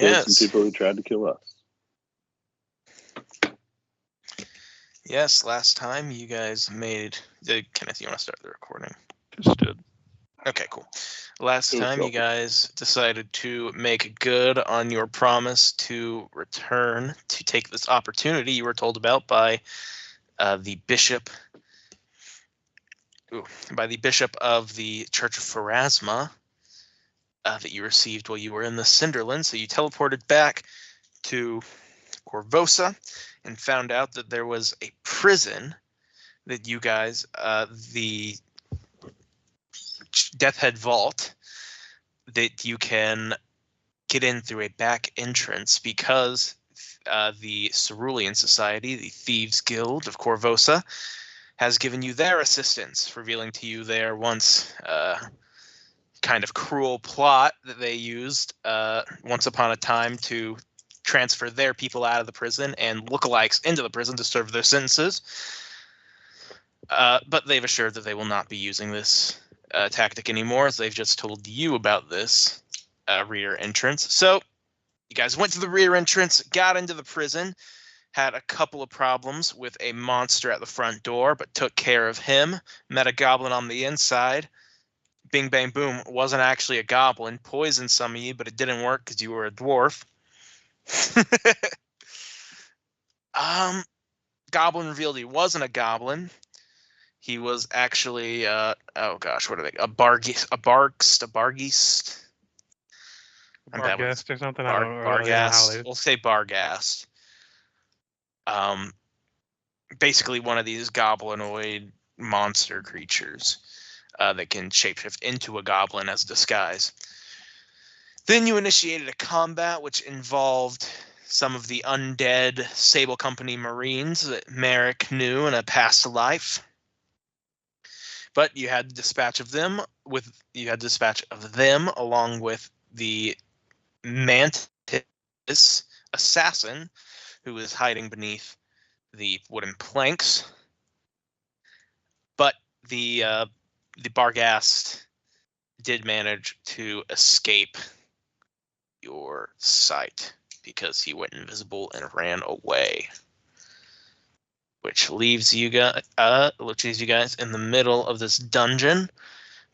killed some people who tried to kill us. Yes, last time you guys made... Kenneth, you want to start the recording? Just did. Okay, cool. Last time you guys decided to make good on your promise to return to take this opportunity you were told about by the bishop of the Church of Pharasma that you received while you were in the Cinderland. So you teleported back to Korvosa and found out that there was a prison that you guys, the Death Head Vault, that you can get in through a back entrance because the Cerulean Society, the Thieves Guild of Korvosa, has given you their assistance, revealing to you their once kind of cruel plot that they used once upon a time to transfer their people out of the prison and lookalikes into the prison to serve their sentences. But they've assured that they will not be using this tactic anymore, as they've just told you about this rear entrance. So you guys went to the rear entrance, got into the prison, had a couple of problems with a monster at the front door, but took care of him, met a goblin on the inside. Bing, bang, boom, wasn't actually a goblin, poisoned some of you, but it didn't work because you were a dwarf. Goblin revealed he wasn't a goblin. He was actually, what are they? A bargeist. Barghest or something. I don't know how it is. We'll say Barghast. Basically one of these goblinoid monster creatures that can shapeshift into a goblin as a disguise. Then you initiated a combat which involved some of the undead Sable Company Marines that Merrick knew in a past life. But you had dispatch of them along with the Mantis assassin who was hiding beneath the wooden planks. But the Barghast did manage to escape your sight because he went invisible and ran away. Which leaves you guys in the middle of this dungeon.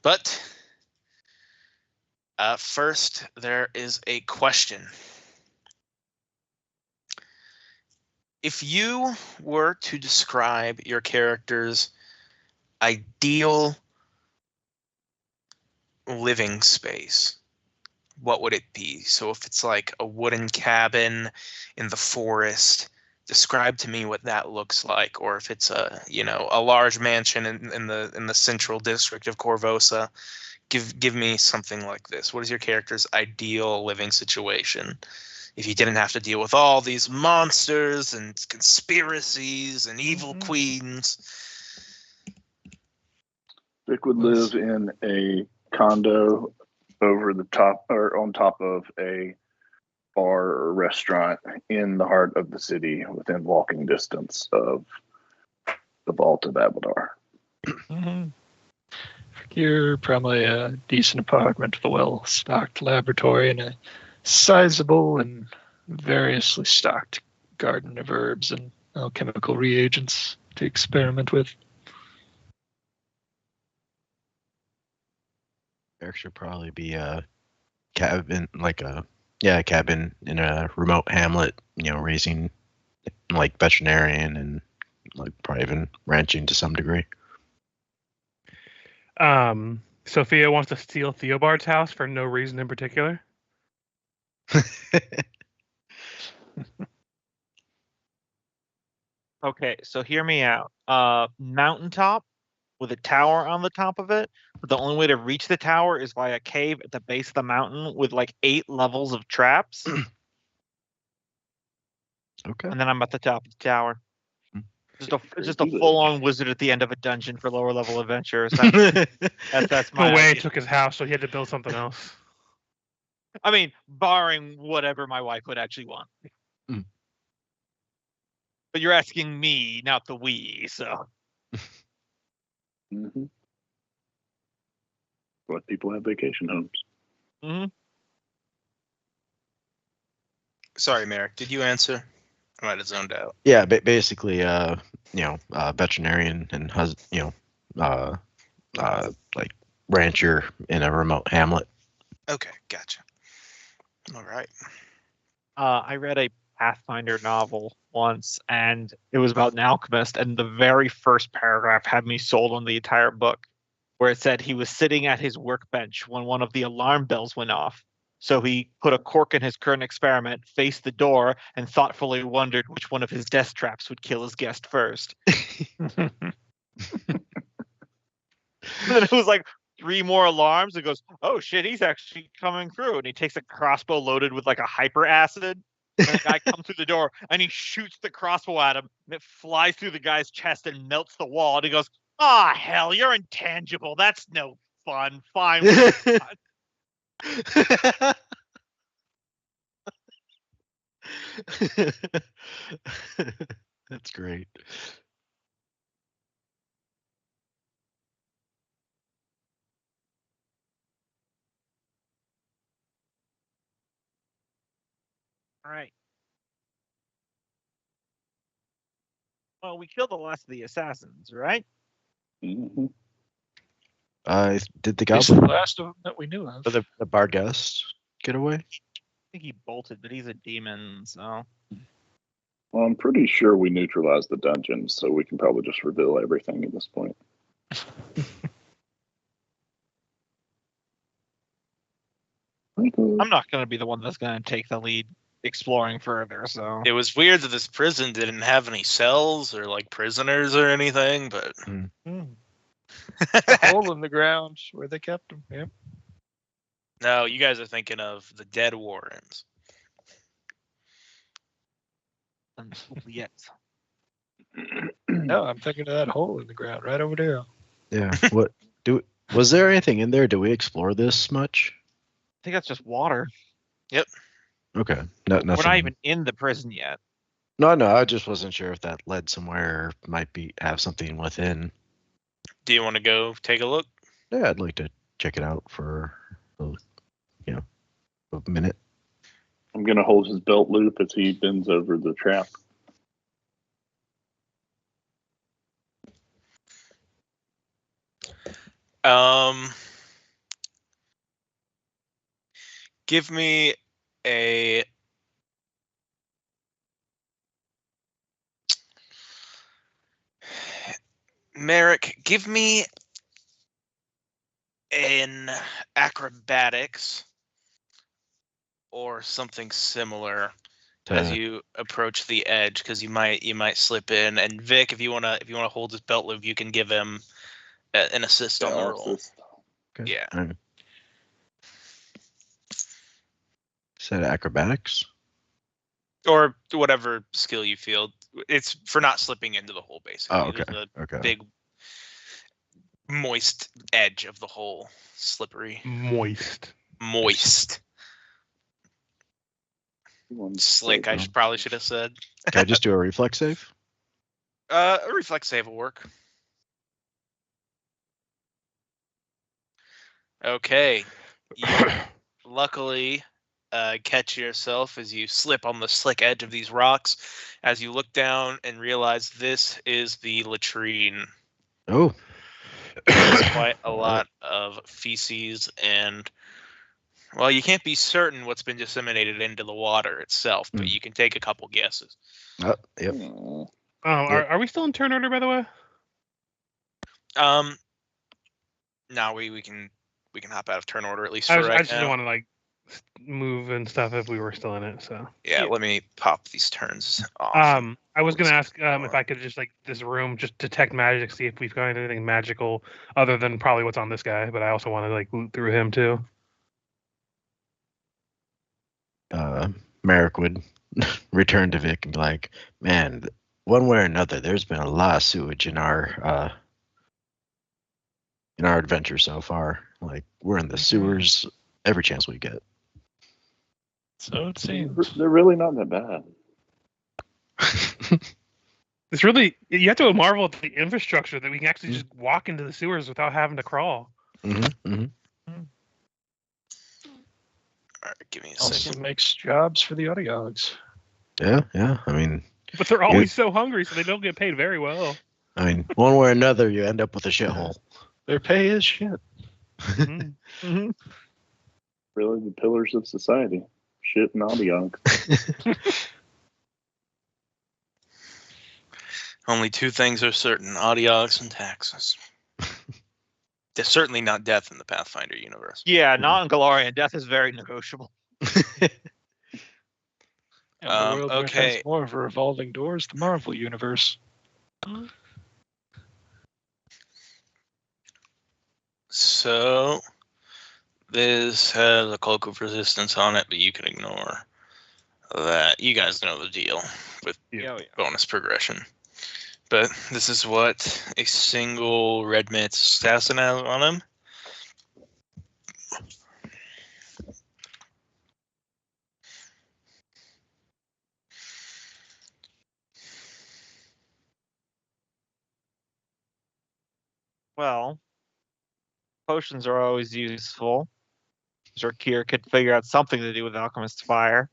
But first, there is a question. If you were to describe your character's ideal living space, what would it be? So if it's like a wooden cabin in the forest, describe to me what that looks like. Or if it's a large mansion in the central district of Korvosa, give me something like this. What is your character's ideal living situation? If you didn't have to deal with all these monsters and conspiracies and evil queens. Vic would live in a condo over the top or on top of a bar or restaurant in the heart of the city within walking distance of the Vault of Abadar. You're probably a decent apartment with a well-stocked laboratory and a sizable and variously stocked garden of herbs and alchemical reagents to experiment with. There should probably be a cabin, a cabin in a remote hamlet, raising like veterinarian and like probably even ranching to some degree. Sophia wants to steal Theobald's house for no reason in particular. Okay, so hear me out. Mountaintop with a tower on the top of it. But the only way to reach the tower is via a cave at the base of the mountain with like 8 levels of traps. Okay. And then I'm at the top of the tower. Just a full-on wizard at the end of a dungeon for lower level adventurers. That's my Way idea. took his house, so he had to build something else. I mean, barring whatever my wife would actually want. But you're asking me, not the we, so. What people have vacation homes. Sorry, Merrick. Did you answer? I might have zoned out. Yeah, basically, veterinarian and like rancher in a remote hamlet. Okay, gotcha. All right. I read a Pathfinder novel once, and it was about an alchemist, and the very first paragraph had me sold on the entire book, where it said he was sitting at his workbench when one of the alarm bells went off. So he put a cork in his current experiment, faced the door, and thoughtfully wondered which one of his death traps would kill his guest first. And then it was like 3 more alarms. It goes, oh shit, he's actually coming through. And he takes a crossbow loaded with like a hyper acid. And the guy comes through the door and he shoots the crossbow at him. And it flies through the guy's chest and melts the wall. And he goes, ah, hell, you're intangible. That's no fun. Fine. That's great. All right. Well, we killed the last of the assassins, right? Mhm. Did the He's the goblin last of them that we knew of. or the Barghest get away? I think he bolted, but he's a demon, so. Well, I'm pretty sure we neutralized the dungeons, so we can probably just reveal everything at this point. I'm not going to be the one that's going to take the lead exploring further, so. It was weird that this prison didn't have any cells or like prisoners or anything, but A hole in the ground where they kept him. Yep. no, you guys are thinking of the Dead Warrens. Yes. No, I'm thinking of that hole in the ground right over there. Yeah. Was there anything in there? Did we explore this much? I think that's just water. Okay. No, nothing. We're not even in the prison yet. No, I just wasn't sure if that led somewhere. Might have something within. Do you want to go take a look? Yeah, I'd like to check it out for a minute. I'm gonna hold his belt loop as he bends over the trap. Give me a Merrick, give me an acrobatics or something similar as you approach the edge, because you might slip in. And Vic, if you wanna hold his belt loop, you can give him an assist on the roll. Okay. Yeah. Said acrobatics. Or whatever skill you feel. It's for not slipping into the hole, basically. Oh, okay. There's a Okay. big moist edge of the hole. Slippery. Moist. Slick, I probably should have said. Can I just do a reflex save? A reflex save will work. Okay. You luckily catch yourself as you slip on the slick edge of these rocks as you look down and realize this is the latrine. Oh. There's quite a lot of feces and, well, you can't be certain what's been disseminated into the water itself, but you can take a couple guesses. Yep. Oh, are we still in turn order, by the way? Now we can hop out of turn order at least I for right just didn't now. want to like move and stuff if we were still in it. So Yeah, let me pop these turns off. I was gonna ask if I could just like this room just detect magic, see if we've got anything magical other than probably what's on this guy. But I also want to like loot through him too. Merrick would return to Vic and be like, "Man, one way or another, there's been a lot of sewage in our adventure so far. Like we're in the sewers every chance we get." So it seems. They're really not that bad. It's really, you have to marvel at the infrastructure that we can actually just walk into the sewers without having to crawl. Mm-hmm. All All right, give me a Also second. makes jobs for the audiologs. Yeah, yeah. I mean, But they're always so hungry, so they don't get paid very well. one way or another, you end up with a shithole. Their pay is shit. Mhm. Mhm. Really, the pillars of society. Shit and audiog. Only two things are certain: audiogs and taxes. They're certainly not death in the Pathfinder universe. Yeah, not in Galarian. Death is very negotiable. And the world which okay. has more of a revolving doors, the Marvel universe. So this has a cloak of resistance on it, but you can ignore that. You guys know the deal with Yeah. bonus progression. But this is what a single red mist assassin has on him. Well, potions are always useful. Zerkir could figure out something to do with Alchemist's Fire.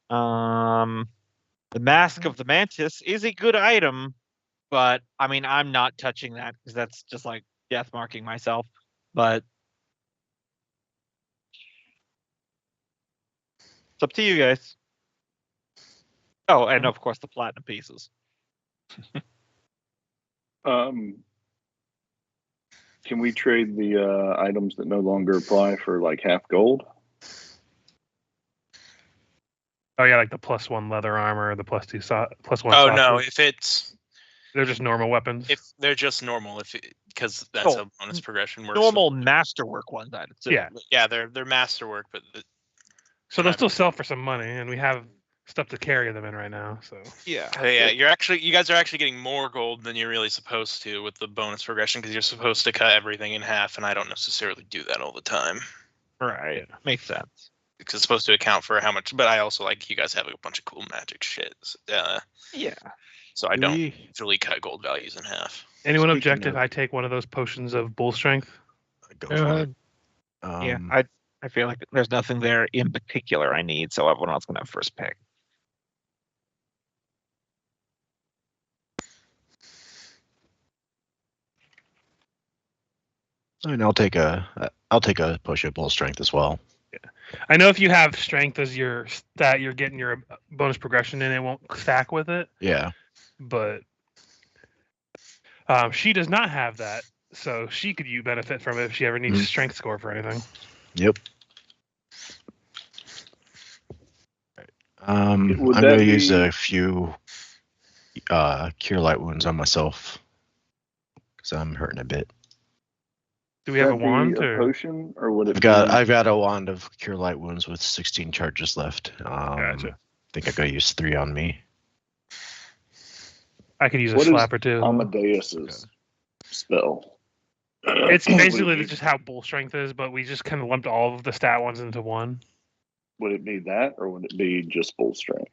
The Mask of the Mantis is a good item, but I mean, I'm not touching that because that's just like death marking myself. But it's up to you guys. Oh, and of course the platinum pieces. Can we trade the items that no longer apply for like half gold? Oh yeah, like the +1 leather armor, the +2 +1. Oh soft no, boot. if They're just normal weapons. they're just normal, because that's Oh, a bonus progression. Normal masterwork ones, I'd assume. Yeah. Yeah, they're masterwork, but So they'll still sell for some money, and we have stuff to carry them in right now. So Yeah. yeah, you guys are actually getting more gold than you're really supposed to with the bonus progression, because you're supposed to cut everything in half, and I don't necessarily do that all the time. Right. Makes sense. Because it's supposed to account for how much, but I also like you guys have a bunch of cool magic shit. Yeah. So I don't usually cut gold values in half. anyone Speaking object if of- I take one of those potions of bull strength? Go Go for ahead. it. Yeah. I feel like there's nothing there in particular I need, so everyone else can have first pick. I mean, I'll take a push at bull strength as well. I know if you have strength as your stat, you're getting your bonus progression, and it won't stack with it. Yeah. But she does not have that, so she could benefit from it if she ever needs Mhm. strength score for anything. Yep. I'm Would gonna that use be- a few cure light wounds on myself because I'm hurting a bit. Do we have a Would that be wand? a Or? potion, or would it? I've got a wand of cure light wounds with 16 charges left. Gotcha. I think I gotta use 3 on me. I could use a What is slap or two. Amadeus's spell? It's Would it basically be- just how bull strength is, but we just kind of lumped all of the stat ones into one. Would it be that, or would it be just full strength?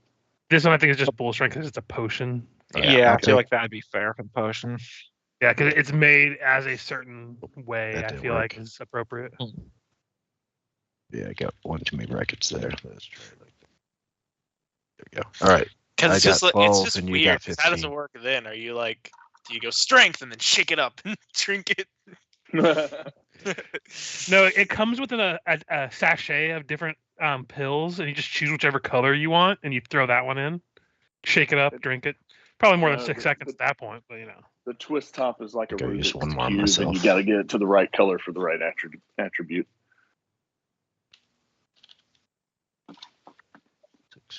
This one I think is just bull strength because it's a potion. Yeah, I I'll feel take- like that'd be fair for the potion. Yeah, because it's made as a certain way. That I didn't feel like work. is appropriate. Yeah, I got one too many brackets there. Let's try it like that. There we go. All right. Because I it's just got like it's 12 just and you got weird. 'Cause how does it 15. work then? Are you like, do you go strength and then shake it up and drink it? No, it comes with a sachet of different pills, and you just choose whichever color you want, and you throw that one in, shake it up, drink it. Probably more than 6 seconds at that point, but you know. The twist top is like a I think I used Rubik's one more cube, myself. and you got to get it to the right color for the right attribute.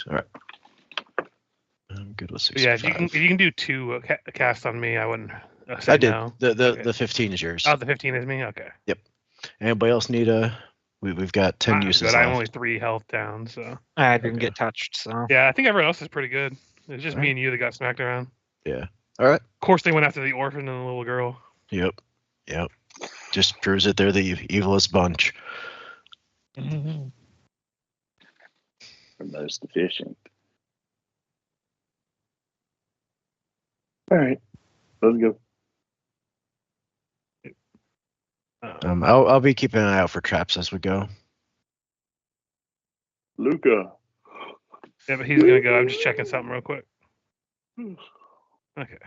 All right. I'm good with But yeah, 65. if you can do 2 cast on me, I wouldn't say I did. no. The Okay. 15 is yours. Oh, the 15 is me. Okay. Anybody else need a? We've got 10 I'm uses good. I'm left. only 3 health down, so I didn't Okay. get touched, so. yeah, I think everyone else is pretty good. It's just me Alright. and you that got smacked around. Yeah. All right. Of course, they went after the orphan and the little girl. Yep. Yep. Just proves that they're the evilest bunch. Mhm. The most efficient. All right, let's go. Um, I'll be keeping an eye out for traps as we go. Luca. Yeah, but he's gonna go. I'm just checking something real quick. Okay.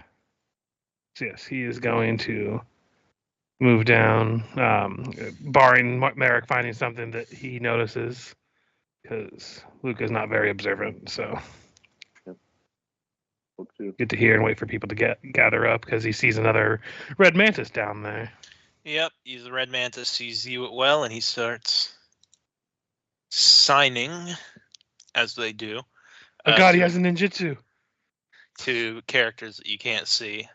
So yes, he is going to move down, barring Merrick finding something that he notices, because Luca's not very observant. So Look too. good to hear and wait for people to gather up because he sees another red mantis down there. Yep, he's the red mantis, sees you well, and he starts signing, as they do. Oh God, he to- has a ninjutsu. to characters that you can't see.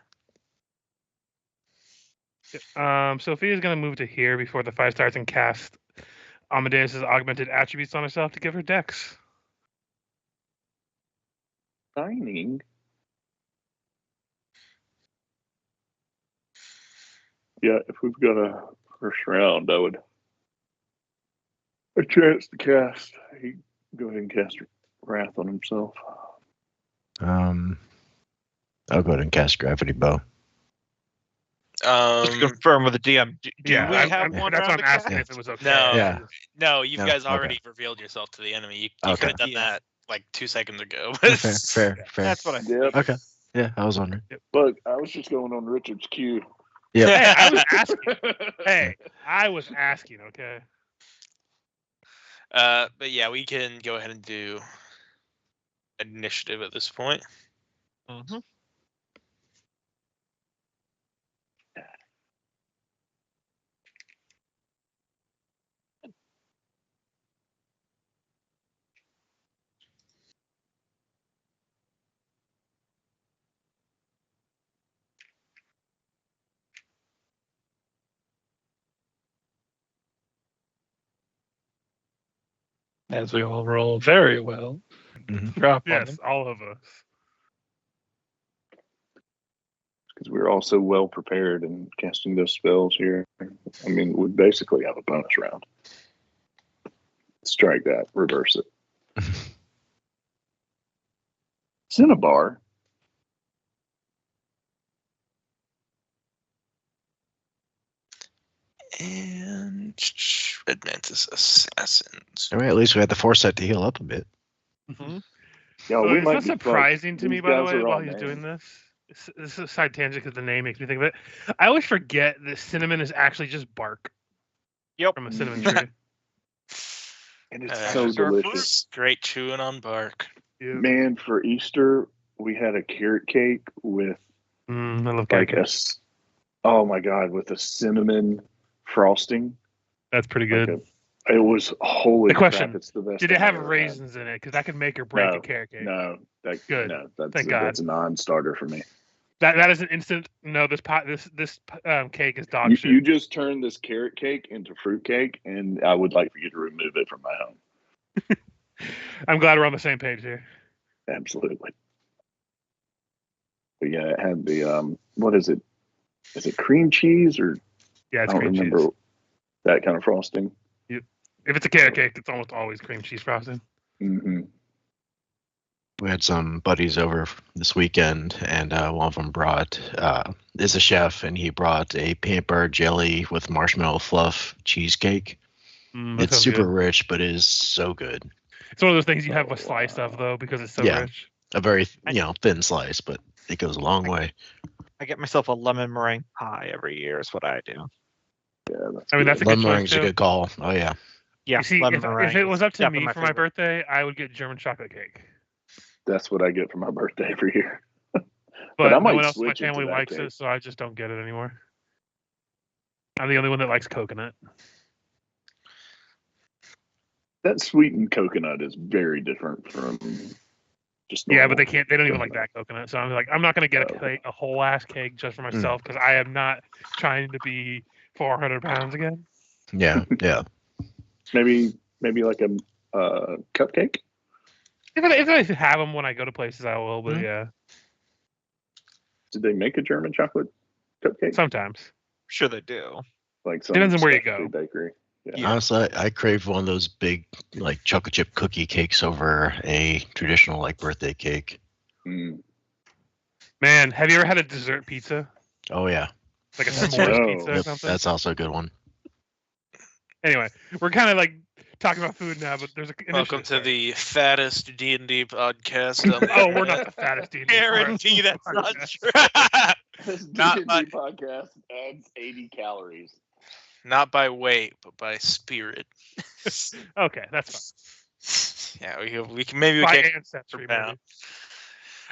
Sophia's gonna move to here before the fight starts and cast Amadeus's augmented attributes on herself to give her dex. Signing. Yeah, if we've got a first round, I would a chance to cast. He go ahead and cast Wrath on himself. I'll go ahead and cast Gravity Bow. Just confirm with the DM. Do Yeah, we have I'm- one that's round why I'm to asking cast? if it was okay. No. Yeah. No, you No, guys okay. already revealed yourself to the enemy. You Okay. could have done Yeah. that like 2 seconds ago. Fair. That's what I Yep. Okay. Yeah, I was wondering. Look, I was just going on Richard's cue. Yeah. Hey, I was asking. Hey, I was asking. Okay. But yeah, we can go ahead and do initiative at this point. Mm-hmm. As we all roll very well. Mhm. Drop on Yes, them. all of us. Because we're all so well prepared in casting those spells here. I mean, we basically have a bonus round. Strike that, reverse it. Cinnabar. And Red Mantis Assassins. All right, at least we had the foresight to heal up a bit. Mm-hmm. Yeah, So we it's might not be fucked. surprising to me, These by the guys way, are while all he's doing named. this. This is a side tangent because the name makes me think of it. I always forget that cinnamon is actually just bark Yep. from a cinnamon tree. And it's Uh, so Just our delicious. Straight chewing on bark. Yeah. Man, for Easter, we had a carrot cake with I love like cake. oh my God, with a cinnamon frosting. That's pretty Like good. it was holy The question, crap, it's the best. Did it thing have I've ever raisins in it? Because that could make or break No, a carrot cake. had. No, Good. that's Thank God. that's a non-starter for me. That is an instant. No, this cake is dog You, shit. you just turned this carrot cake into fruit cake, and I would like for you to remove it from my home. I'm glad we're on the same page here. Absolutely. But yeah, it had the what is it? Is it cream cheese or Yeah, it's I don't cream remember cheese. that kind of frosting. If it's a carrot cake, it's almost always cream cheese frosting. Mm-hmm. We had some buddies over this weekend, and one of them is a chef, and he brought a peanut butter jelly with marshmallow fluff cheesecake. That It's sounds super good. rich, but it is so good. It's one of those things you have a slice of though because it's so Yeah. rich. A very thin slice, but it goes a long way. I get myself a lemon meringue pie every year. Is what I do. Yeah, that's I mean, good. that's a good Lemon choice meringue's a too. good call. Oh yeah. Yeah, You see, lemon if meringue it is was up to definitely me for my favorite. birthday, I would get German chocolate cake. That's what I get for my birthday every year. But I no might one else in my switch it to family that likes cake. it, so I just don't get it anymore. I'm the only one that likes coconut. That sweetened coconut is very different from just Yeah, but normal they can't. They don't even like coconut. that coconut. So I'm like, I'm not gonna get Oh. a whole ass cake just for myself because I am not trying to be 400 pounds again. Yeah. Yeah. Maybe like a cupcake. If I have them when I go to places, I will. But Mhm. yeah, Did they make a German chocolate cupcake? sometimes. Sure, they do. Like some Depends on where you specialty go. bakery. Yeah. Honestly, I crave one of those big like chocolate chip cookie cakes over a traditional like birthday cake. Mm. Man, have you ever had a dessert pizza? Oh yeah. Like a That's s'mores right. pizza or Yep, something? that's also a good one. Anyway, we're kind of like talking about food now, but there's a Welcome to the fattest D&D podcast. Oh, we're not the fattest D&D. Guarantee that's not podcast. true. This Not D&D by- podcast adds 80 calories. Not by weight, but by spirit. Okay, that's Yeah, we can maybe we fine. By can. ancestry, down. maybe.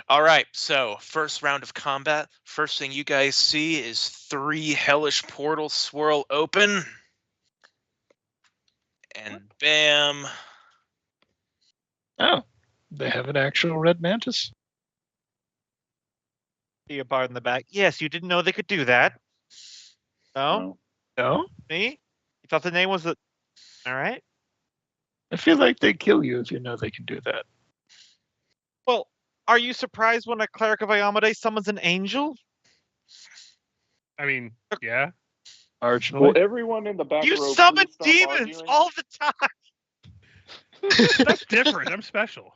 All right, so first round of combat. First thing you guys see is 3 hellish portals swirl open. And bam. Oh, they have an actual red mantis. See a bar in the back. Yes, you didn't know they could do that. No, No, me? You thought the name was the. All right. I feel like they kill you if you know they can do that. Well, are you surprised when a cleric of Iamade summons an angel? I mean, yeah. Marginally. Well, everyone in the back You row, summon please stop demons arguing. all the time. That's different. I'm special.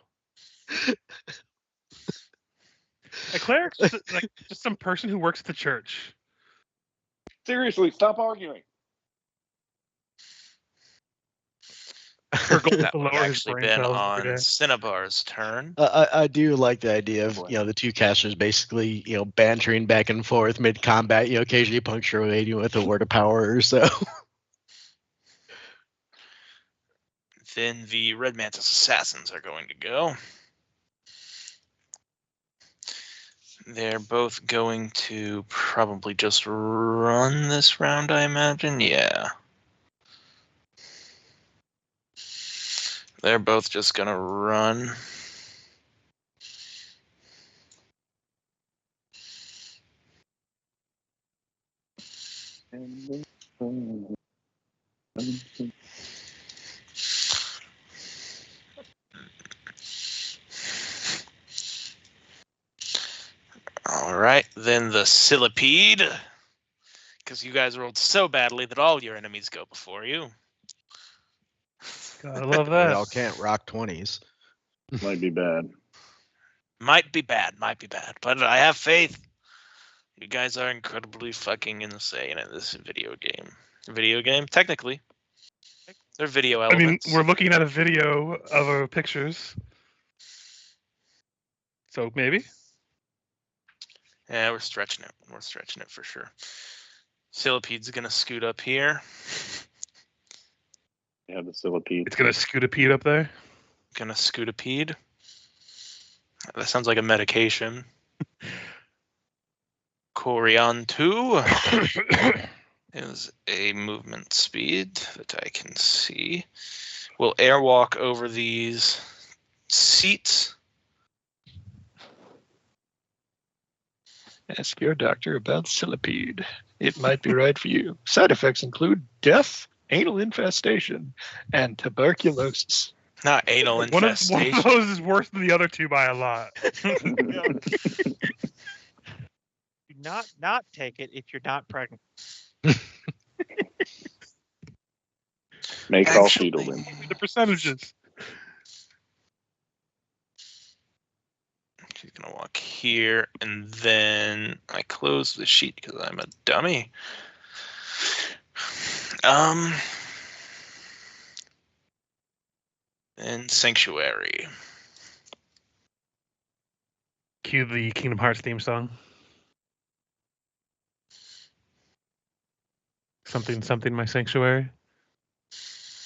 A cleric's like just some person who works at the church. Seriously, stop arguing. Gurgle That to would lower his actually brain been cells on every day. Cinnabar's turn. I do like the idea of Boy. the two casters basically bantering back and forth mid combat, occasionally punctuating with a word of power or so. Then the Red Mantis Assassins are going to go. They're both going to probably just run this round, I imagine. Yeah. They're both just going to run. All right, then the Cillipede, because you guys rolled so badly that all your enemies go before you. Gotta love We that. all can't rock 20s. Might be bad. Might be bad, but I have faith. You guys are incredibly fucking insane at this video game. Video game, technically. They're video I mean, elements. we're looking at a video of our pictures. So maybe. Yeah, we're stretching it. We're stretching it for sure. Cillipede's gonna scoot up here. Yeah, the Cillipede. It's gonna scoot a Pete up there. Gonna scootipede. That sounds like a medication. Corian 2 is a movement speed that I can see. We'll airwalk over these seats. Ask your doctor about Cillipede. It might be right for you. Side effects include death, anal infestation, and tuberculosis. Not anal One of infestation. those is worse than the other two by a lot. Do not take it if you're not pregnant. Make all Actually, fetal then. The percentages. She's gonna walk here, and then I close the sheet because I'm a dummy. And Sanctuary. Cue the Kingdom Hearts theme song. Something, my sanctuary.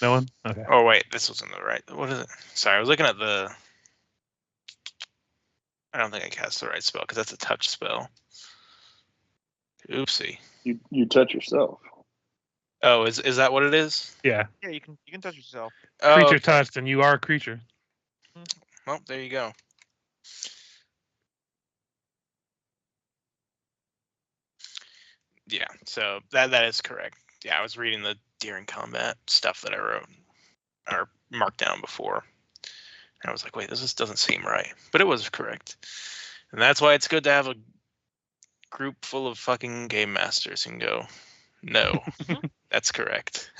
No one? Okay. Oh wait, this wasn't the right. What is it? Sorry, I was looking at the. I don't think I cast the right spell because that's a touch spell. Oopsie. You touch yourself. Oh, is that what it is? Yeah. Yeah, you can touch yourself. Oh, Creature touched, and you are a creature. well, there you go. Yeah, so that is correct. Yeah, I was reading the during combat stuff that I wrote or marked down before. And I was like, wait, this just doesn't seem right. But it was correct. And that's why it's good to have a group full of fucking game masters and go, no, that's correct.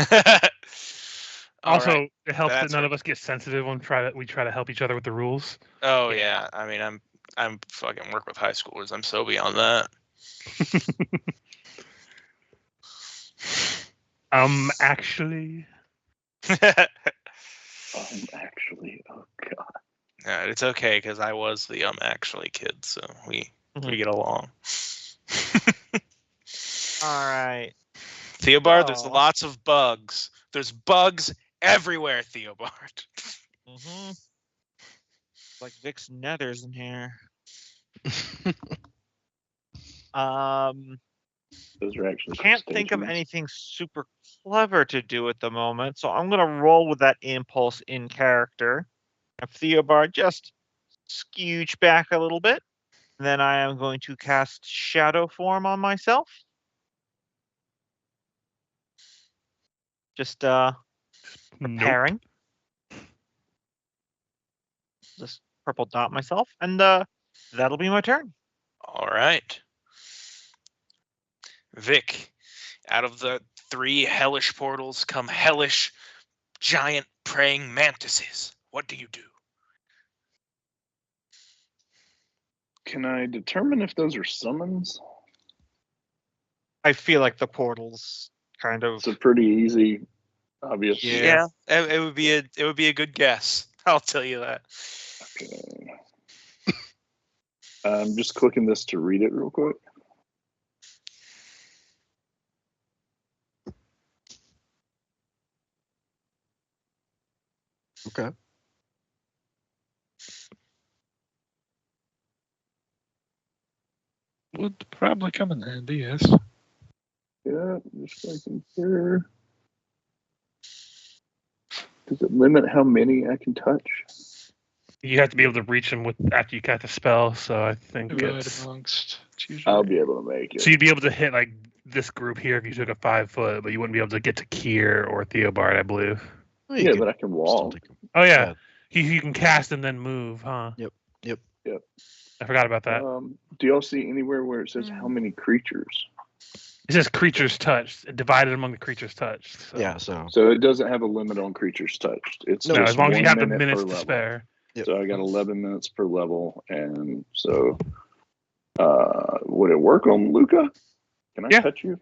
All Also, right. it helps that That's none right. of us get sensitive when we try to help each other with the rules. Oh yeah. I mean, I'm fucking work with high schoolers. I'm so beyond that. Actually, Actually, oh god. It's okay because I was the actually kid, so we get along. All right. Theobald, there's So- lots of bugs. There's bugs everywhere, Theobald. Mm-hmm. Like Vic's nethers in here. Those are actually Can't think of crustaceans. anything super clever to do at the moment, so I'm gonna roll with that impulse in character. Have Theobald just scooch back a little bit. Then I am going to cast Shadow Form on myself. Just Nope. preparing. Just purple dot myself, and that'll be my turn. All right. Vic, out of the 3 hellish portals come hellish giant praying mantises. What do you do? Can I determine if those are summons? I feel like the portals kind of. It's a pretty easy, obvious. Yeah. It would be a good guess. I'll tell you that. Okay. I'm just clicking this to read it real quick. Okay. Would probably come in handy, yes. Yeah, just making sure. Does it limit how many I can touch? You have to be able to reach them with after you cast a spell. So I think Divide it's. amongst. It's usually I'll be able to make it. So you'd be able to hit like this group here if you took a 5 foot, but you wouldn't be able to get to Kier or Theobald, I believe. Well, you Yeah, could but I can still walk. take 'em. Oh yeah, Yeah. you can cast and then move, huh? Yep. I forgot about that. Do y'all see anywhere where it says how many creatures? It says creatures touched, divided among the creatures touched. So. Yeah. So So it doesn't have a limit on creatures touched. It's No, No, just as long as you 1 have the minute minutes per to level. spare. Yep. So I got 11 minutes per level, and so would it work on Luca? Can I Yeah. touch you?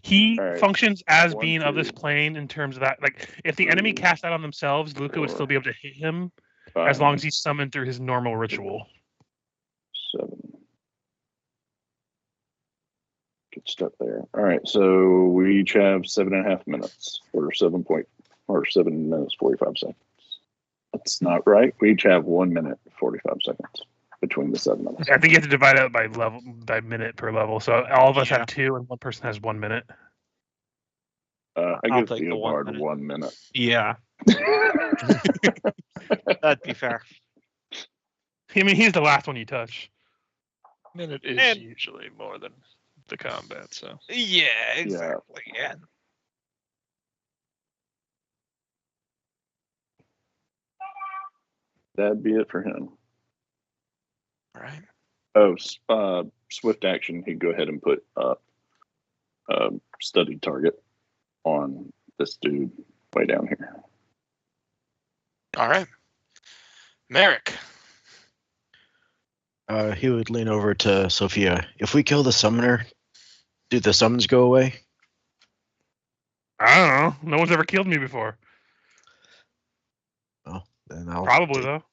He All right. functions as 1, being of this 2, plane in terms of that. Like, if the enemy 3, cast out on themselves, Luca would still 4, be able to hit him 5, as long as he's summoned through his normal ritual. 7. Good stuff there. All right, so we each have 7.5 minutes, or 7 minutes 45 seconds. That's not right. We each have 1 minute 45 seconds between the 7 minutes. I think you have to divide it by level by minute per level. So all of us Yeah. have 2, and one person has 1 minute. I I'll give take the 1 Theobald minute. 1 minute. Yeah, that'd be fair. I mean, he's the last one you touch. minute is And- usually more than the combat, so Yeah, exactly. Yeah. That'd be it for him. All right. Oh, swift action. He'd go ahead and put study target on this dude way down here. All right. Merrick. he would lean over to Sophia. If we kill the summoner, do the summons go away? I don't know. No one's ever killed me before. Then I'll Probably though.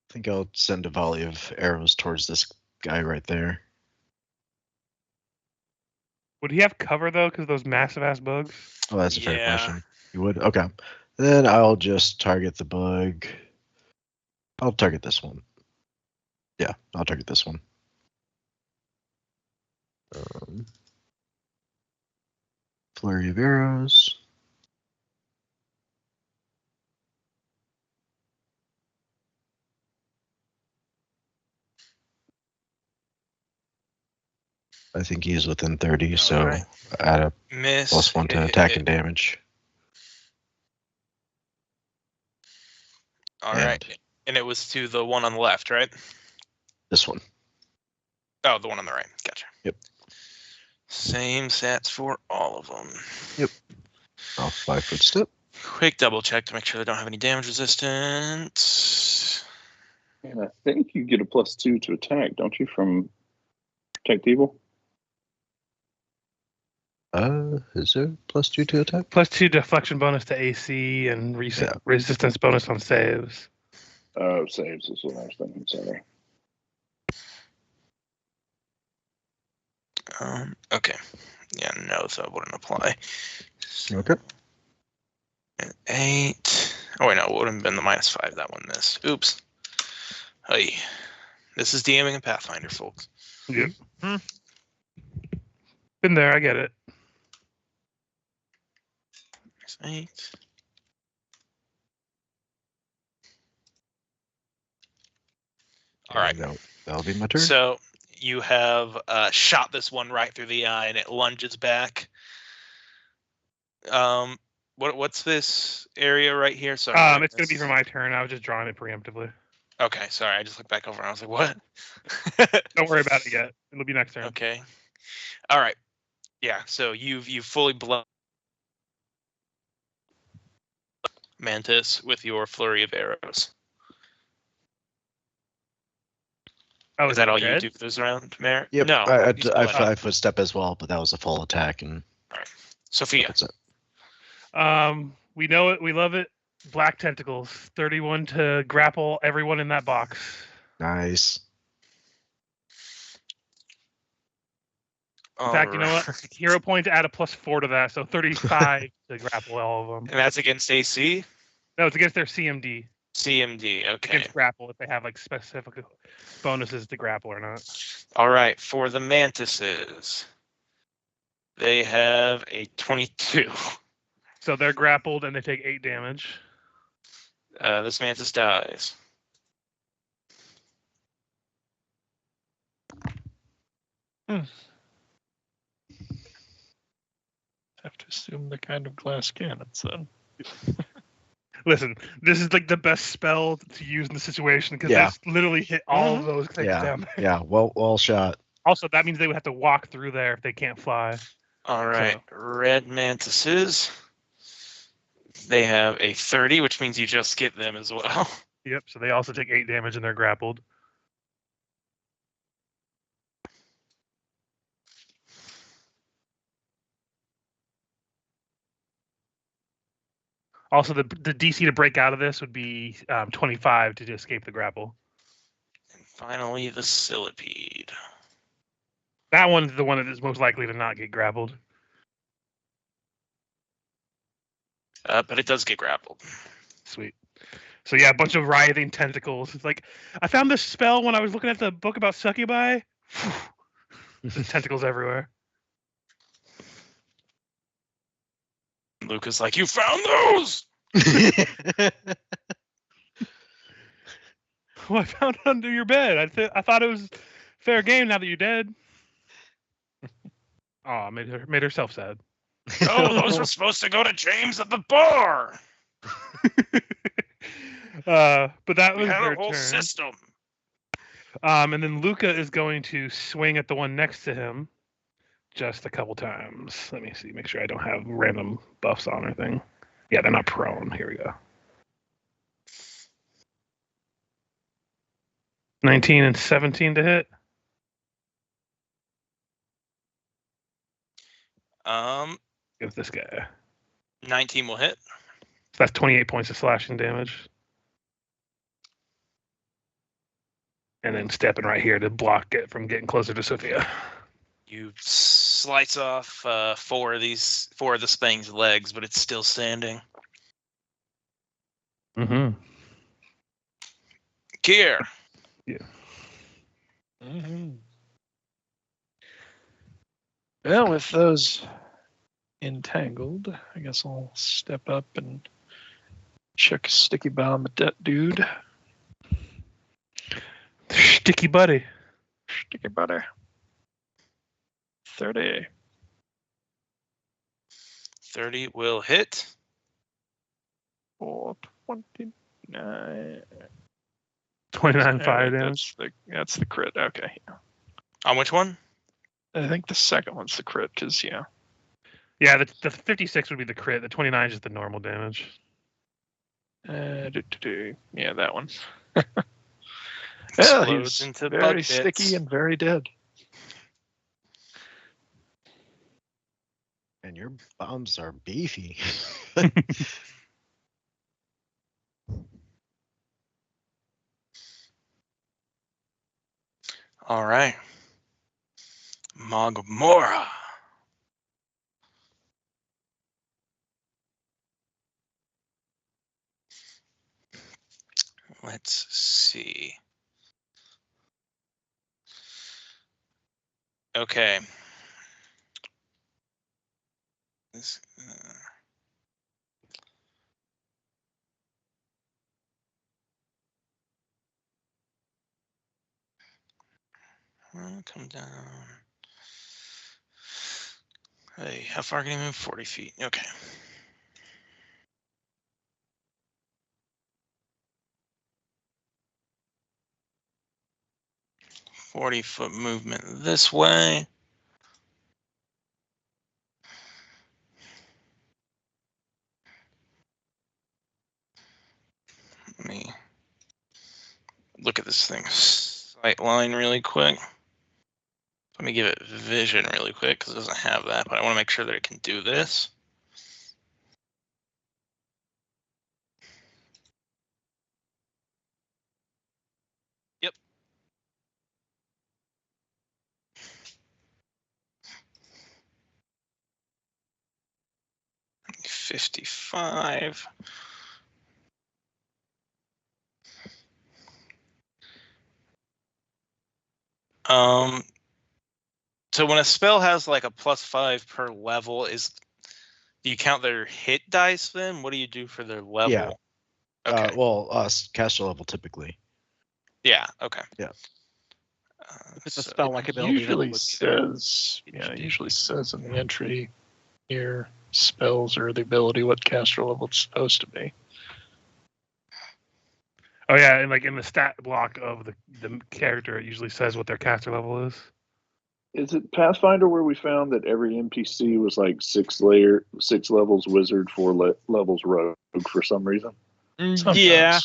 think I'll send a volley of arrows towards this guy right there. Would he have cover though? Because those massive ass bugs. Oh, that's a fair Yeah. question. You would? Okay. Then I'll just target the bug. I'll target this one. Yeah, I'll target this one. Flurry of arrows. I think he's within 30, so Alright. add a Miss. +1 to attack and damage. All right. And it was to the one on the left, right? This one. Oh, the one on the right. Gotcha. Yep. Same stats for all of them. I'll 5-foot step. Quick double check to make sure they don't have any damage resistance. And I think you get a +2 to attack, don't you, from Protect Evil? Is there +2 to attack? +2 deflection bonus to AC and Yeah. resistance bonus on saves. Oh, saves is what I was thinking. Sorry. Okay. Yeah, no, so it wouldn't apply. Okay. 8. Oh, wait, no, it would have been the -5. That one missed. Oops. Hey. This is DMing in Pathfinder, folks. Yep. Been there, I get it. 8. All right. That'll be my turn. So you have shot this one right through the eye, and it lunges back. What's this area right here? Sorry. It's gonna be for my turn. I was just drawing it preemptively. Okay, sorry. I just looked back over and I was like, what? Don't worry about it yet. It'll be next turn. Okay. All right. Yeah. So you've fully blown Mantis with your flurry of arrows. Oh, Is that all you do for this round, Merrick? Yep. No. I footstep as well, but that was a full attack, and Sophia. that's it. We know it. We love it. Black tentacles. 31 to grapple everyone in that box. Nice. In fact, you know what? Hero point to add a +4 to that, so 35 to grapple all of them. And that's against AC? No, it's against their CMD. CMD, okay. Against grapple, if they have like specific bonuses to grapple or not. All right, for the Mantises, they have a 22. So they're grappled and they take 8 damage. This Mantis dies. Have to assume the kind of glass cannons then. Listen, this is like the best spell to use in the situation because Yeah. they literally hit all of those things Yeah. down. Yeah. Well shot. Also, that means they would have to walk through there if they can't fly. All right, red Mantises. They have a 30, which means you just get them as well. Yep, so they also take 8 damage and they're grappled. Also, the DC to break out of this would be 25 to escape the grapple. And finally, the Cillipede. That one's the one that is most likely to not get grappled. But it does get grappled. Sweet. So yeah, a bunch of writhing tentacles. It's like, I found this spell when I was looking at the book about succubi. There's tentacles everywhere. Luke is like, you found those! Well, I found it under your bed. I thought it was fair game now that you're dead. Oh, made herself sad. Oh, those were supposed to go to James at the bar! But that We was had their a whole turn. system. And then Luca is going to swing at the one next to him just a couple times. Let me see, make sure I don't have random buffs on or anything. Yeah, they're not prone. Here we go. 19 and 17 to hit. Give this guy. 19 will hit. So that's 28 points of slashing damage. And then stepping right here to block it from getting closer to Sophia. You slice off 4 of the Spang's legs, but it's still standing. Mm-hmm. Kier. Mm-hmm. Well, with those entangled, I guess I'll step up and chuck a sticky bomb at that dude. Sticky buddy. Sticky butter. 30. 30 will hit. For 29. 29 fire Alright, damage. That's the crit. Okay. On which one? I think the second one's the crit, because, Yeah, the 56 would be the crit. The 29 is just the normal damage. Yeah, that one. Explodes he's into bug very bits. sticky and very dead. your bombs are beefy. All right. Magmora. Let's see. Okay. This, come down. Hey, how far can you move? 40 feet. Okay. .40-foot movement this way. Let me look at this thing. Sight line really quick. Let me give it vision really quick because it doesn't have that, but I want to make sure that it can do this. Yep. .55. So when a spell has like a +5 per level, do you count their hit dice then? What do you do for their level? Yeah. Okay. Well, caster level typically. Yeah. Okay. Yeah. If it's a spell like ability, then it Usually would be there. says, it usually says in the entry near spells or the ability what caster level it's supposed to be. Oh yeah, and like in the stat block of the character, it usually says what their caster level is. Is it Pathfinder where we found that every NPC was like 6 levels wizard, 4 levels rogue for some reason? Sometimes. Yeah.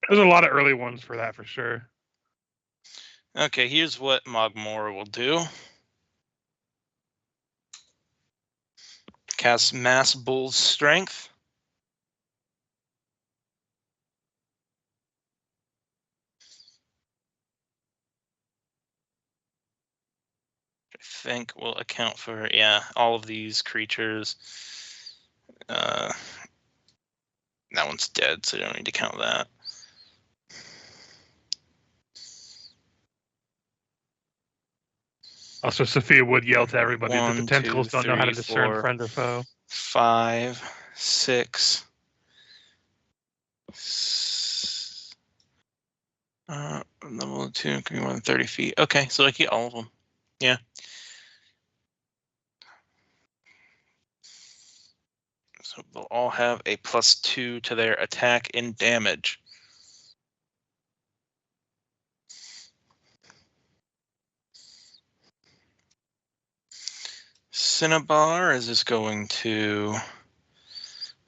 There's a lot of early ones for that for sure. Okay, here's what Magmora will do. Cast Mass Bull's Strength. I think will account for, all of these creatures. That one's dead, so you don't need to count that. Also, Sophia would yell to everybody that the 1, tentacles 2, don't know how to 3, discern 4, friend or foe. 5, 6. Level 2 can be more than 30 feet. Okay, so I get all of them. Yeah. So they'll all have a +2 to their attack and damage. Cinnabar is just going to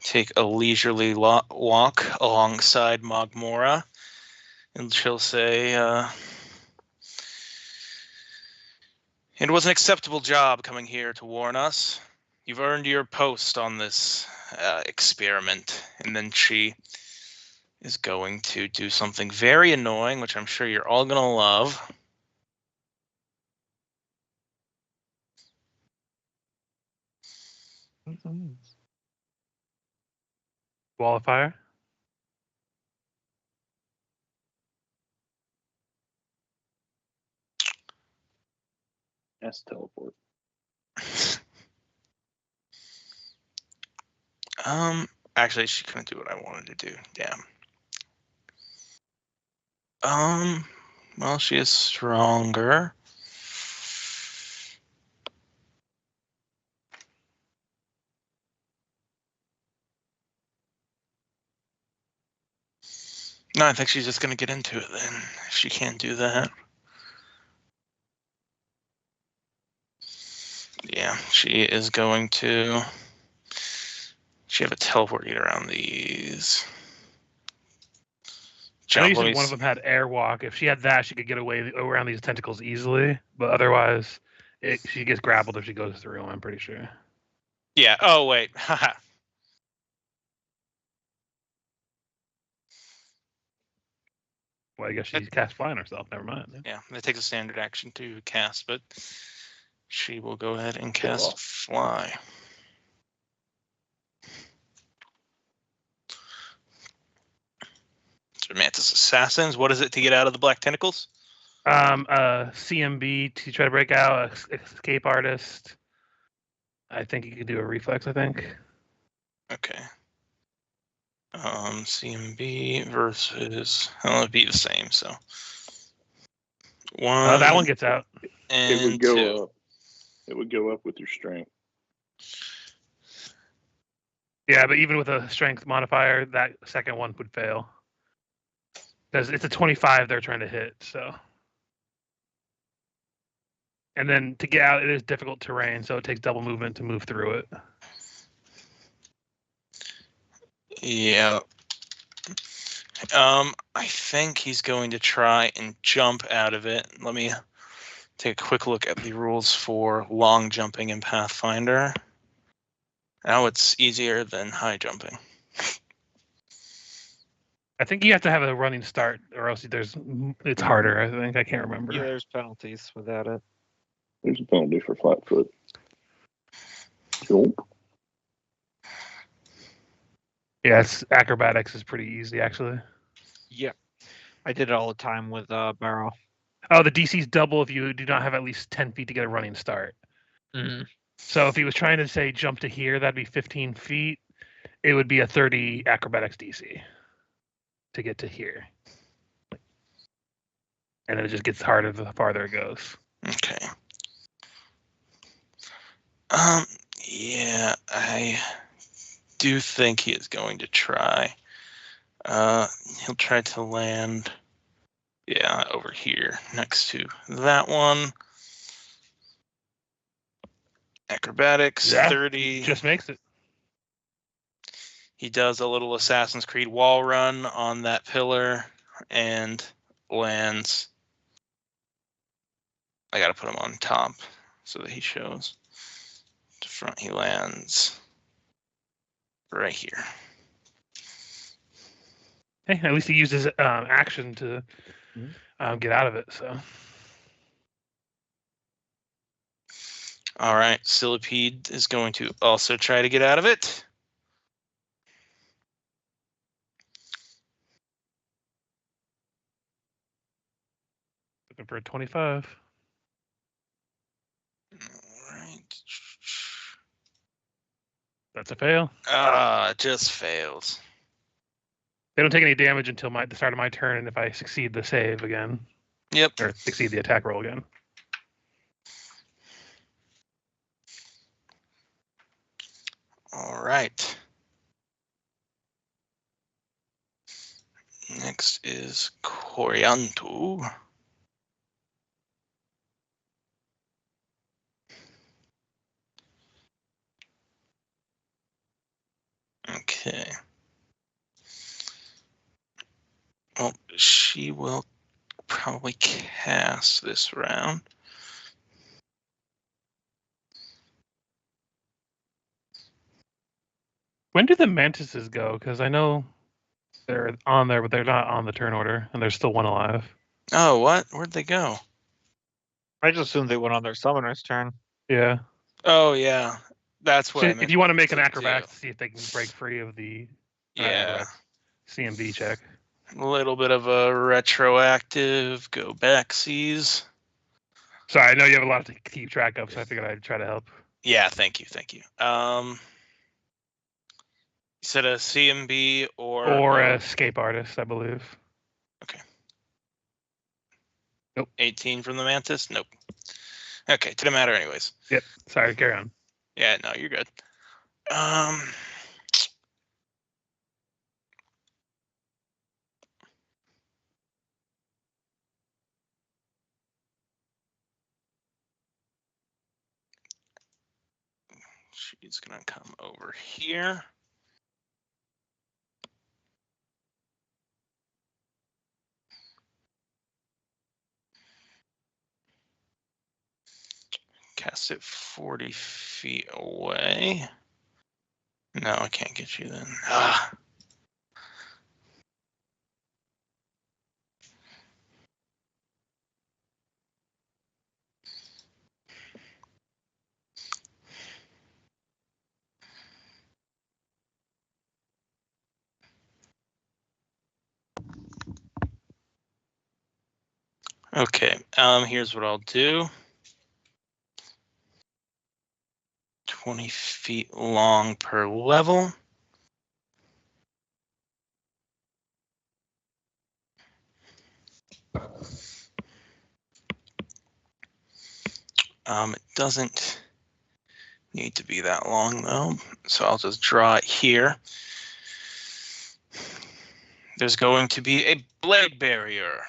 take a leisurely walk alongside Magmora, and she'll say, "It was an acceptable job coming here to warn us. You've earned your post on this experiment." And then she is going to do something very annoying, which I'm sure you're all going to love. Wall of fire. That's teleport. Actually, she couldn't do what I wanted to do. Damn. Well, she is stronger. No, I think she's just going to get into it then, if she can't do that. Yeah, she is going to... She have a teleport to get around these. I know you Jump, said one of them had airwalk. If she had that, she could get away around these tentacles easily. But otherwise, She gets grappled if she goes through him, I'm pretty sure. Yeah. Oh wait. Haha. Well, I guess she cast fly on herself. Never mind. Yeah, it takes a standard action to cast, but she will go ahead and Cool. cast fly. So Mantis Assassins, what is it to get out of the black tentacles? CMB to try to break out. Escape artist. I think you could do a reflex. I think. Okay. CMB versus it'll be the same, so one. That one gets out. It And would go two. up. It would go up with your strength. Yeah, but even with a strength modifier, that second one would fail. Because it's a 25 they're trying to hit, so. And then to get out, it is difficult terrain, so it takes double movement to move through it. Yeah. I think he's going to try and jump out of it. Let me take a quick look at the rules for long jumping in Pathfinder. Now it's easier than high jumping. I think you have to have a running start, or else it's harder. I think I can't remember. Yeah, there's penalties without it. There's a penalty for flat foot. Cool. Yeah, acrobatics is pretty easy actually. Yeah, I did it all the time with Barrow. Oh, the DC's double if you do not have at least 10 feet to get a running start. Mm. So if he was trying to say jump to here, that'd be 15 feet. It would be a 30 acrobatics DC to get to here. And then it just gets harder the farther it goes. Okay. Yeah, I do think he is going to try. He'll try to land, yeah, over here next to that one. Acrobatics, Yeah, 30. Just makes it. He does a little Assassin's Creed wall run on that pillar and lands. I gotta put him on top so that he shows. To front, he lands right here. Hey, at least he uses action to get out of it. So All right, Silipede is going to also try to get out of it. looking for a 25. All right. That's a fail. It just fails. They don't take any damage until the start of my turn if I succeed the save again. Yep. Or succeed the attack roll again. All right. Next is Corianto. Okay. Well, she will probably cast this round. When do the mantises go? Because I know they're on there, but they're not on the turn order, and there's still one alive. Oh, what? Where'd they go? I just assumed they went on their summoner's turn. Yeah. Oh, yeah. That's what So I meant if you want to make an to acrobatics do. to see if they can break free of the Yeah. CMB check. A little bit of a retroactive go backsies. Sorry, I know you have a lot to keep track of, so I figured I'd try to help. Yeah, thank you. You said a CMB Or a escape artist, I believe. 18 from the Mantis? Nope. Okay, didn't matter anyways. Yep. Sorry, carry on. Yeah, no, you're good. She's gonna come over here. cast it 40 feet away. No, I can't get you then. Ah. Okay, here's what I'll do. 20 feet long per level. It doesn't need to be that long though, so I'll just draw it here. There's going to be a blade barrier.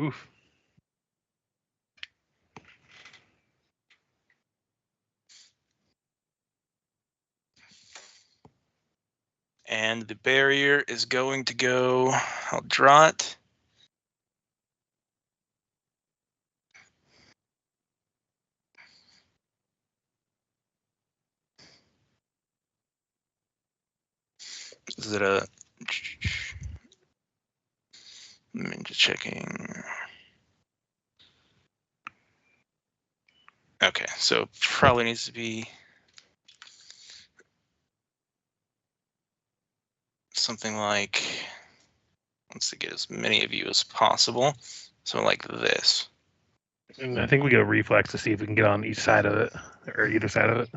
Oof. And the barrier is going to go, I'll draw it. Is it a, I'm just checking. Okay, so probably needs to be something like, let's get as many of you as possible. So like this. And I think we get a reflex to see if we can get on each side of it, or either side of it.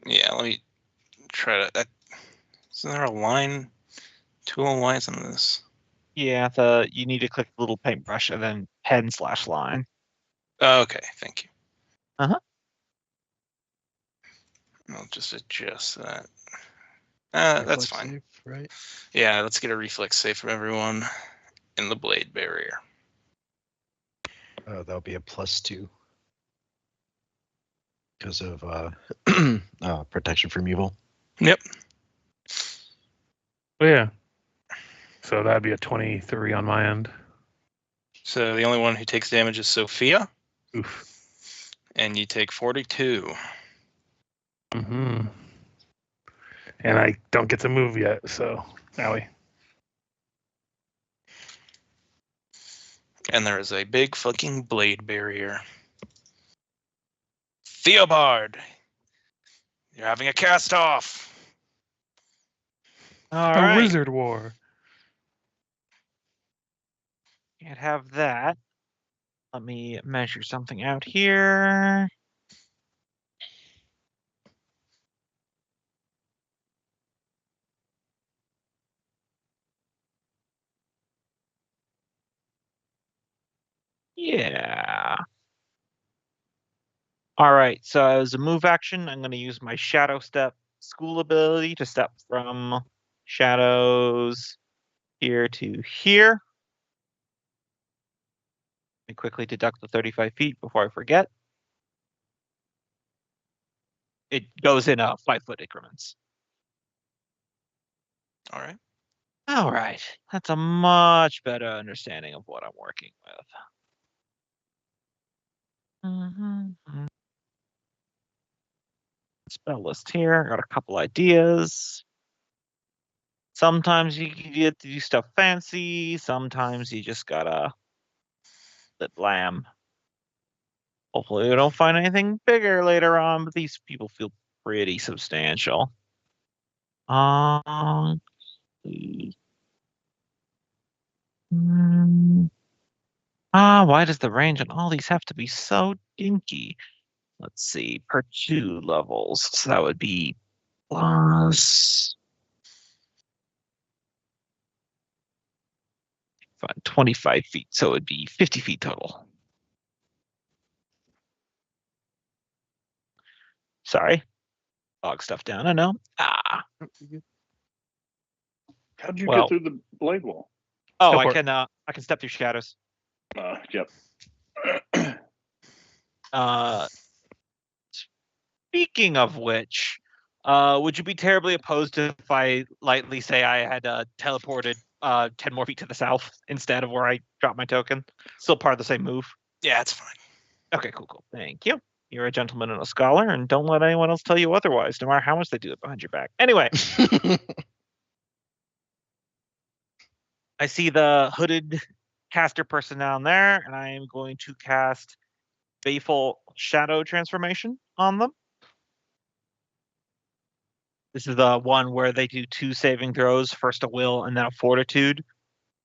Yeah, let me try to. Isn't there a line? Two lines on this. Yeah, you need to click the little paintbrush and then pen/line. Oh, okay, thank you. Uh-huh. I'll just adjust that. That's Reflex fine. save, right? Yeah, let's get a reflex save from everyone in the blade barrier. That'll be a +2 because of protection from evil. Yep. Oh, yeah. So that'd be a 23 on my end. So the only one who takes damage is Sophia. Oof. And you take 42. Mm-hmm. And I don't get to move yet, so owie. And there is a big fucking blade barrier. Theobard, you're having a cast off. All A right. wizard war. Can't have that. Let me measure something out here. Yeah. All right, so as a move action, I'm going to use my Shadow Step school ability to step from shadows here to here. Let me quickly deduct the 35 feet before I forget. It goes in 5-foot increments. All right. All right, that's a much better understanding of what I'm working with. Spell list here. I got a couple ideas. Sometimes you get to do stuff fancy. Sometimes you just gotta let lamb. Hopefully we don't find anything bigger later on, but these people feel pretty substantial. Why does the range on all these have to be so dinky? Let's see, per 2 levels. So that would be plus 25 feet. So it would be 50 feet total. Sorry. Log stuff down, I know. How'd you Well. get through the blade wall? Oh, Go I for it. can step through shadows. Yep. Speaking of which, would you be terribly opposed if I lightly say I had teleported 10 more feet to the south instead of where I dropped my token. Still part of the same move. Yeah, it's fine. Okay, cool. Thank you. You're a gentleman and a scholar, and don't let anyone else tell you otherwise, no matter how much they do it behind your back. Anyway, I see the hooded caster person down there, and I am going to cast Baleful Shadow Transformation on them. This is the one where they do 2 saving throws, first a will and then a fortitude.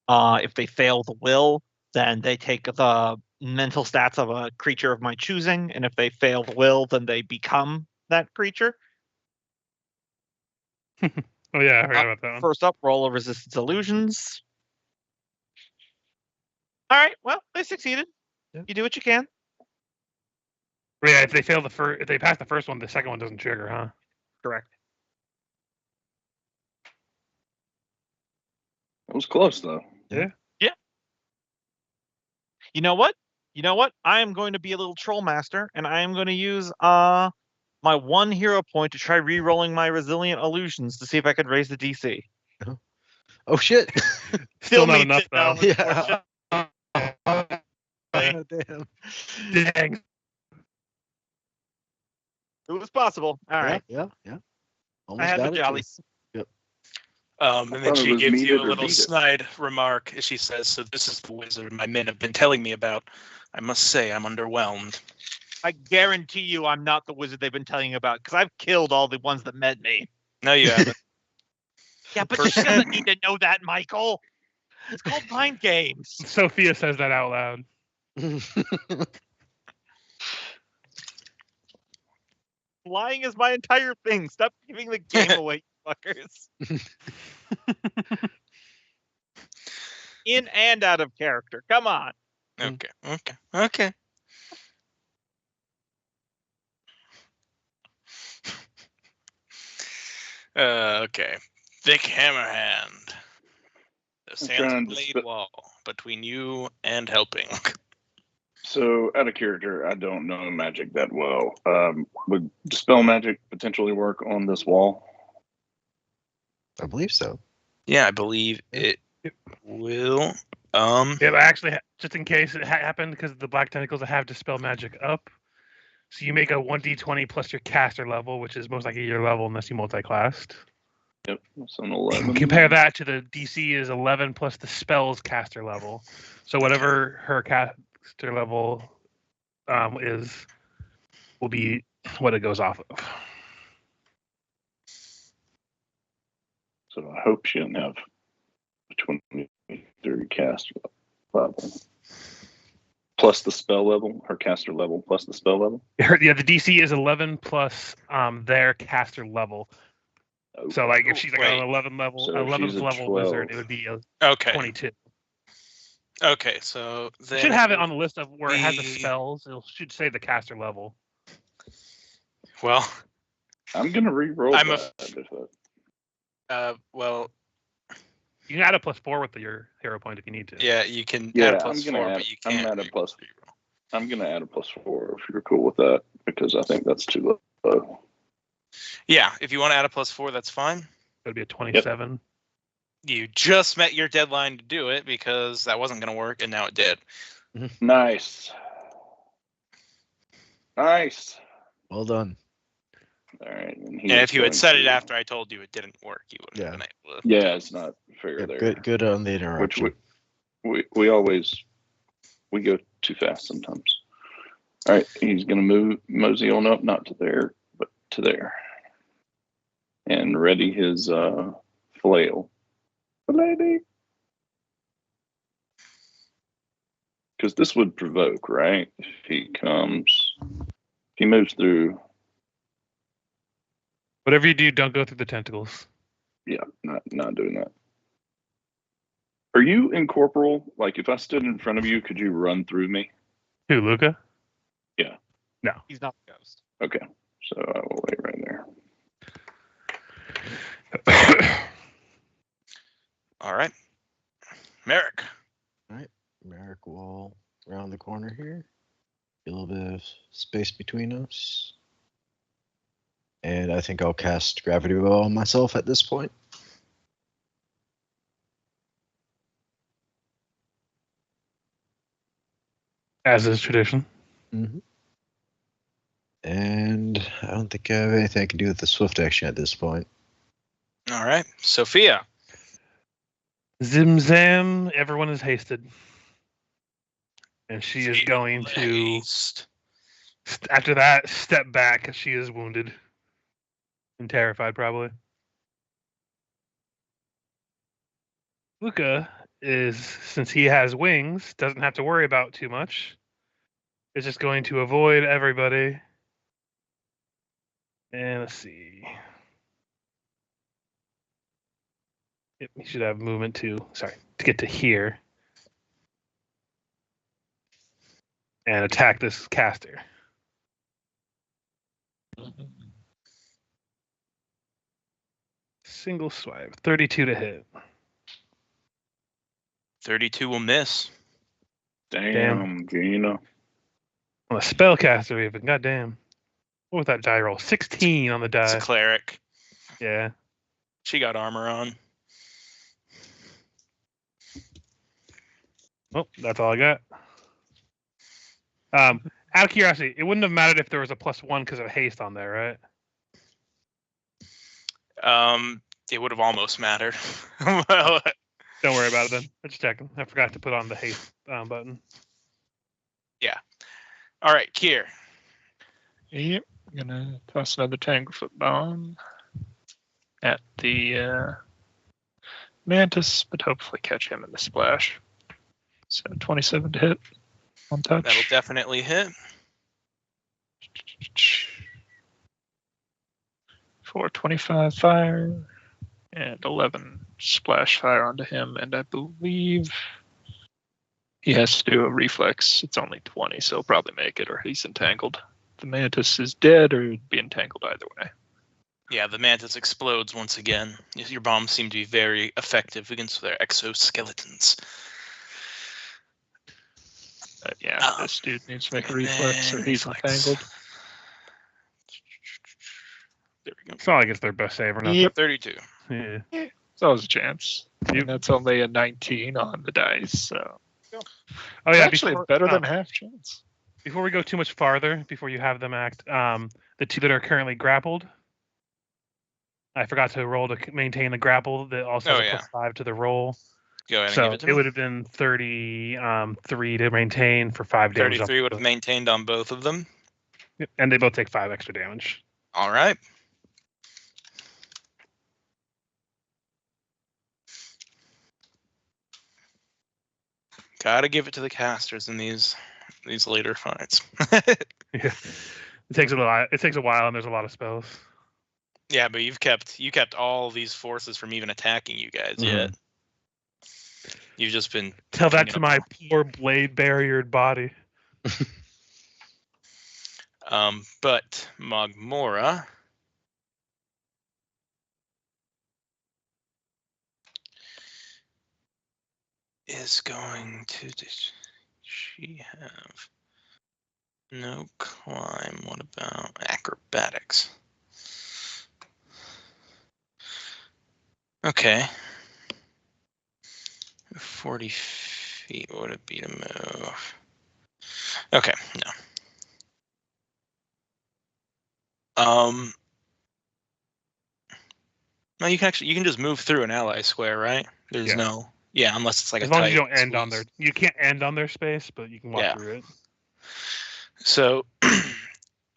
If they fail the will, then they take the mental stats of a creature of my choosing, and if they fail the will, then they become that creature. Oh yeah, I forgot about that one. First up, roll of resistance illusions. All right, well, they succeeded. Yeah. You do what you can. Yeah, if they fail if they pass the first one, the second one doesn't trigger, huh? Correct. It was close though. You know what? I am going to be a little troll master, and I am going to use my 1 hero point to try re-rolling my resilient illusions to see if I could raise the DC. Oh shit! Still not meets enough it, though. unfortunately. Oh, damn. Dang. It was possible. All right. Yeah. I Almost had the got it, too. jollies. And I then thought it she was gives meet you it a or little beat it. snide remark. She says, "So this is the wizard my men have been telling me about. I must say I'm underwhelmed." I guarantee you I'm not the wizard they've been telling you about, because I've killed all the ones that met me. No, you haven't. Yeah, but she doesn't need to know that, Michael. It's called mind games. Sophia says that out loud. Lying is my entire thing. Stop giving the game away, you fuckers. In and out of character. Come on. Okay. Okay. Thick Hammerhand. The trying Sand to Blade Wall between you and helping. So, out of character, I don't know magic that well. Would dispel magic potentially work on this wall? I believe so. Yeah, I believe it will. Yeah, but actually, just in case it happened, because the black tentacles have dispel magic up. So you make a 1d20 plus your caster level, which is most likely your level unless you multi-classed. Yep, that's an 11. Compare that to the DC is 11 plus the spell's caster level. So whatever her caster level will be what it goes off of. So I hope she didn't have a 23 caster level. Plus the spell level, her caster level plus the spell level. The DC is 11 plus their caster level. So like if she's like Wait. an 11 level, So if she's 11th a level 12. wizard, it would be a Okay. 22. Okay, so You then should have it on the list of where it has the be- spells. It should say the caster level. Well, I'm gonna re-roll I'm that. if well, You can add a +4 with your hero point if you need to. yeah, you can Yeah, add a I'm plus gonna 4, add- but you I'm can't. gonna add a plus- I'm gonna add a +4 if you're cool with that, because I think that's too low. Yeah, if you want to add a +4, that's fine. It'd be a 27. You just met your deadline to do it because that wasn't going to work, and now it did. Nice. Well done. All right. And And if you had said it after I told you it didn't work, you wouldn't have been able to. Yeah, it's not fair Yep, there. good on the Which interruption. we always go too fast sometimes. All right, he's gonna mosey on up, not to there, but to there, and ready his flail. Lady, because this would provoke, right? If he moves through. Whatever you do, don't go through the tentacles. Yeah, not doing that. Are you incorporeal? Like, if I stood in front of you, could you run through me? Who, Luca? He's not the ghost. Okay, so I will wait right there. All right. Merrick. Merrick will round the corner here. A little bit of space between us. And I think I'll cast Gravity Well on myself at this point. As is tradition. Mm-hmm. And I don't think I have anything I can do with the swift action at this point. All right, Sophia. Zim-zam, everyone is hasted. And she is going to, Haste. after that, step back as she is wounded. And terrified, probably. Luca is, since he has wings, doesn't have to worry about too much. Is just going to avoid everybody. And let's see. Yep, he should have movement to get to here. And attack this caster. Single swipe. 32 to hit. 32 will miss. Damn, Gina. On a spellcaster even. Goddamn. What was that die roll? 16 on the It's a die. cleric. Yeah. She got armor on. Oh, that's all I got. Out of curiosity, it wouldn't have mattered if there was a +1 because of haste on there, right? It would have almost mattered. Well, Don't worry about it then. I'm just checking. I forgot to put on the haste button. all right, Kier. Yep, gonna toss another Tanglefoot bomb at the Mantis, but hopefully catch him in the splash. So 27 to hit on touch. That'll definitely hit. 425 fire and 11 splash fire onto him, and I believe he has to do a reflex. It's only 20, so he'll probably make it, or he's entangled. The Mantis is dead or be entangled either way. Yeah, the mantis explodes once again. Your bombs seem to be very effective against their exoskeletons. But yeah, this dude needs to make a reflex or he's entangled. There we go. It's not like it's their best save or nothing. Yep. 32. Yeah. It's always a chance. Yep. And that's only a 19 on the dice, so Oh yeah, actually better than half chance. Before we go too much farther, before you have them act, the two that are currently grappled, I forgot to roll to maintain the grapple. That also has a +5 to the roll. Go ahead and So give it to it me. would have been 33 to maintain for 5 damage. 33 would have maintained on both of them. Yep, and they both take 5 extra damage. All right. Gotta give it to the casters in these later fights. Yeah, it takes a while. It takes a while, and there's a lot of spells. Yeah, but you kept all these forces from even attacking you guys yet. You've just been Tell that picking to up my poor blade barriered body. But Magmora is going to. Does she have no climb? What about acrobatics? Okay. 40 feet. What would it be to move? Okay, no. No, you can just move through an ally square, right? There's unless it's like As a long tight as you don't end on squeeze. their, you can't end on their space, but you can walk Yeah. through it. So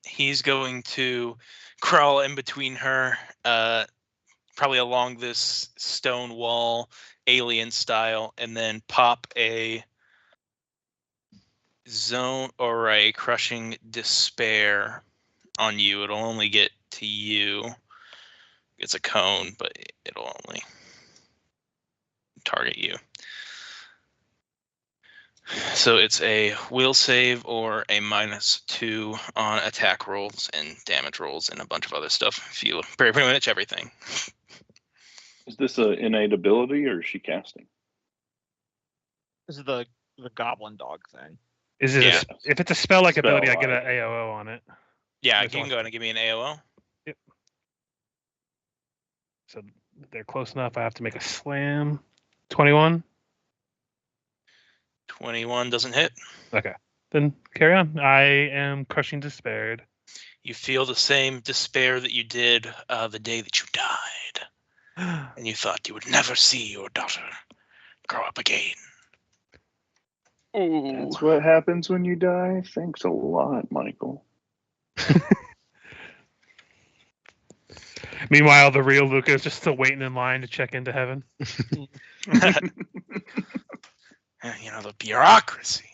he's going to crawl in between her, probably along this stone wall, alien style, and then pop a zone or a crushing despair on you. It'll only get to you. It's a cone, but it'll only target you. So it's a will save or a -2 on attack rolls and damage rolls and a bunch of other stuff. Feel pretty much everything. Is this an innate ability or is she casting? This is the goblin dog thing. Is it? Yeah. If it's a spell like ability, I get Spell, an AOO on it. Yeah, There's you can one. go ahead and give me an AOO. So they're close enough. I have to make a slam. 21. 21 doesn't hit. Okay. Then carry on. I am crushing despaired. You feel the same despair that you did the day that you died, and you thought you would never see your daughter grow up again. Ooh. That's what happens when you die. Thanks a lot, Michael. Meanwhile, the real Luca is just still waiting in line to check into heaven. The bureaucracy.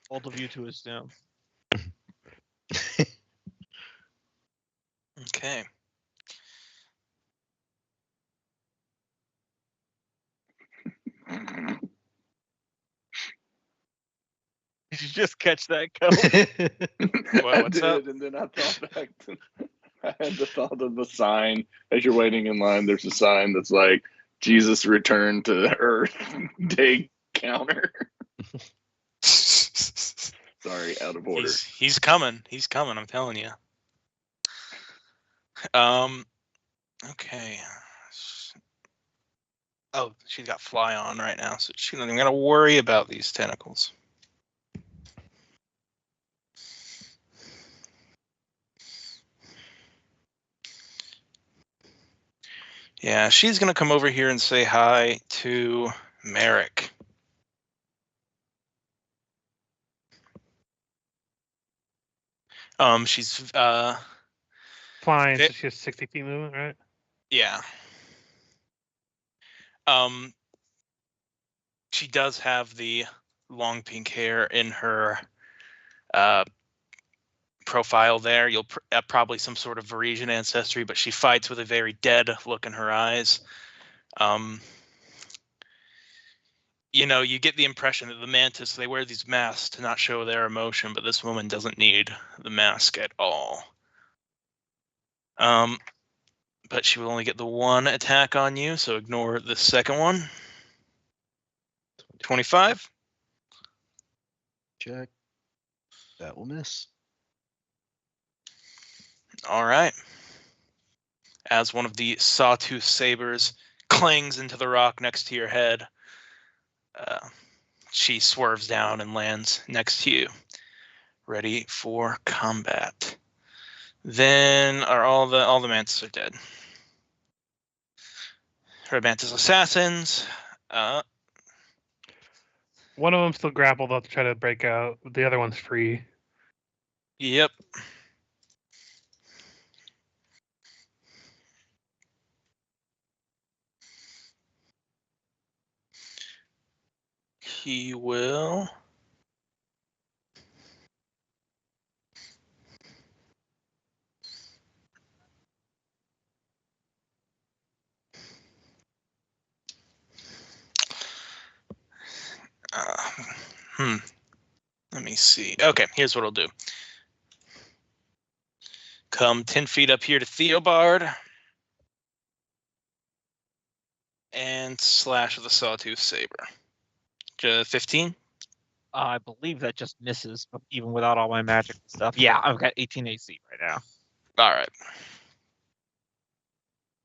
All of you to his doom. Okay. Did you just catch that, Cole? Well, what's up? And then I thought back to, I had the thought of the sign as you're waiting in line. There's a sign that's like Jesus returned to Earth day counter. Sorry, out of order. He's coming. He's coming. I'm telling you. Okay. Oh, she's got fly on right now, so she's not even gonna worry about these tentacles. Yeah, she's gonna come over here and say hi to Merrick. She's Flying, Okay. so she has 60 feet movement, right? yeah. She does have the long pink hair in her profile there. You'll probably some sort of Varisian ancestry, but she fights with a very dead look in her eyes. You get the impression that the Mantis, they wear these masks to not show their emotion, but this woman doesn't need the mask at all. But she will only get the one attack on you, so ignore the second one. 25. Check. That will miss. All right. As one of the sawtooth sabers clangs into the rock next to your head, she swerves down and lands next to you, ready for combat. Then are all the mantis are dead. Red mantis assassins. One of them still grappled up to try to break out. The other one's free. Yep. He will. Let me see. Okay, here's what I'll do. Come 10 feet up here to Theobard. And slash with a sawtooth saber. 15? I believe that just misses, even without all my magic and stuff. Yeah, I've got 18 AC right now. All right.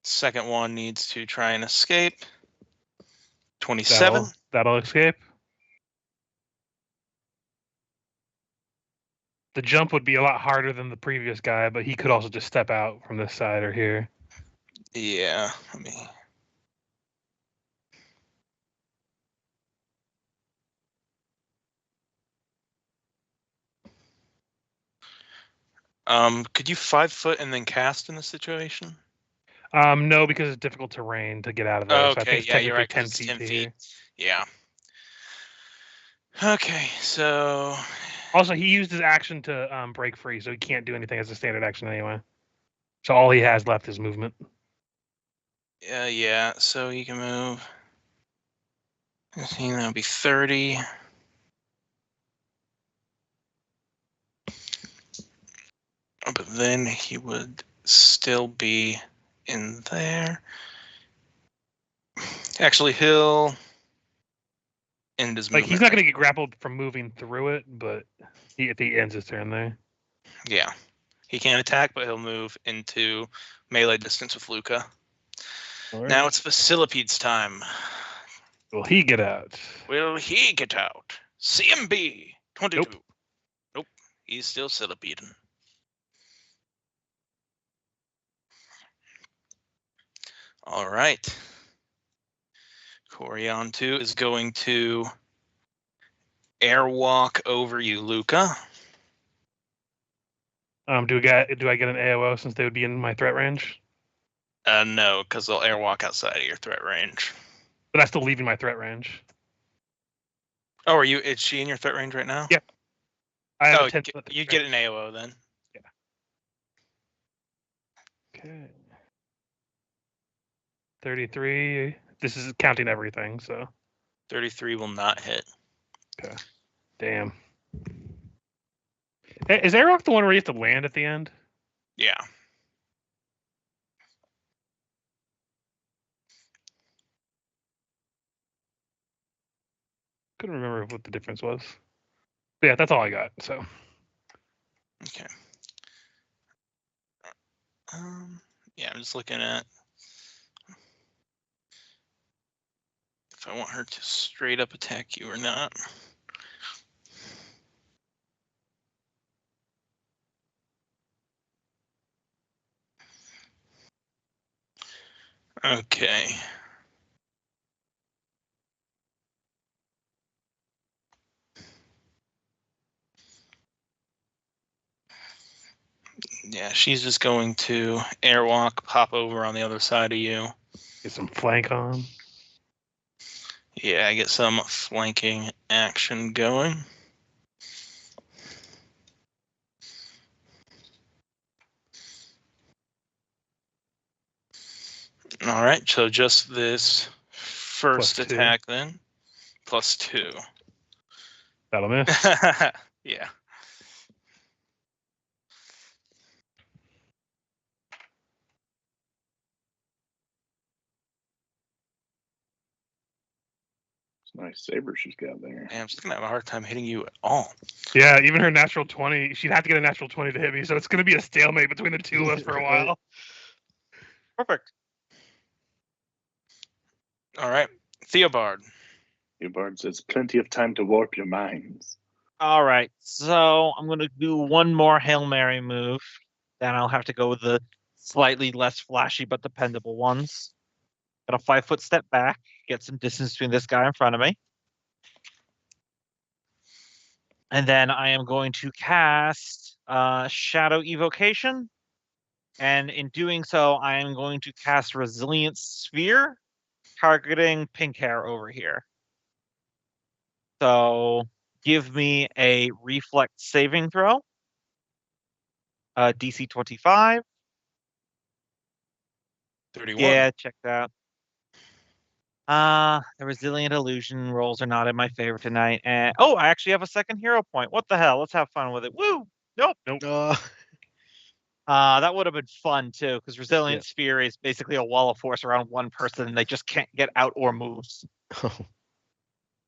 Second one needs to try and escape. 27. That'll escape. The jump would be a lot harder than the previous guy, but he could also just step out from this side or here. Yeah, let me. Could you 5 foot and then cast in this situation? No, because it's difficult terrain to get out of there. Oh, So I okay, think it's yeah, you're right, 'cause 10 it's feet 10 to feet. here. Yeah. Okay, so Also, he used his action to break free, so he can't do anything as a standard action anyway. So all he has left is movement. yeah, so he can move. I think that'll be 30. But then he would still be in there. Actually, he'll end his Like, movement. he's not going to get grappled from moving through it, but he ends his turn there. Yeah. He can't attack, but he'll move into melee distance with Luca. Now it's Facilipede's time. Will he get out? Will he get out? CMB 22. Nope. He's still centipeting. All right. Corion 2 is going to airwalk over you, Luca. Do I get an AOO since they would be in my threat range? No, because they'll airwalk outside of your threat range. But I'm still leaving my threat range. Oh, is she in your threat range right now? Yeah. I have Oh, a 10 you get an AOO then. Okay. 33. This is counting everything, so. 33 will not hit. Okay. Damn. Hey, is Airwalk the one where you have to land at the end? Yeah. Couldn't remember what the difference was. But yeah, that's all I got. So. Okay. Yeah, I'm just looking at if I want her to straight up attack you or not. Okay. Yeah, she's just going to airwalk, pop over on the other side of you. Get some flank on. Yeah, I get some flanking action going. All right, so just this first +2. attack then, +2. That'll miss. Yeah. It's a nice saber she's got there. Man, I'm just gonna have a hard time hitting you at all. Yeah, even her natural 20, she'd have to get a natural 20 to hit me, so it's going to be a stalemate between the two of us for a while. Perfect. All right, Theobard. Theobard says, plenty of time to warp your minds. All right, so I'm going to do one more Hail Mary move. Then I'll have to go with the slightly less flashy but dependable ones. Got a 5-foot step back, get some distance between this guy in front of me. And then I am going to cast Shadow Evocation. And in doing so, I am going to cast Resilience Sphere, targeting pink hair over here. So give me a reflex saving throw. DC 25. 31. Yeah, check that. The resilient illusion rolls are not in my favor tonight. And I actually have a second hero point. What the hell? Let's have fun with it. Woo! Nope. That would have been fun too, because resilient sphere is basically a wall of force around one person, and they just can't get out or moves.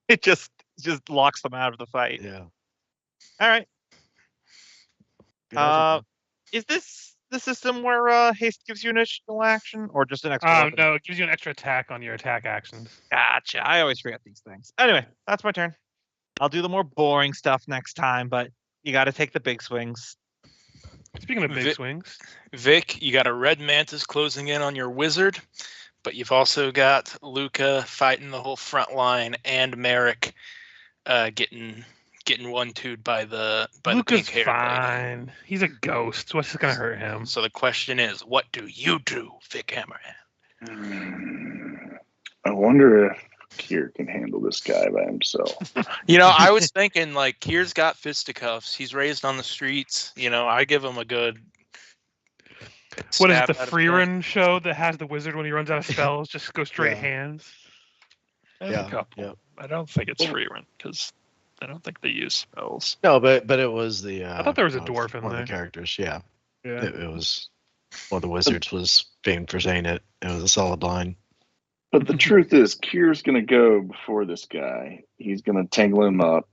It just locks them out of the fight. Yeah. All right. Is this the system where haste gives you an additional action, or just an extra weapon? No, it gives you an extra attack on your attack actions. Gotcha. I always forget these things. Anyway, that's my turn. I'll do the more boring stuff next time, but you got to take the big swings. Speaking of big swings, Vic, you got a red mantis closing in on your wizard, but you've also got Luca fighting the whole front line and Merrick getting 1-2'd by the Luca's pink-haired fine. lady. He's a ghost. What's just gonna hurt him? So the question is, what do you do, Vic Hammerhand? I wonder if Kier can handle this guy by himself. I was thinking, like, Kier's got fisticuffs. He's raised on the streets. I give him a good. What is it, stab the out of free the- run show that has the wizard when he runs out of spells just go straight Yeah. hands? And Yeah, a couple. yeah. I don't think it's free run because I don't think they use spells. No, but it was the. I thought there was a dwarf in one there. of the characters. Yeah, Yeah. it was. One of the wizards was famed for saying it. It was a solid line. But the truth is, Kier's going to go before this guy. He's going to tangle him up,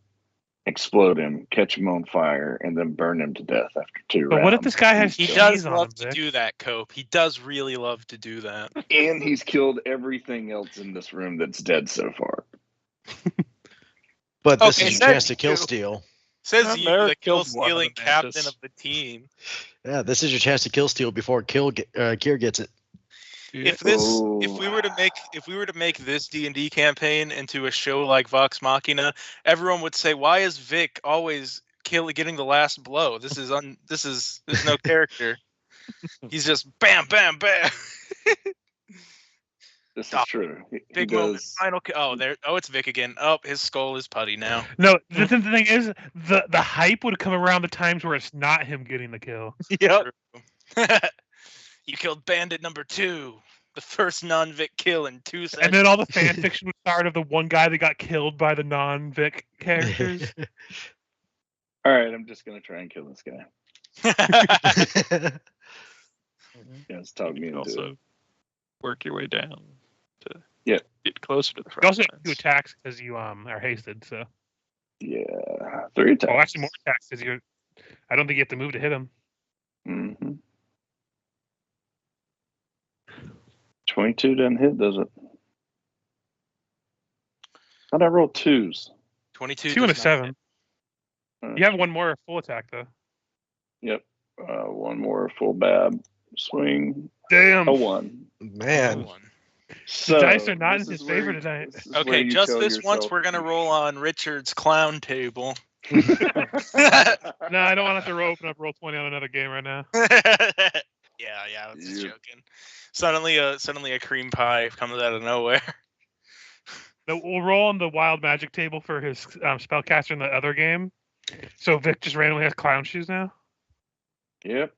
explode him, catch him on fire, and then burn him to death after 2 But rounds. what if this guy has He cheese does on love him, to Vic? do that, Cope. He does really love to do that. And he's killed everything else in this room that's dead so far. But this Okay, is your chance to that's kill true. Steel. Says you, Merrick the kill killed one of stealing the captain mantis. of the team. Yeah, this is your chance to kill steal before Kier gets it. If we were to make this D&D campaign into a show like Vox Machina, everyone would say, "Why is Vic always getting the last blow? There's no character. He's just bam, bam, bam." This is Stop. true. He Big moment. does. Final kill. Oh, there. Oh, it's Vic again. Oh, his skull is putty now. No, the thing is, the hype would come around the times where it's not him getting the kill. Yep. You killed bandit number 2. The first non-Vic kill in 2 seconds. And then all the fan fiction would start of the one guy that got killed by the non-Vic characters. All right, I'm just gonna try and kill this guy. Yeah, it's talking me You can into also it. work your way down to Yeah. get closer to the You front also have 2 lines. attacks because you are hasted. So, Yeah, 3 attacks. oh, actually more attacks because you're. I don't think you have to move to hit him. Mm-hmm. 22 doesn't hit, does it? How'd I roll 2s? 22. 2 and a does not 7. hit. You have one more full attack though. Yep. One more full bab swing. Damn. A 1. Man, One. So dice are not this in his is where favor you- tonight. this is where Okay, you just tell this once yourself we're gonna you roll on Richard's clown table. No, I don't want to have to open up roll 20 on another game right now. Yeah, I was just You- joking. Suddenly a cream pie comes out of nowhere. No, we'll roll on the wild magic table for his spellcaster in the other game. So Vic just randomly has clown shoes now. Yep.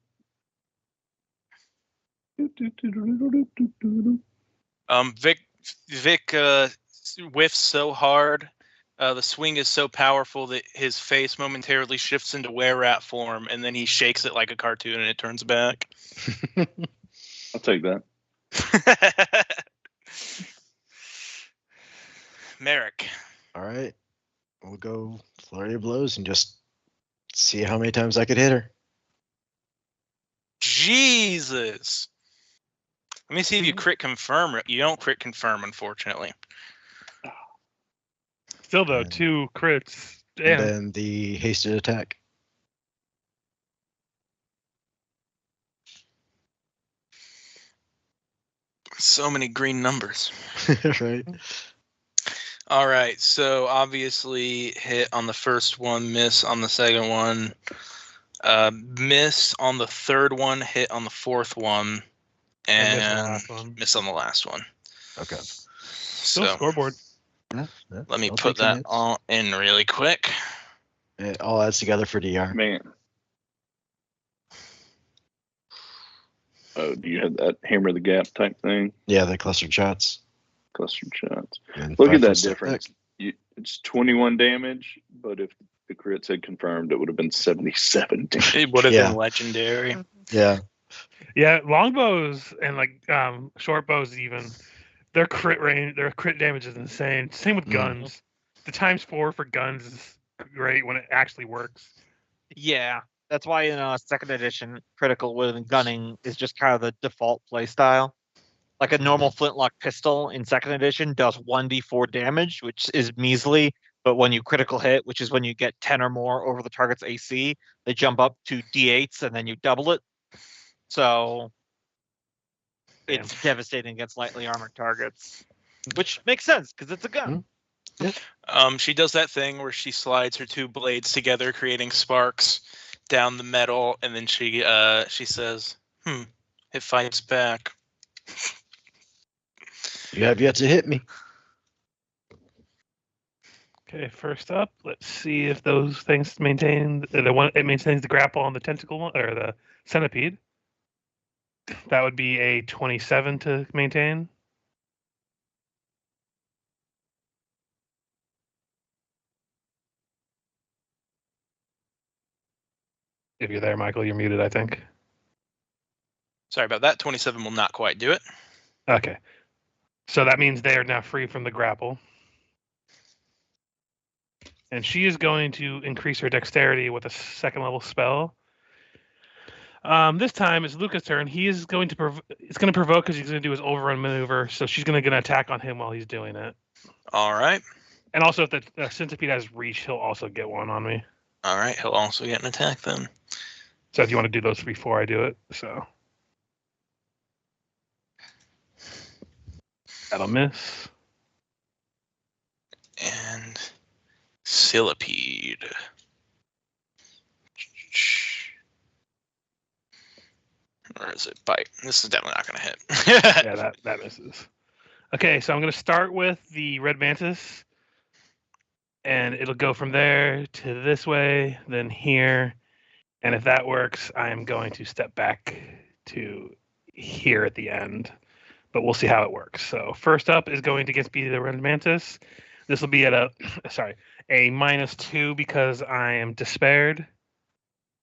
Vic whiffs so hard. The swing is so powerful that his face momentarily shifts into were-rat form, and then he shakes it like a cartoon, and it turns back. I'll take that. Merrick. all right. We'll go flurry of blows and just see how many times I could hit her. Jesus. Let me see if you crit confirm. You don't crit confirm, unfortunately. Still though, And- 2 crits. And Damn. then the hasted attack. So many green numbers. Right? All right, so obviously hit on the first one, miss on the second one, miss on the third one, hit on the fourth one, And this is the and last one. miss on the last one. Okay. Still So scoreboard. Yeah, yeah, let me I'll put take some that hits. all in really quick. It all adds together for DR. Man. Oh, do you have that hammer the gap type thing? Yeah, the clustered shots. Clustered shots. And Look at 5 that foot step difference. back. It's 21 damage, but if the crit said confirmed, it would have been 77 damage. It would have Yeah. been legendary. Yeah. Yeah, longbows and like short bows even. Their crit range, their crit damage is insane. Same with Mhm. guns. The ×4 for guns is great when it actually works. Yeah, that's why in second edition, critical with gunning is just kind of the default play style. Like a normal flintlock pistol in second edition does 1d4 damage, which is measly. But when you critical hit, which is when you get 10 or more over the target's AC, they jump up to d8s and then you double it. So it's devastating against lightly armored targets, which makes sense because it's a gun. She does that thing where she slides her 2 blades together, creating sparks down the metal, and then she says, it fights back. You have yet to hit me. Okay, first up, let's see if those things maintain the one. It maintains the grapple on the tentacle one, or the centipede. That would be a 27 to maintain. If you're there, Michael, you're muted, I think. Sorry about that. 27 will not quite do it. Okay. So that means they are now free from the grapple. And she is going to increase her dexterity with a second level spell. This time it's Luca's turn. He is going to it's going to provoke because he's going to do his overrun maneuver. So she's going to get an attack on him while he's doing it. All right. And also, if the centipede has reach, he'll also get one on me. All right, he'll also get an attack then. So if you want to do those before I do it, so that'll miss. And Cillipede. Or is it bite? This is definitely not going to hit. Yeah, that misses. Okay, so I'm going to start with the red mantis, and it'll go from there to this way, then here, and if that works, I am going to step back to here at the end, but we'll see how it works. So first up is going to be the red mantis. This will be at a -2 because I am despaired.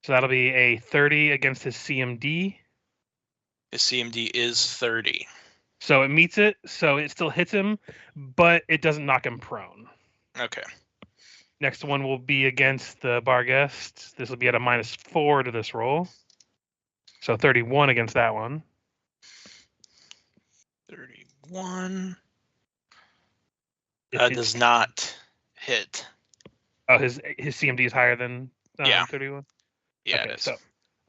So that'll be a 30 against his CMD. His CMD is 30. So it meets it, so it still hits him, but it doesn't knock him prone. Okay. Next one will be against the Barghest. This will be at a -4 to this roll. So 31 against that one. 31. It Does not hit. Oh, his CMD is higher than Yeah. 31? Yeah, Okay, it is. so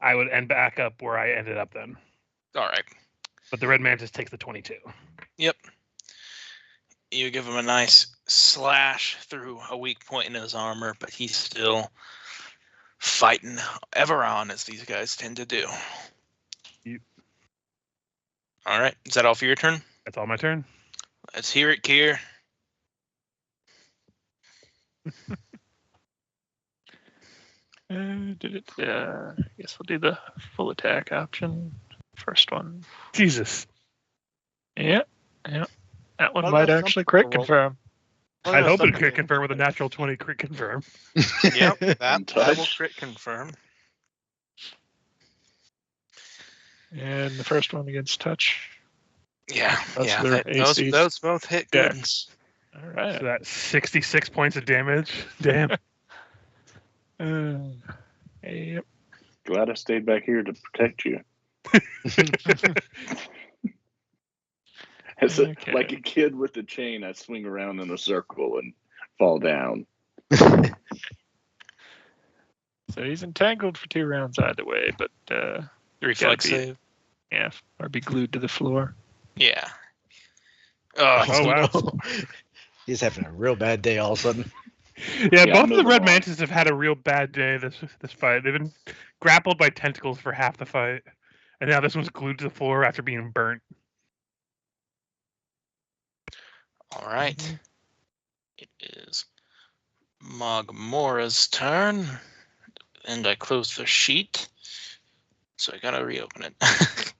I would end back up where I ended up then. All right. But the red mantis takes the 22. Yep. You give him a nice slash through a weak point in his armor, but he's still fighting ever on, as these guys tend to do. Yep. All right. Is that all for your turn? That's all my turn. Let's hear it, Kier. I guess we'll do the full attack option. First one. Jesus. Yeah. That one Well, might that's actually something crit to roll. confirm. I'd hope it could confirm with a natural 20 crit confirm. Yep, that will Touch. crit confirm. And the first one against touch. Yeah, That's yeah. their ACs. Those both hit good. Dex. All right. So that's 66 points of damage. Damn. Yep. Glad I stayed back here to protect you. Okay. Like a kid with a chain, I swing around in a circle and fall down. So he's entangled for 2 rounds either way, but Reflex be- save. yeah, or be glued to the floor. Yeah. Oh, Oh, wow. no. He's having a real bad day all of a sudden. Yeah, Yeah, both of the moving red on. mantis have had a real bad day this fight. They've been grappled by tentacles for half the fight, and now this one's glued to the floor after being burnt. all right. It is Mogmora's turn. And I closed the sheet. So I gotta reopen it.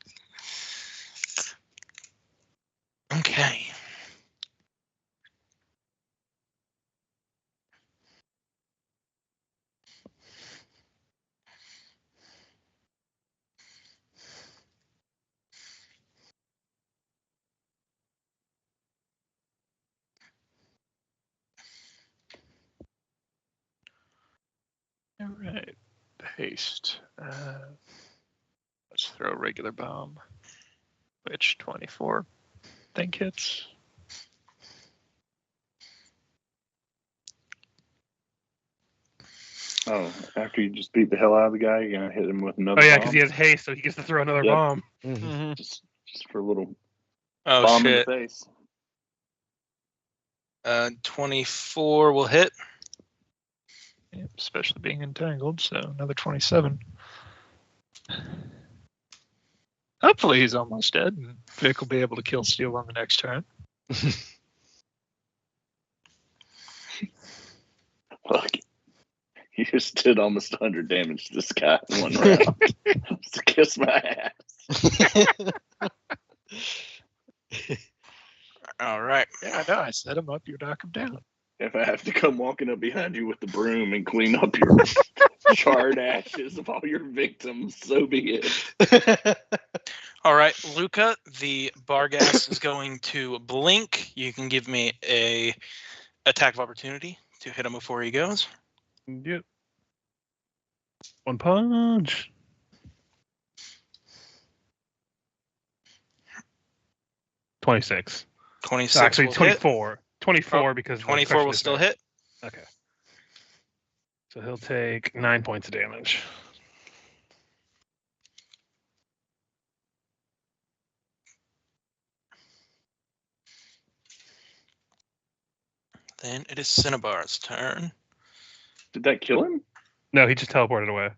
Okay. All right. Haste. Let's throw a regular bomb. Which 24 think hits. Oh, after you just beat the hell out of the guy, you're gonna hit him with another Oh yeah, bomb? because he has haste, so he gets to throw another Yep. bomb. Mm-hmm. just for a little Oh bomb shit. in the face. 24 will hit. Yep, especially being entangled, so another 27. Hopefully he's almost dead, and Vic will be able to kill Steel on the next turn. Fuck. You just did almost 100 damage to this guy in one round. Just kiss my ass. All right. Yeah, I know. I set him up. You knock him down. If I have to come walking up behind you with the broom and clean up your charred ashes of all your victims, so be it. All right, Luca, the Barghast is going to blink. You can give me a attack of opportunity to hit him before he goes. Yep. One punch. $26. 26 Actually, will hit. 24. 24 because 24 will still hit. Okay. So he'll take 9 points of damage. Then it is Cinnabar's turn. Did that kill him? No, he just teleported away.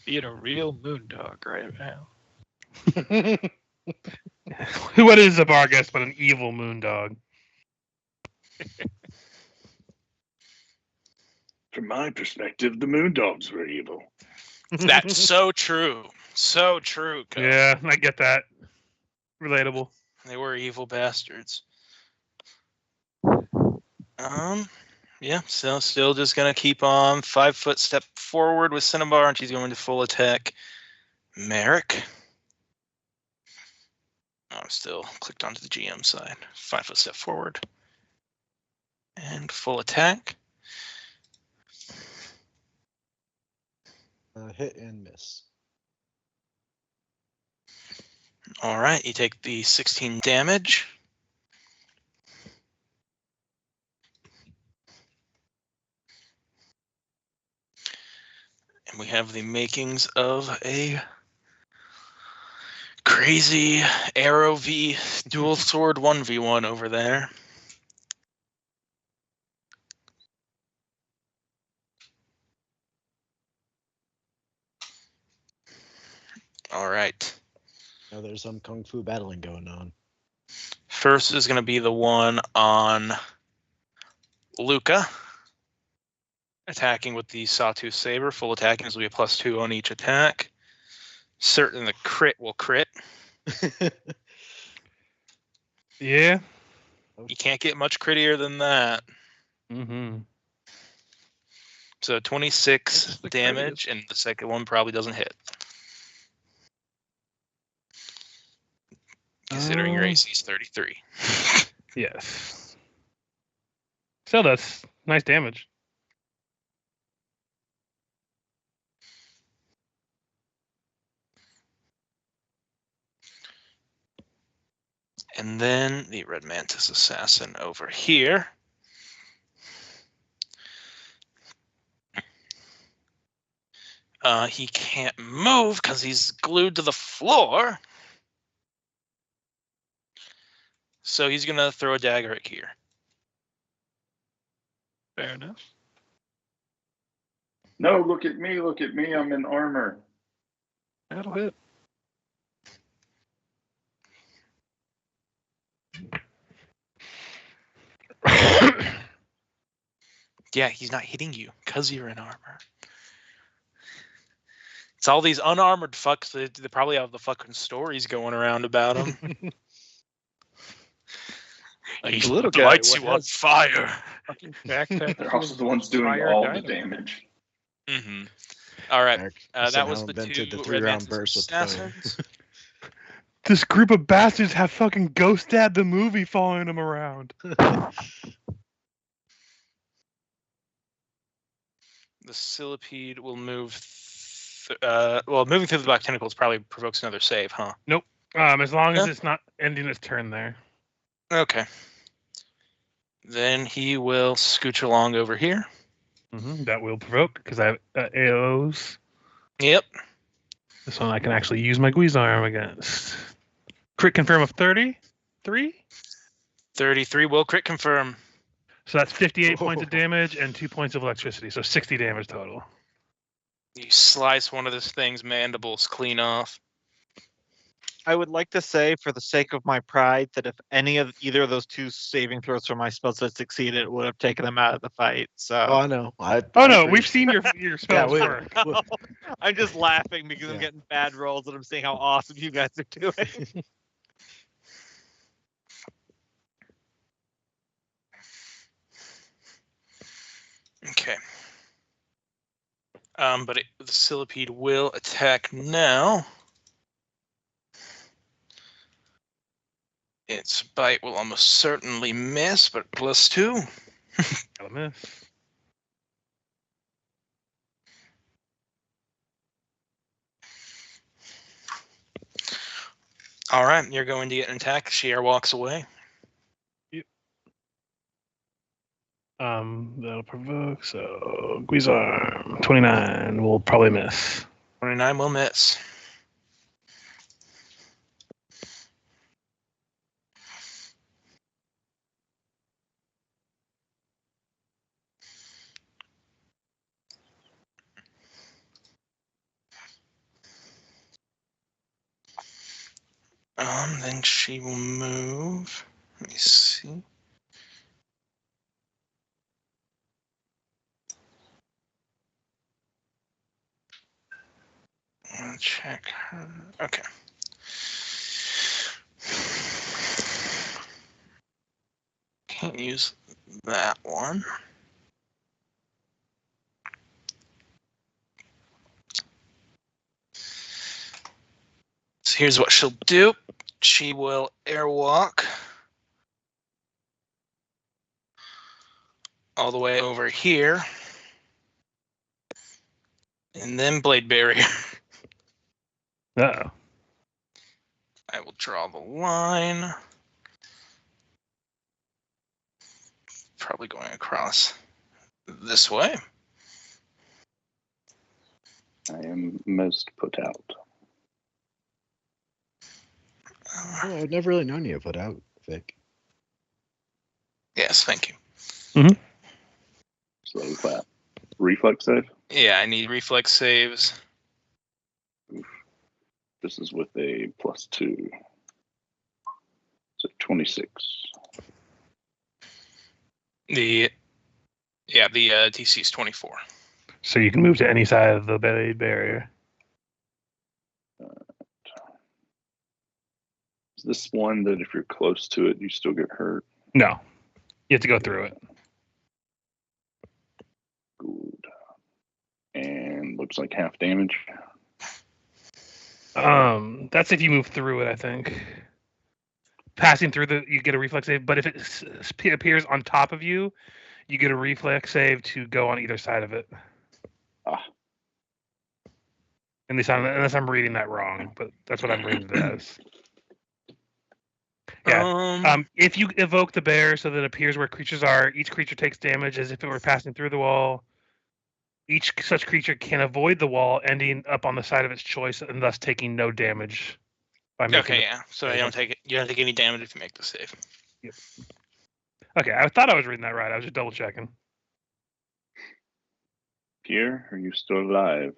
Being a real moondog right now. What is a Barghest but an evil moondog? From my perspective, the Moondogs were evil. That's so true. So true. Cub. Yeah, I get that. Relatable. They were evil bastards. Yeah, so still just gonna keep on 5 foot step forward with Cinnabar, and she's going to full attack Merrick. Oh, I'm still clicked onto the GM side. 5 foot step forward. And full attack. Hit and miss. All right, you take the 16 damage. And we have the makings of a crazy Arrow V dual sword 1v1 over there. All right. Now there's some kung fu battling going on. First is going to be the one on Luca. Attacking with the Sawtooth Saber. Full attacking is will be a +2 on each attack. Certain the crit will crit. Yeah. You can't get much crittier than that. Mm-hmm. So 26 That's the damage, and the second one probably doesn't hit. Considering your AC is 33. Yes. Still, that's nice damage. And then the Red Mantis Assassin over here. He can't move because he's glued to the floor. So he's going to throw a dagger at Kier. Fair enough. No, look at me, I'm in armor. That'll hit. Yeah, he's not hitting you because you're in armor. It's all these unarmored fucks that they probably have the fucking stories going around about them. Like He the little guy lights what you on has fire. fucking backpack. They're also the ones doing Fire all the dynamite. damage. Mm-hmm. All right, Eric that was somehow the invented two the Red 3-round Mantis burst with the phone. Assassins. This group of bastards have fucking Ghost Dad the movie following them around. The Cillipede will move. Moving through the black tentacles probably provokes another save, huh? As long as Yeah. it's not ending its turn there. Okay. Then he will scooch along over here. Mm-hmm. That will provoke because I have AOs. Yep. This one I can actually use my Guizarm against. Crit confirm of 33. 33 will crit confirm. So that's 58 points of damage and 2 points of electricity. So 60 damage total. You slice one of this thing's mandibles clean off. I would like to say, for the sake of my pride, that if either of those two saving throws for my spells had succeeded, it would have taken them out of the fight. So Oh, I know. Oh no, we've seen your spells we- work. I'm just laughing because I'm Yeah. getting bad rolls and I'm seeing how awesome you guys are doing. Okay. But the Cillipede will attack now. Its bite will almost certainly miss, but +2. Got a miss. All right, you're going to get an attack. Shier walks away. Yeah. That'll provoke. So Guizarm 29 will probably miss. 29 will miss. Then she will move. Let me see. I'll check her. Okay. Can't use that one. So here's what she'll do. She will airwalk all the way over here. And then Blade Barrier. Uh-oh. I will draw the line. Probably going across this way. I am most put out. Oh, I've never really known you to put out, Vic. Yes, thank you. Slow clap. Reflex save. Yeah, I need reflex saves. This is with a +2. So 26. The DC is 24. So you can move to any side of the Blade Barrier. Is this one that if you're close to it, you still get hurt? No, you have to go through it. Good. And looks like half damage. That's if you move through it, I think. Passing through you get a reflex save, but if it appears on top of you, you get a reflex save to go on either side of it. Ah. Unless I'm reading that wrong, but that's what I'm reading it as. Yeah. If you evoke the bear so that it appears where creatures are, each creature takes damage as if it were passing through the wall. Each such creature can avoid the wall, ending up on the side of its choice, and thus taking no damage. Okay, yeah. So you don't take any damage if you make the save. Yep. Okay, I thought I was reading that right. I was just double checking. Pierre, are you still alive?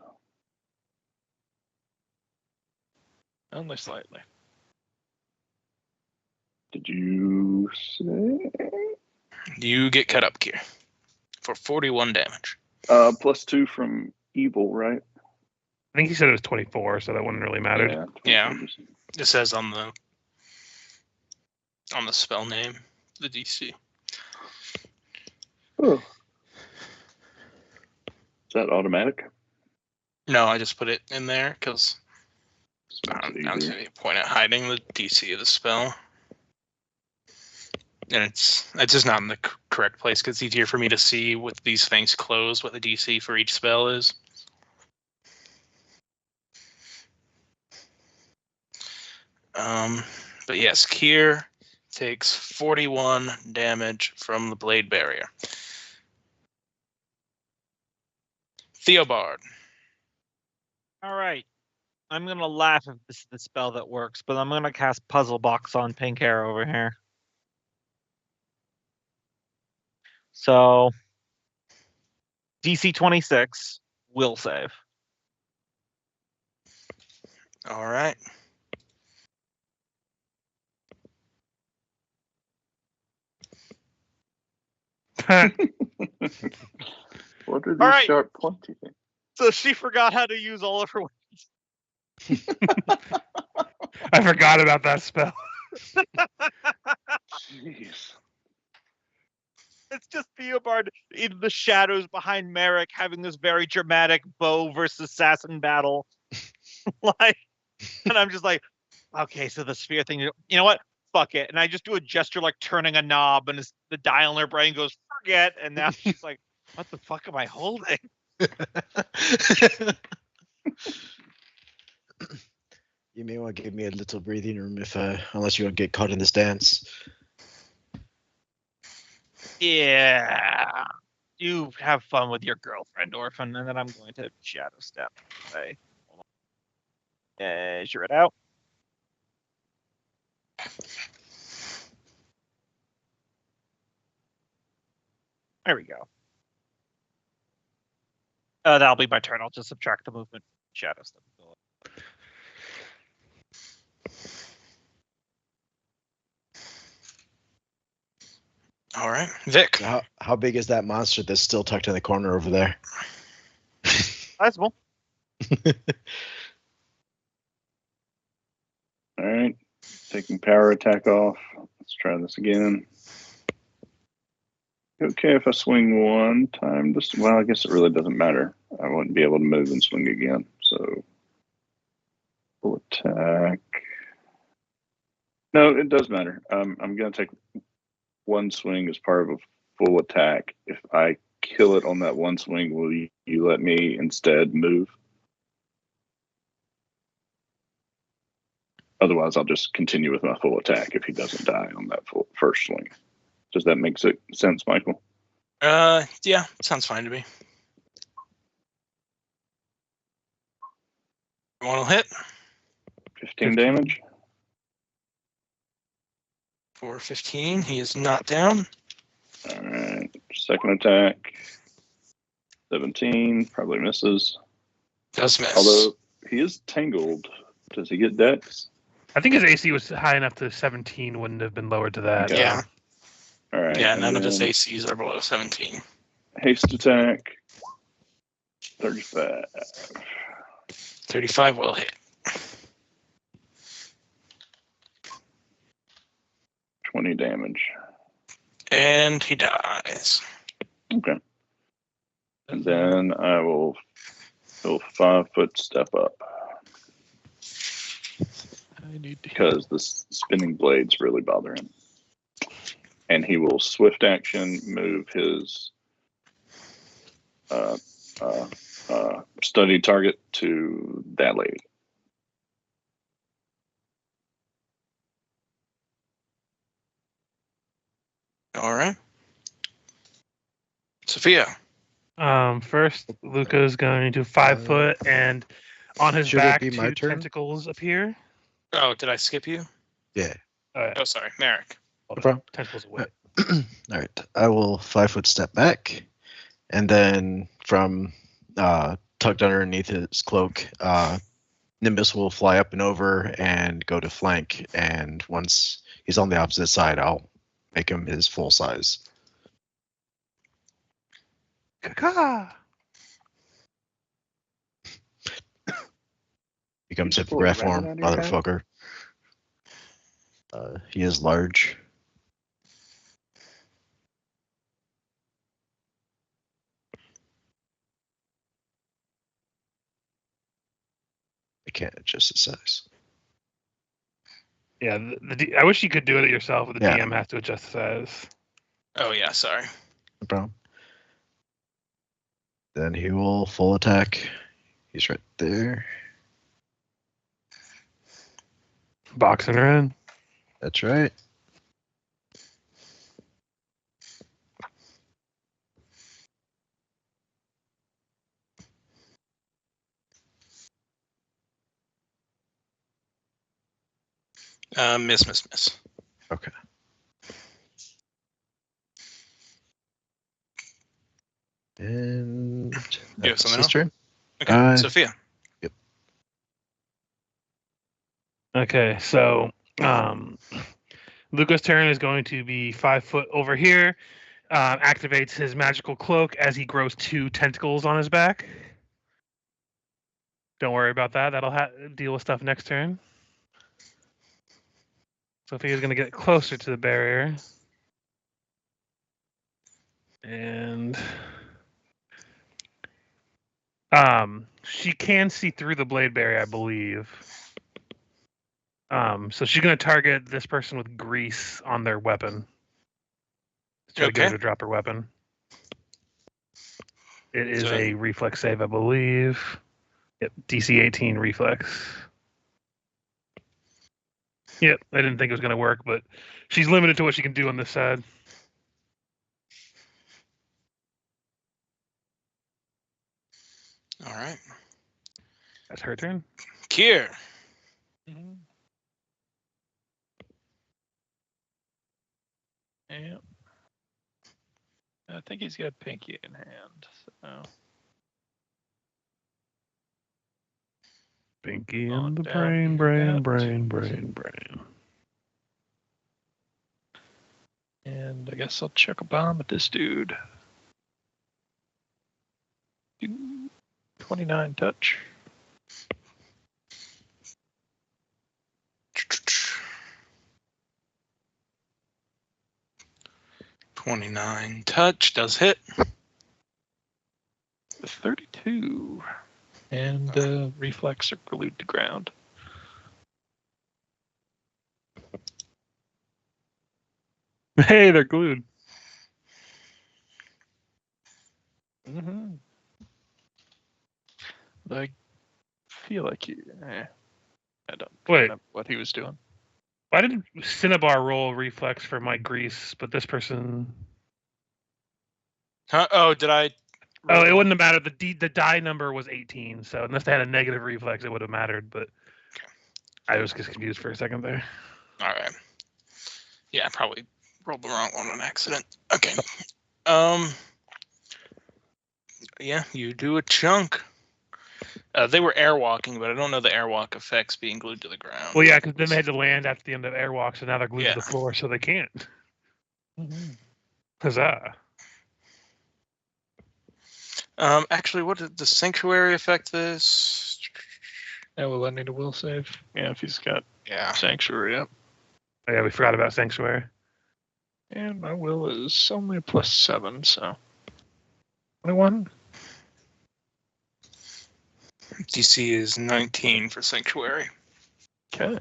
Only slightly. Did you say? You get cut up, Kier, for 41 damage. +2 from evil, right? I think he said it was 24, so that wouldn't really matter. Yeah. It says on the spell name, the DC. Oh. Is that automatic? No, I just put it in there because I don't see any point at hiding the DC of the spell. And it's just not in the correct place because it's easier for me to see with these things closed what the DC for each spell is. But yes, Kier takes 41 damage from the Blade Barrier. Theobard. All right. I'm going to laugh if this is the spell that works, but I'm going to cast Puzzle Box on Pink Hair over here. So, DC 26 will save. All right. What are these All right. sharp pointy things? So she forgot how to use all of her. I forgot about that spell. Jeez. It's just Theobard in the shadows behind Merrick having this very dramatic bow versus assassin battle. And I'm just like, okay, so the sphere thing, you know what? Fuck it. And I just do a gesture like turning a knob, and the dial in her brain goes, forget. And now she's like, what the fuck am I holding? You may want to give me a little breathing room unless you want to get caught in this dance. Yeah. You have fun with your girlfriend, Orphan, and then I'm going to shadow step. Okay. Hold on. Measure it out. There we go. That'll be my turn. I'll just subtract the movement from shadow step. All right, Vic. How big is that monster that's still tucked in the corner over there? Sizable. All right, taking power attack off. Let's try this again. Okay, if I swing one time, well, I guess it really doesn't matter. I wouldn't be able to move and swing again. So, full attack. No, it does matter. I'm going to take one swing as part of a full attack. If I kill it on that one swing, will you let me instead move? Otherwise, I'll just continue with my full attack if he doesn't die on that first swing. Does that make sense, Michael? Yeah, sounds fine to me. One will hit 15 damage. for 15. He is not down. All right, second attack. 17, probably misses. Does miss. Although he is tangled. Does he get dex? I think his AC was high enough to 17, wouldn't have been lowered to that. Okay. Yeah. All right. Yeah, and none of his then ACs are below 17. Haste attack. 35. 35 will hit. 20 damage. And he dies. Okay. And then I will 5-foot step up I need to because the spinning blades really bother him. And he will swift action move his study target to that lady. All right. Sophia. First, Luca's going to 5-foot, and on his Should it back, be my two turn? tentacles appear. Oh, did I skip you? Yeah. Oh, sorry. Merrick. Hold on. problem. Tentacles away. All right. I will 5-foot step back, and then from tucked underneath his cloak, Nimbus will fly up and over and go to flank. And once he's on the opposite side, I'll make him his full size. Caca! Becomes You just pulled a hippogriff rabbit form, out of your hat? motherfucker. He is large. I can't adjust the size. Yeah, I wish you could do it yourself, but the Yeah. DM has to adjust the size. Oh, yeah, sorry. No problem. Then he will full attack. He's right there. Boxing her in. That's right. Miss. Okay. And You have something his else? turn. Okay, Sophia. Okay, so Luca's turn is going to be 5-foot over here. Activates his magical cloak as he grows 2 tentacles on his back. Don't worry about that. That'll deal with stuff next turn. Sophia's going to get closer to the barrier. And she can see through the blade barrier, I believe. So she's going to target this person with grease on their weapon. Try to get her to drop her weapon. It is a reflex save, I believe. Yep, DC 18 reflex. Yep, I didn't think it was going to work, but she's limited to what she can do on this side. All right. That's her turn. Kier. Mhm. Yeah. I think he's got Pinky in hand. So Pinky On and the down brain, that. brain. And I guess I'll chuck a bomb at this dude. 29 touch. $29 touch does hit. 32. And reflex are glued to ground. Hey, they're glued. Mm-hmm. I feel like he. I don't Wait. remember what he was doing. Why did Cinnabar roll reflex for my grease, but this person? Huh? Oh, did I? Oh, it wouldn't have mattered. The die number was 18, so unless they had a negative reflex, it would have mattered. But I was just confused for a second there. All right. Yeah, I probably rolled the wrong one on accident. Okay. Yeah, you do a chunk. They were airwalking, but I don't know the airwalk effects being glued to the ground. Well, yeah, because then they had to land after the end of airwalk, so now they're glued Yeah. to the floor, so they can't. Mm-hmm. Huzzah! Actually, what did the sanctuary affect this? Yeah, will I need a will save? Yeah, if he's got Yeah. sanctuary up. Oh, yeah, we forgot about sanctuary. And my will is only a +7, so 21. DC is 19 for sanctuary. Okay.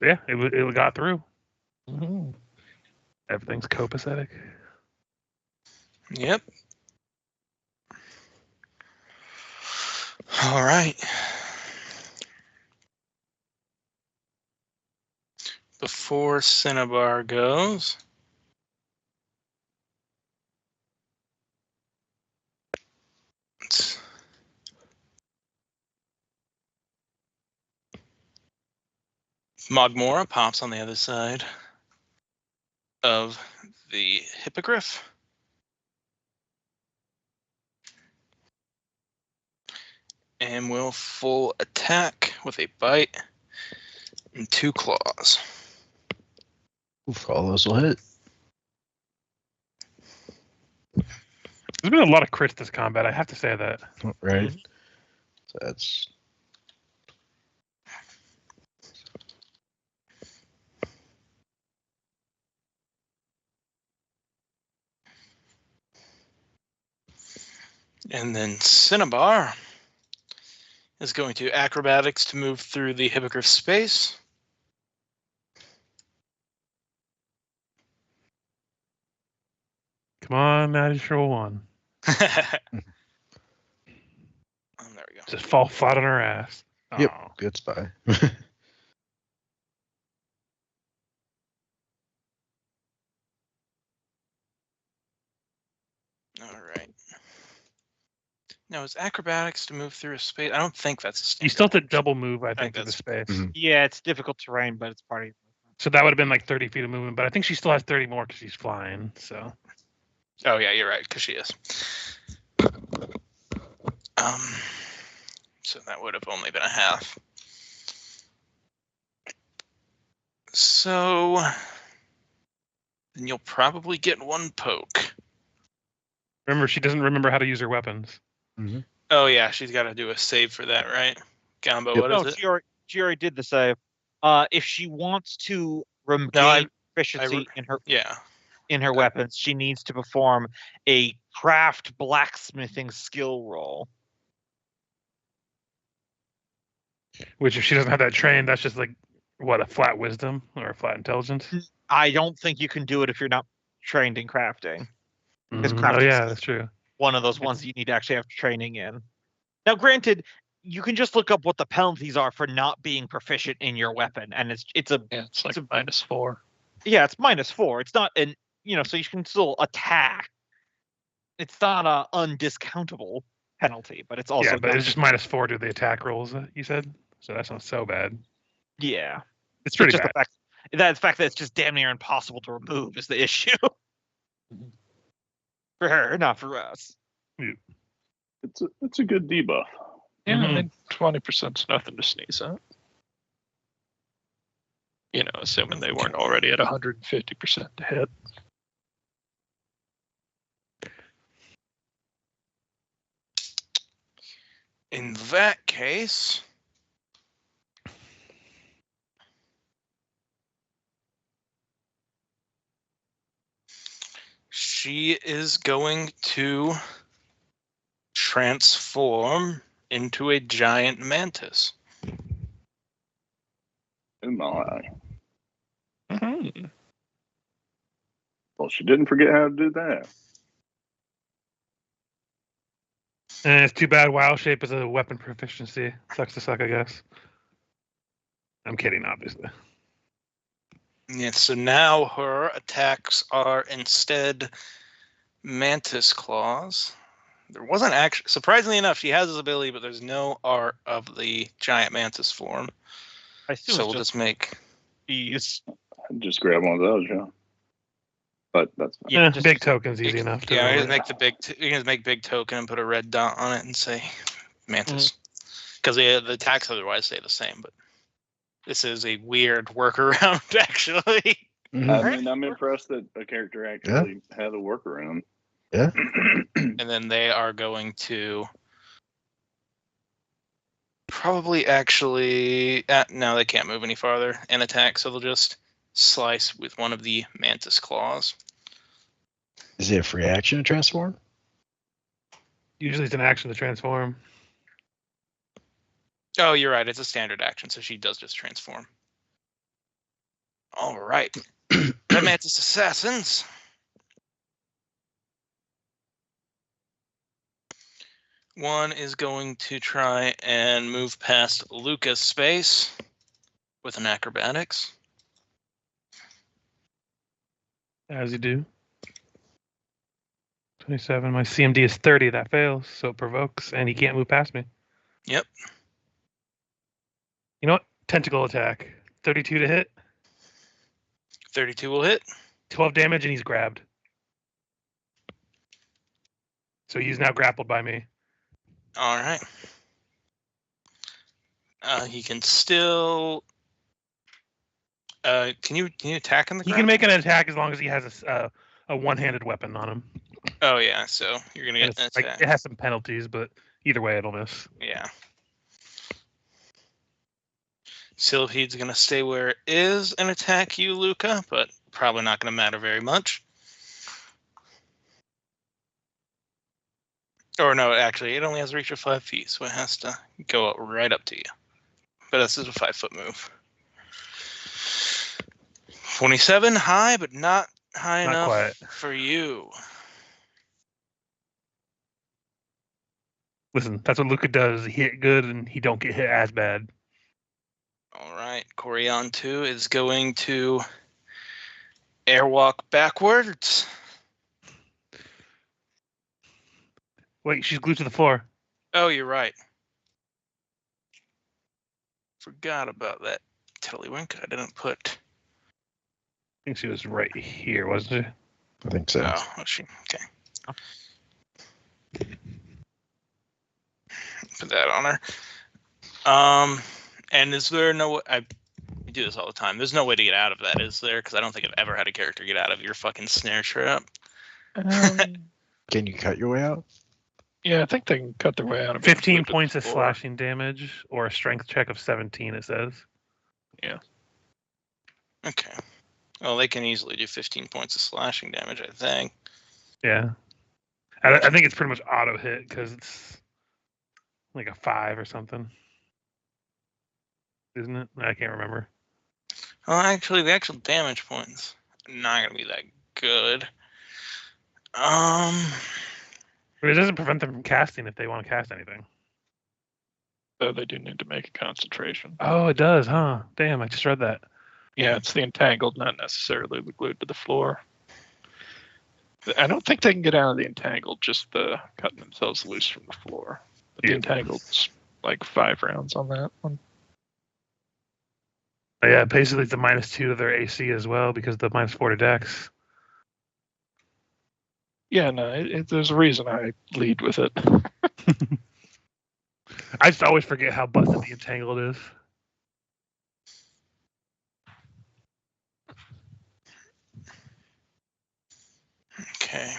Yeah, it got through. Mm-hmm. Everything's copacetic. Yep. All right. Before Cinnabar goes, Mogmora pops on the other side of the hippogriff. And will full attack with a bite and 2 claws. Oof, all those will hit. There's been a lot of crits this combat. I have to say that. Right. So that's And then Cinnabar is going to acrobatics to move through the hippogriff space. Come on, natural one. There we go. Just fall flat on her ass. Yep. Oh. good spy. All right. Now, is acrobatics to move through a space? I don't think that's a standard. You still have to action. double move, I think, think through the that's- space. Mhm. Yeah, it's difficult terrain, but it's part of. So that would have been like 30 feet of movement, but I think she still has 30 more because she's flying. So Oh yeah, you're right, because she is. So that would have only been a half. So then you'll probably get 1 poke. remember, she doesn't remember how to use her weapons. Oh yeah, she's got to do a save for that, right? Gambo, Yep. what No, is it? she already did the save. If she wants to regain I proficiency Yeah. in her weapons, she needs to perform a craft blacksmithing skill roll. Which, if she doesn't have that trained, that's just like what, a flat wisdom or a flat intelligence. I don't think you can do it if you're not trained in crafting. Because Oh crafting yeah, is that's true. one of those ones that you need to actually have training in. Now, granted, you can just look up what the penalties are for not being proficient in your weapon, and it's a Yeah, it's like It's -4. yeah, it's -4. It's not so you can still attack. It's not undiscountable. penalty, but it's also Yeah, but not- it's just -4 to the attack rolls, you said? So that's not so bad. yeah. It's pretty just bad. the fact that it's just damn near impossible to remove is the issue. For her, not for us. It's a good debuff. Yeah, Mhm. I mean, 20%'s nothing to sneeze at. You know, assuming they weren't already at 150% to hit. In that case, she is going to transform into a giant mantis. Oh my. Mm-hmm. Well, she didn't forget how to do that. And it's too bad WoW shape is a weapon proficiency. Sucks to suck, I guess. I'm kidding, obviously. Yeah, so now her attacks are instead mantis claws. There wasn't actually, surprisingly enough, she has this ability, but there's no art of the giant mantis form. I assume So it's we'll just make these. Just grab one of those, yeah. But that's fine. Yeah, Big token's easy enough to yeah, roll you it. can make the big. You can make big token and put a red dot on it and say mantis, because the attacks otherwise stay the same. But this is a weird workaround, actually. Mhm. I mean, I'm impressed that a character actually had a workaround. Yeah. And then they are going to probably actually. No, they can't move any farther and attack, so they'll just slice with one of the mantis claws. Is it a free action to transform? Usually it's an action to transform. Oh, you're right. It's a standard action, so she does just transform. All right. Red Mantis Assassins. One is going to try and move past Luca's space with an acrobatics. As you do. 27. My CMD is 30. That fails, so it provokes, and he can't move past me. Yep. You know what? Tentacle attack. 32 to hit. 32 will hit. 12 damage, and he's grabbed. So he's now grappled by me. All right. He can still. Can you attack in the He ground? can make an attack as long as he has a one-handed weapon on him. Oh yeah, so you're gonna And get an it's, like, attack. it has some penalties, but either way, it'll miss. Yeah. Sylphede's gonna stay where it is and attack you, Luca, but probably not gonna matter very much. Or no, actually, it only has a reach of 5 feet, so it has to go right up to you. But this is a 5-foot move. 27 high, but not high Not enough quite. for you. Listen, that's what Luca does. He hit good, and he don't get hit as bad. All right, Corian 2 is going to airwalk backwards. Wait, she's glued to the floor. Oh, you're right. Forgot about that. Tiddlywink. I didn't put. I think she was right here, wasn't she? I think so. Oh, was she? Okay. Put that on her. And is there no? I do this all the time. There's no way to get out of that, is there? Because I don't think I've ever had a character get out of your fucking snare trap. Can you cut your way out? Yeah, I think they can cut their way out of it. 15 Move to the points of floor. slashing damage, or a strength check of 17, it says. Okay. Well, they can easily do 15 points of slashing damage, I think. Yeah. I think it's pretty much auto hit, because it's like a 5 or something. Isn't it? I can't remember. Well, actually, the actual damage points are not gonna be that good. But it doesn't prevent them from casting if they want to cast anything. So they do need to make a concentration. Oh, it does, huh? Damn, I just read that. Yeah, it's the entangled, not necessarily the glued to the floor. I don't think they can get out of the entangled, just cutting themselves loose from the floor. But the Yeah. entangled's like 5 rounds on that one. Yeah, basically it's a -2 to their AC as well because of the -4 to Dex. Yeah, no, there's a reason I lead with it. I just always forget how busted the entangled is. Okay.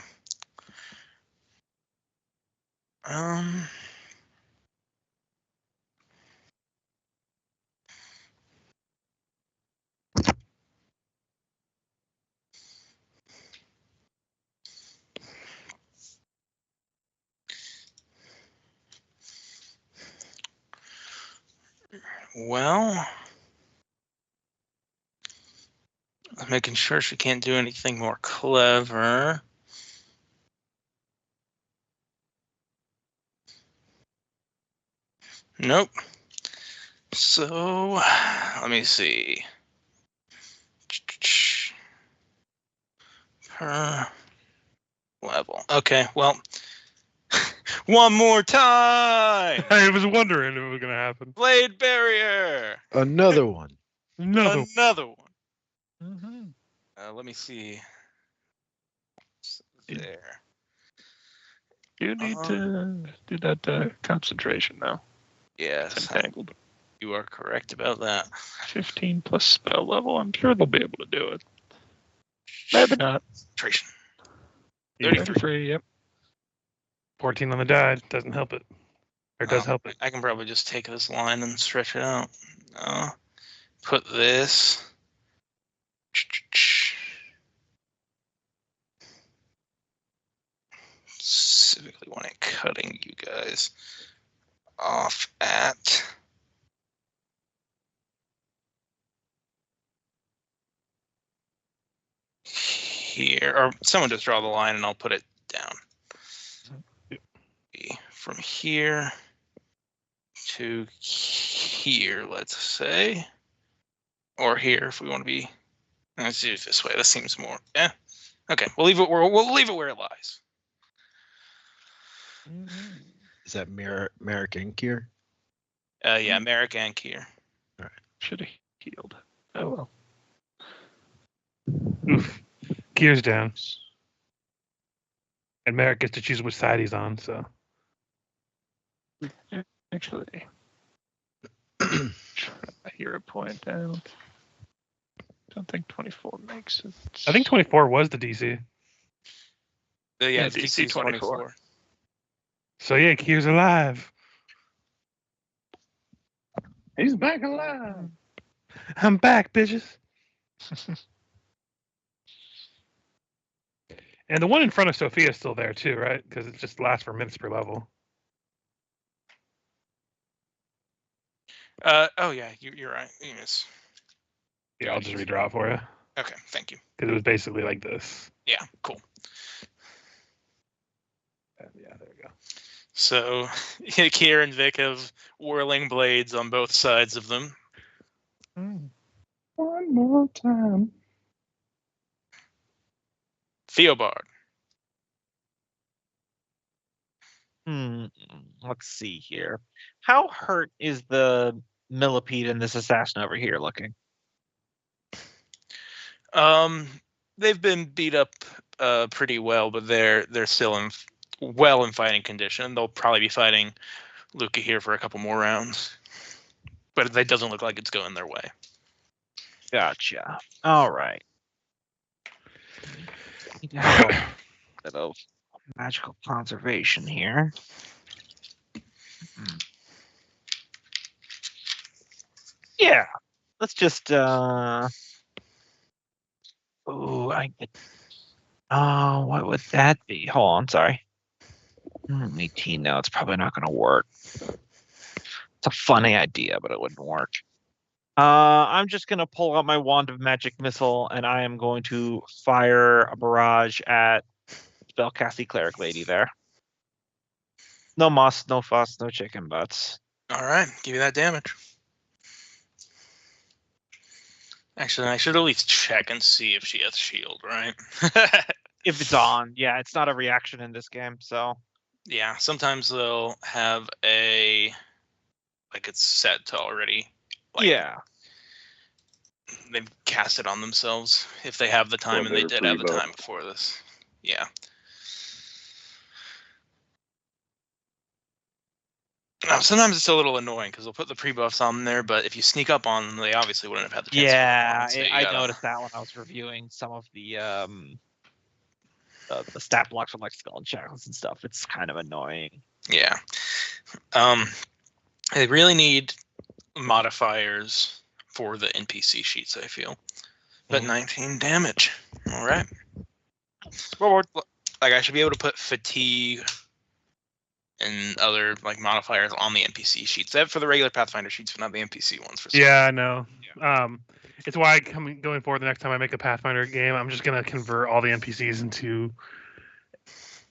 Well, making sure she can't do anything more clever. Nope. So, let me see. Per level. Okay, well, one more time! I was wondering if it was gonna happen. Blade barrier! Another one. No. Another one. Mm-hmm. Let me see. Yeah. There. You need to do that concentration now. Yes, It's entangled. you are correct about that. 15 plus spell level. I'm sure they'll be able to do it. Maybe not. Concentration. Yeah, 33. Yep. 14 on the die doesn't help it. Or does help it. I can probably just take this line and stretch it out. Put this. Specifically want it cutting you guys off at here, or someone just draw the line and I'll put it down. From here to here, let's say, or here if we want to be. Let's do it this way. This seems more. Yeah. Okay, we'll leave it where it lies. Is that Merrick Ink here? Yeah, Merrick and Kier. Should have healed. Oh well. Oof. Gears down. And Merrick gets to choose which side he's on, so. Actually, hero point out. Don't think 24 makes it. I think 24 was the DC. Yeah, DC DC 24. So yeah, Kier's alive. He's back alive. I'm back, bitches. And the one in front of Sophia is still there too, right? Because it just lasts for minutes per level. Oh yeah, you're right. Yes. Yeah, I'll just redraw it for you. Okay, thank you. Because it was basically like this. Yeah, cool. Yeah, there we go. So Kier and Vic have whirling blades on both sides of them. One more time. Theobard. Let's see here. How hurt is the millipede and this assassin over here looking? They've been beat up pretty well, but they're still in fighting condition. They'll probably be fighting Luca here for a couple more rounds, but that doesn't look like it's going their way. Gotcha. All right. Need to have a bit of magical conservation here. Yeah. Let's just what would that be? Hold on, sorry. 18. No, it's probably not going to work. It's a funny idea, but it wouldn't work. I'm just going to pull out my Wand of Magic Missile, and I am going to fire a barrage at Spellcasting Cleric Lady there. No muss, no fuss, no chicken butts. All right, give you that damage. Actually, I should at least check and see if she has shield, right? If it's on, yeah, it's not a reaction in this game, so Yeah, sometimes they'll have a like it's set to already. Like, yeah. they've cast it on themselves if they have the time, Or and they they're did have the pre-buff. time before this. Yeah. Now, sometimes it's a little annoying because they'll put the pre-buffs on there, but if you sneak up on them, they obviously wouldn't have had the chance. Yeah, to put them on, so you I gotta- noticed that when I was reviewing some of the stat blocks from like Skull and Shackles and stuff. It's kind of annoying. Yeah. They really need modifiers for the NPC sheets, I feel. But 19 damage. All right. Well, Like, I should be able to put fatigue and other like modifiers on the NPC sheets. That for the regular Pathfinder sheets, but not the NPC ones. For some Yeah, I know. It's why going forward, the next time I make a Pathfinder game, I'm just gonna convert all the NPCs into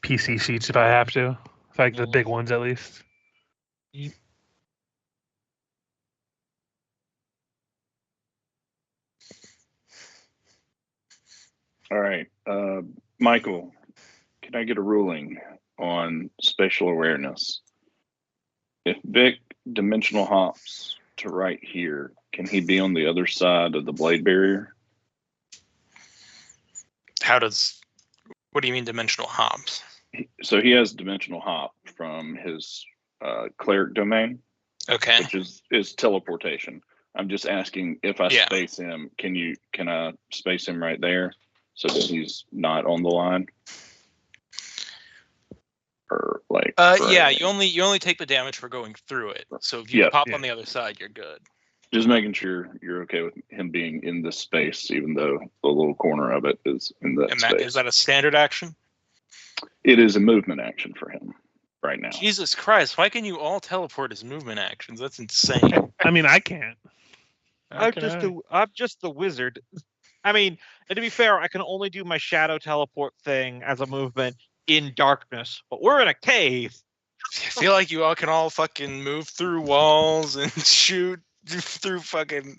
PC sheets if I have to, like the big ones at least. All right, Michael, can I get a ruling on spatial awareness? If Vic dimensional hops to right here, can he be on the other side of the blade barrier? What do you mean dimensional hops? So he has dimensional hop from his cleric domain, Okay. which is teleportation. I'm just asking if I Yeah. space him, can I space him right there so that he's not on the line? Or like Yeah, you only take the damage for going through it. So if you Yeah. pop Yeah. on the other side, you're good. just making sure you're okay with him being in this space, even though the little corner of it is in that And space. is that a standard action? It is a movement action for him right now. Jesus Christ, why can you all teleport as movement actions? That's insane. I mean, I can't. I'm just the wizard. I mean, and to be fair, I can only do my shadow teleport thing as a movement in darkness, but we're in a cave. I feel like you all can all fucking move through walls and shoot through fucking. You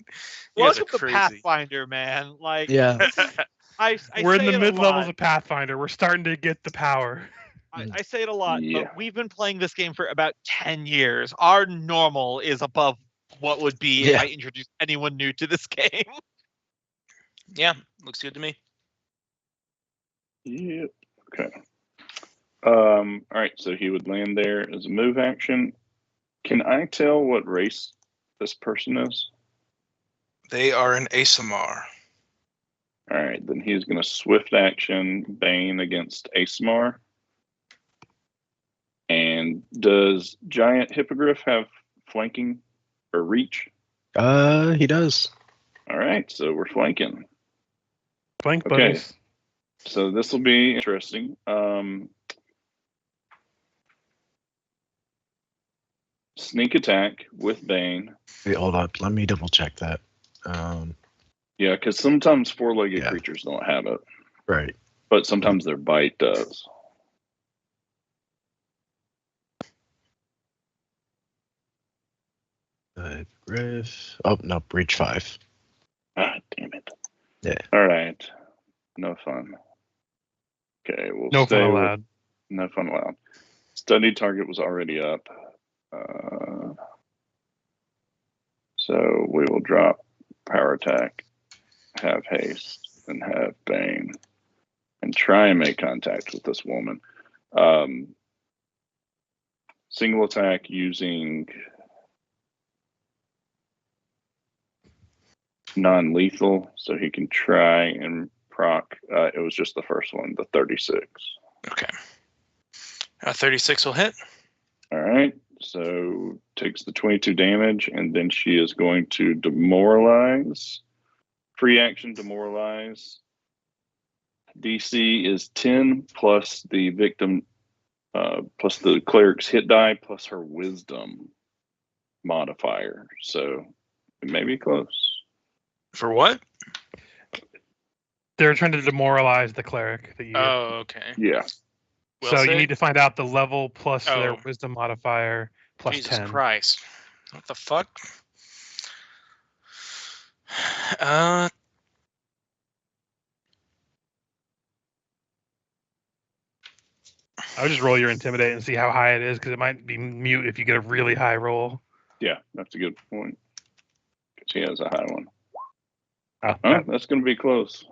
guys are Welcome to crazy. Pathfinder, man. Like, Yeah. I We're in say the it a mid levels lot. of Pathfinder. We're starting to get the power. I say it a lot, Yeah. but we've been playing this game for about 10 years. Our normal is above what would be if Yeah. I introduced anyone new to this game. Yeah, looks good to me. Yep. Okay. All right. So he would land there as a move action. Can I tell what race this person is? They are an Asamar. All right. Then he's going to swift action Bane against Asamar. And does Giant Hippogriff have flanking or reach? He does. All right. So we're flanking. Blank Okay. buddies. So this will be interesting. Sneak attack with Bane. Wait, hold up. Let me double check that. Yeah, because sometimes four-legged Yeah. creatures don't have it, Right. but sometimes their bite does. Griff. Oh no, breach 5. Ah, damn it. Yeah. All right. No fun. Okay, we'll No stay fun with- allowed. No fun allowed. Study target was already up. So we will drop power attack, have haste, and have Bane, and try and make contact with this woman. Single attack using non-lethal, so he can try and proc. It was just the first one, the 36. Okay. 36 will hit. All right, so takes the 22 damage, and then she is going to demoralize. Free action demoralize. DC is 10 plus the victim, plus the cleric's hit die, plus her wisdom modifier. So it may be close. For what? They're trying to demoralize the cleric that you. Oh, okay. Yeah. Will so you save? need to find out the level plus their Oh. wisdom modifier plus Jesus 10. Christ. What the fuck? I would just roll your intimidate and see how high it is, because it might be mute if you get a really high roll. Yeah, that's a good point. Because he has a high one. Oh, Oh, that's going to be close.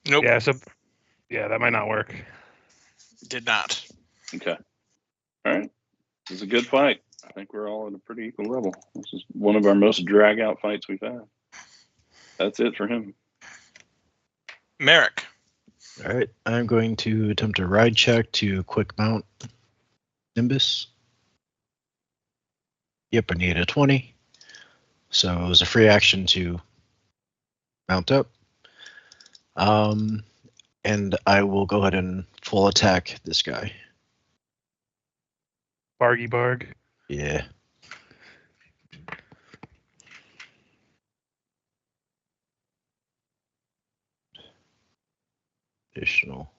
Nope. yeah. So, yeah, that might not work. Did not. Okay. All right. This is a good fight. I think we're all at a pretty equal level. This is one of our most drag out fights we've had. That's it for him. Merrick. All right, I'm going to attempt a ride check to quick mount Nimbus. Yep, I need a 20. So it was a free action to mount up. And I will go ahead and full attack this guy. Bargy barg. Yeah. Additional.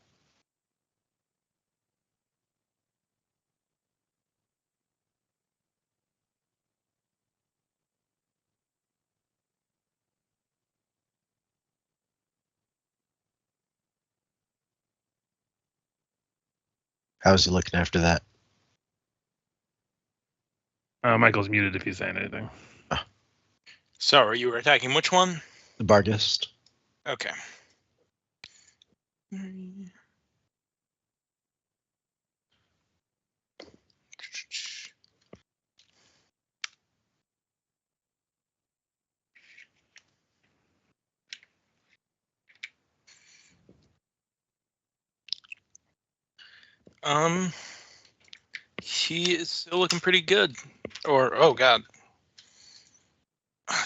How's he looking after that? Michael's muted if he's saying anything. So, you were attacking which one? The Barghest. Okay. He is still looking pretty good. Or, oh god.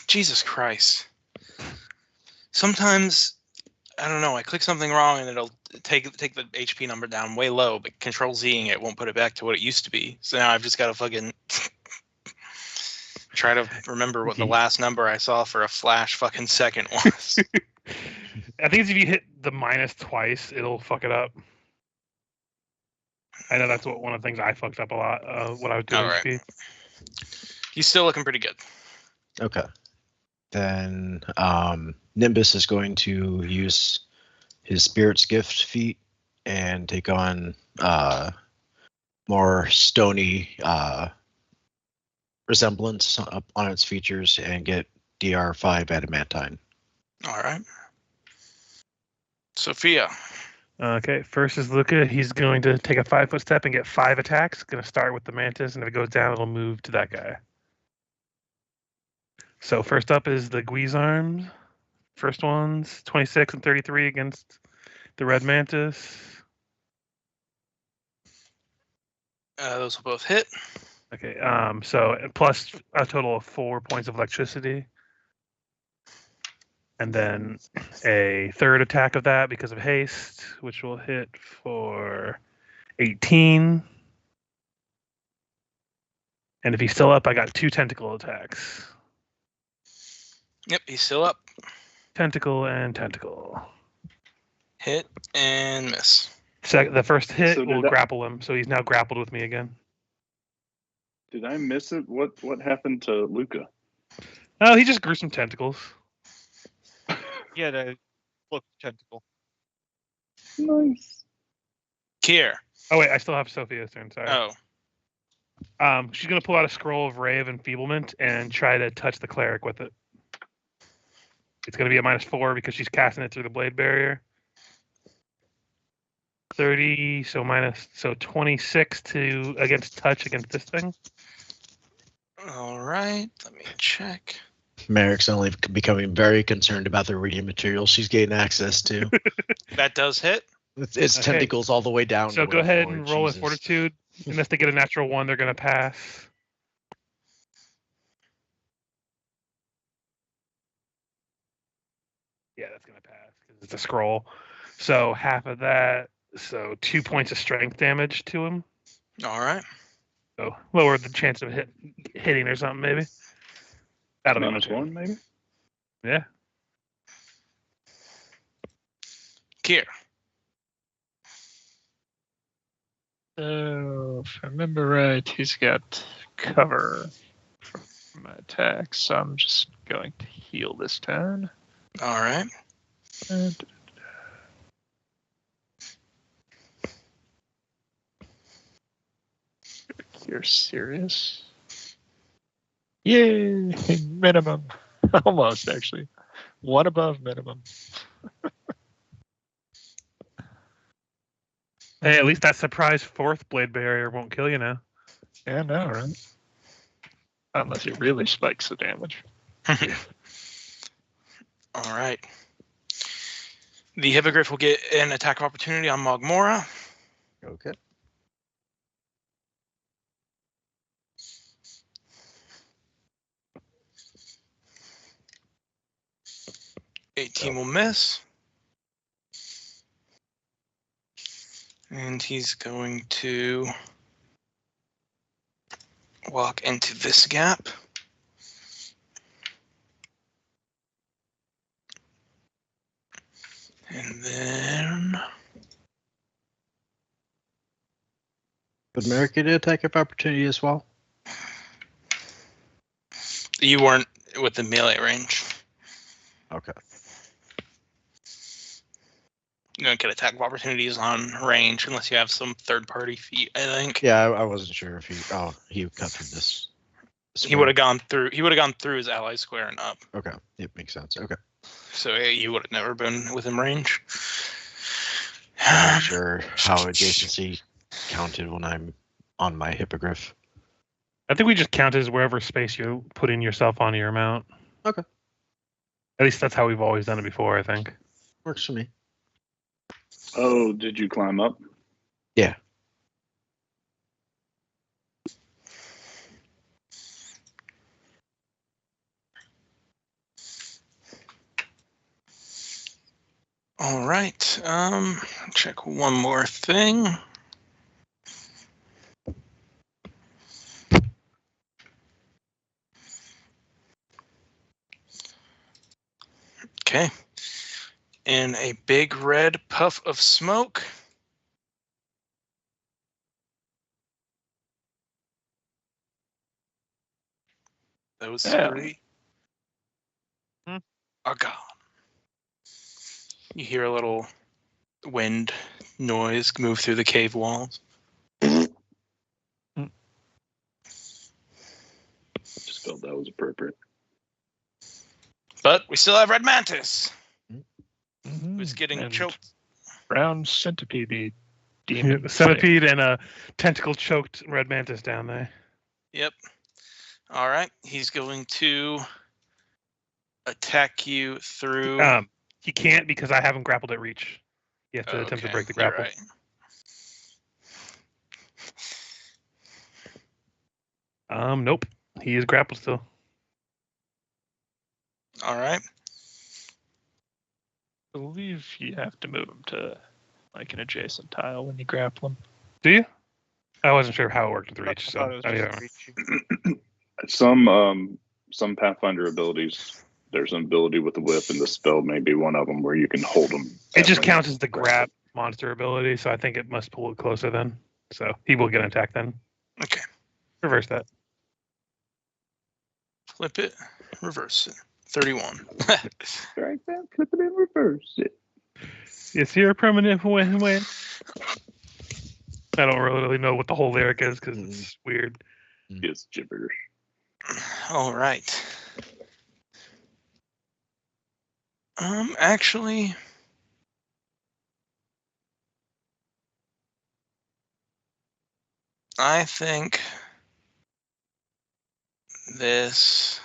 Jesus Christ. Sometimes, I don't know, I click something wrong and it'll take the HP number down way low, but Control-Zing it won't put it back to what it used to be. So now I've just got to fucking try to remember what the last number I saw for a flash fucking second was. I think if you hit the minus twice, it'll fuck it up. I know that's one of the things I fucked up a lot when I was doing All right. HP. He's still looking pretty good. Okay. Then Nimbus is going to use his Spirit's Gift feat and take on more stony resemblance on its features and get DR5 adamantine. All right. Sophia. Okay, first is Luca. He's going to take a 5-foot step and get 5 attacks. Going to start with the Mantis, and if it goes down, it'll move to that guy. So first up is the Guizarms. First one's 26 and 33 against the Red Mantis. Those will both hit. Okay, so plus a total of 4 points of electricity. And then a third attack of that because of haste, which will hit for 18. And if he's still up, I got 2 tentacle attacks. Yep, he's still up. Tentacle and tentacle. Hit and miss. The first hit So will did grapple him, so he's now grappled with me again. Did I miss it? What happened to Luca? Oh, he just grew some tentacles. Yeah, the look tentacle. Nice. Kier. Oh wait, I still have Sophia's turn. Sorry. Oh. She's gonna pull out a scroll of Ray of Enfeeblement and try to touch the cleric with it. It's gonna be a -4 because she's casting it through the blade barrier. 30, so 26 to against touch against this thing. All right. Let me check. Merrick's only becoming very concerned about the reading material she's getting access to. That does hit. It's Okay. tentacles all the way down. So to go where ahead Floyd and roll with chooses. Fortitude. Unless they get a natural 1, they're gonna pass. Yeah, that's gonna pass because it's a scroll. So half of that, so 2 points of strength damage to him. All right. So lower the chance of hitting or something, maybe. That'll be my turn. -1, maybe? Yeah. Kier. So, if I remember right, he's got cover from my attack, so I'm just going to heal this turn. All right. You're serious? Yay! Minimum. Almost, actually. One above minimum. Hey, at least that surprise fourth blade barrier won't kill you now. Yeah, no, right? Unless it really spikes the damage. All right. The Hippogriff will get an attack of opportunity on Mogmora. Okay. Team will miss. And he's going to walk into this gap. And then Would Merrick get an attack of opportunity as well? you weren't with the melee range. Okay. You don't get attack of opportunities on range unless you have some third-party feat, I think. Yeah, I wasn't sure if he. Oh, he cut through this. He would have gone through. He would have gone through his ally square and up. Okay, it makes sense. Okay. So you would have never been within range. I'm not sure how adjacency counted when I'm on my Hippogriff. I think we just count as wherever space you put in yourself onto your mount. Okay. At least that's how we've always done it before, I think. Works for me. Oh, did you climb up? Yeah. All right. Check one more thing. Okay. In a big red puff of smoke. Those Yeah. three Hmm. are gone. You hear a little wind noise move through the cave walls. Just felt that was appropriate. But we still have Red Mantis, Mm-hmm. who's getting And choked. Brown centipede Yeah, demon. the centipede and a tentacle choked red mantis down there. Yep. All right. He's going to attack you through. He can't because I haven't grappled at reach. You have to attempt to break the you're grapple. right. Nope. He is grappled still. All right. I believe you have to move him to like an adjacent tile when you grapple him. Do you? I wasn't sure how it worked with the I reach. thought So it was yeah. just reaching. Some Pathfinder abilities, there's an ability with the whip, and the spell may be one of them where you can hold them. It just counts as the grab monster ability, so I think it must pull it closer then. So he will get an attack then. Okay. Reverse that. Flip it. Reverse it. 31. Right there, flip it and reverse it. Yes, you're a permanent win. I don't really know what the whole lyric is because it's weird. It's gibberish. All right. Actually, I think this.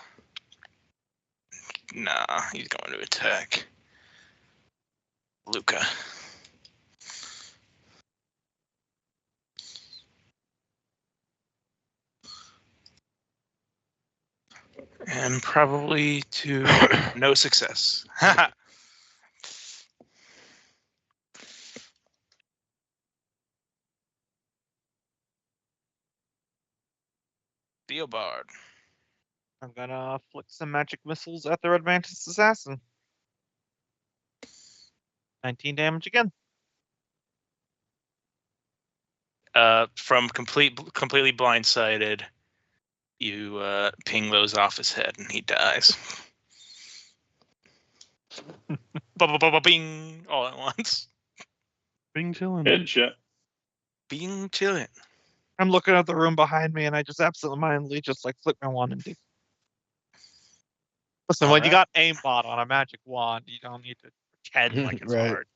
Nah, he's going to attack Luca. And probably to no success. Theobard. I'm gonna flick some magic missiles at the Red Mantis assassin. 19 damage again. From completely blindsided, you ping those off his head and he dies. Bing, all at once. Bing chillin'. Headshot. Bing chillin'. I'm looking at the room behind me, and I just absentmindedly just like flick my wand and do. Listen, when you got aimbot on a magic wand, you don't need to pretend like it's Right. hard.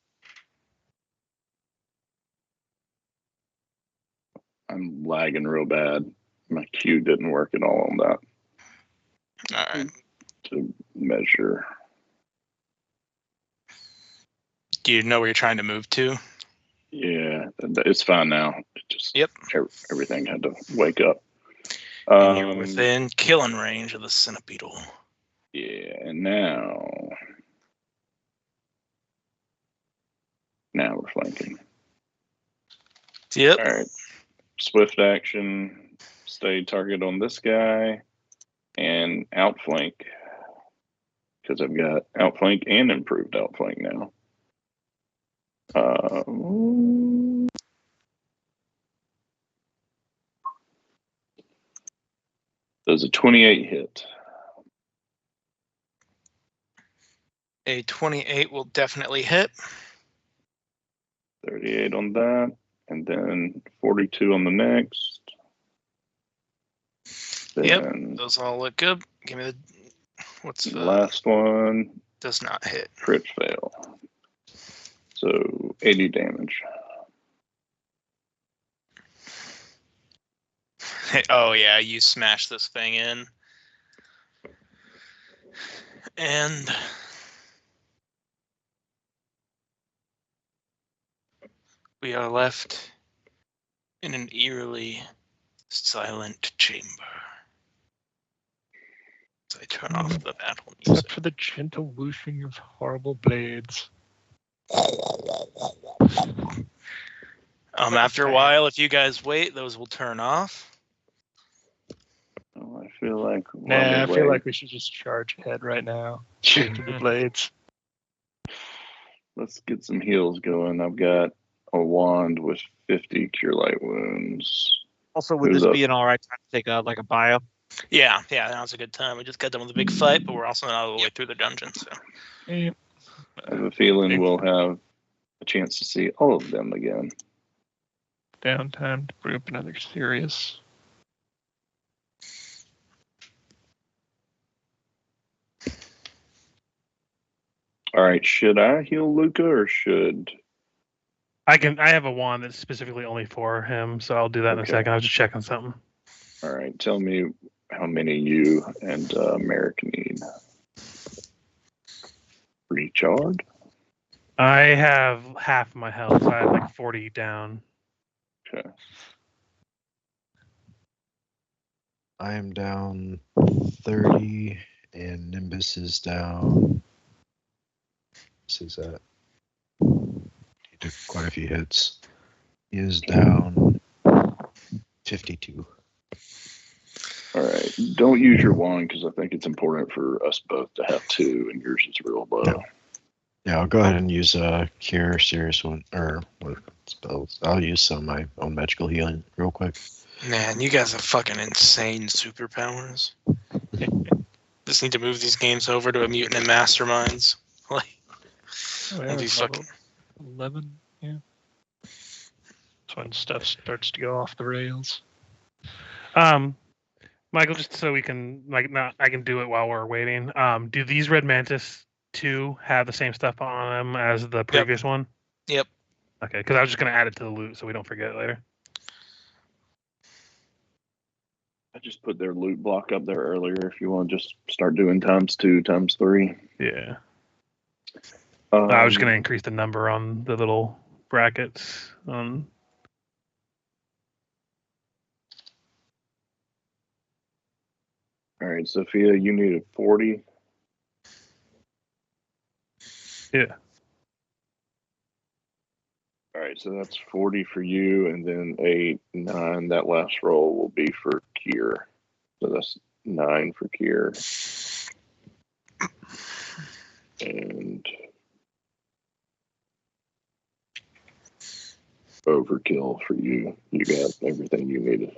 I'm lagging real bad. My Q didn't work at all on that All right. to measure. Do you know where you're trying to move to? Yeah, it's fine now. It just Yep. everything had to wake up. And you're within killing range of the centipedal. Yeah, and now we're flanking. Yep. All right, swift action, stay target on this guy, and outflank because I've got outflank and improved outflank now. Does a 28 hit? A 28 will definitely hit. 38 on that, and then 42 on the next. Yep, Then those all look good. Give me the what's the the last one? does not hit. Crit fail. So 80 damage. Oh yeah, you smash this thing in. And we are left in an eerily silent chamber. As I turn off the battle music. Except for the gentle whooshing of horrible blades. After a while, if you guys wait, those will turn off. Oh, I feel like Nah, I feel like we should just charge ahead right now. Straight to the blades. Let's get some heals going. I've got a wand with 50 cure light wounds. Also, would Who's this up? be an alright time to take like a bio? Yeah, now's a good time. We just got done with a big fight, but we're also not all the way through the dungeon. So Yep. I have a feeling we'll have a chance to see all of them again. Downtime to brew up another serious. All right, should I heal Luca or should? I have a wand that's specifically only for him, so I'll do that in a Okay. second. I was just checking something. All right, tell me how many you and Merrick need. Recharge? I have half my health, so I have like 40 down. Okay. I am down 30, and Nimbus is down. This is that. He took quite a few hits. He is down 52. All right. Don't use your wand because I think it's important for us both to have two, and yours is real low. No. Yeah, I'll go ahead and use Cure Serious One, or what spells. I'll use some of my own magical healing real quick. man, you guys have fucking insane superpowers. Just need to move these games over to a mutant and masterminds. Like, that'd be fucking. 11, yeah. That's when stuff starts to go off the rails. Michael, just so we can I can do it while we're waiting. Do these Red Mantis 2 have the same stuff on them as the previous one? Yep. Okay, because I was just gonna add it to the loot so we don't forget it later. I just put their loot block up there earlier if you want to just start doing ×2, ×3. Yeah. I was just Um, gonna increase the number on the little brackets. All right, Sophia, you needed 40. Yeah. All right, so that's 40 for you, and then 8, 9. That last roll will be for Kier. So that's 9 for Kier. And overkill for you. You got everything you needed.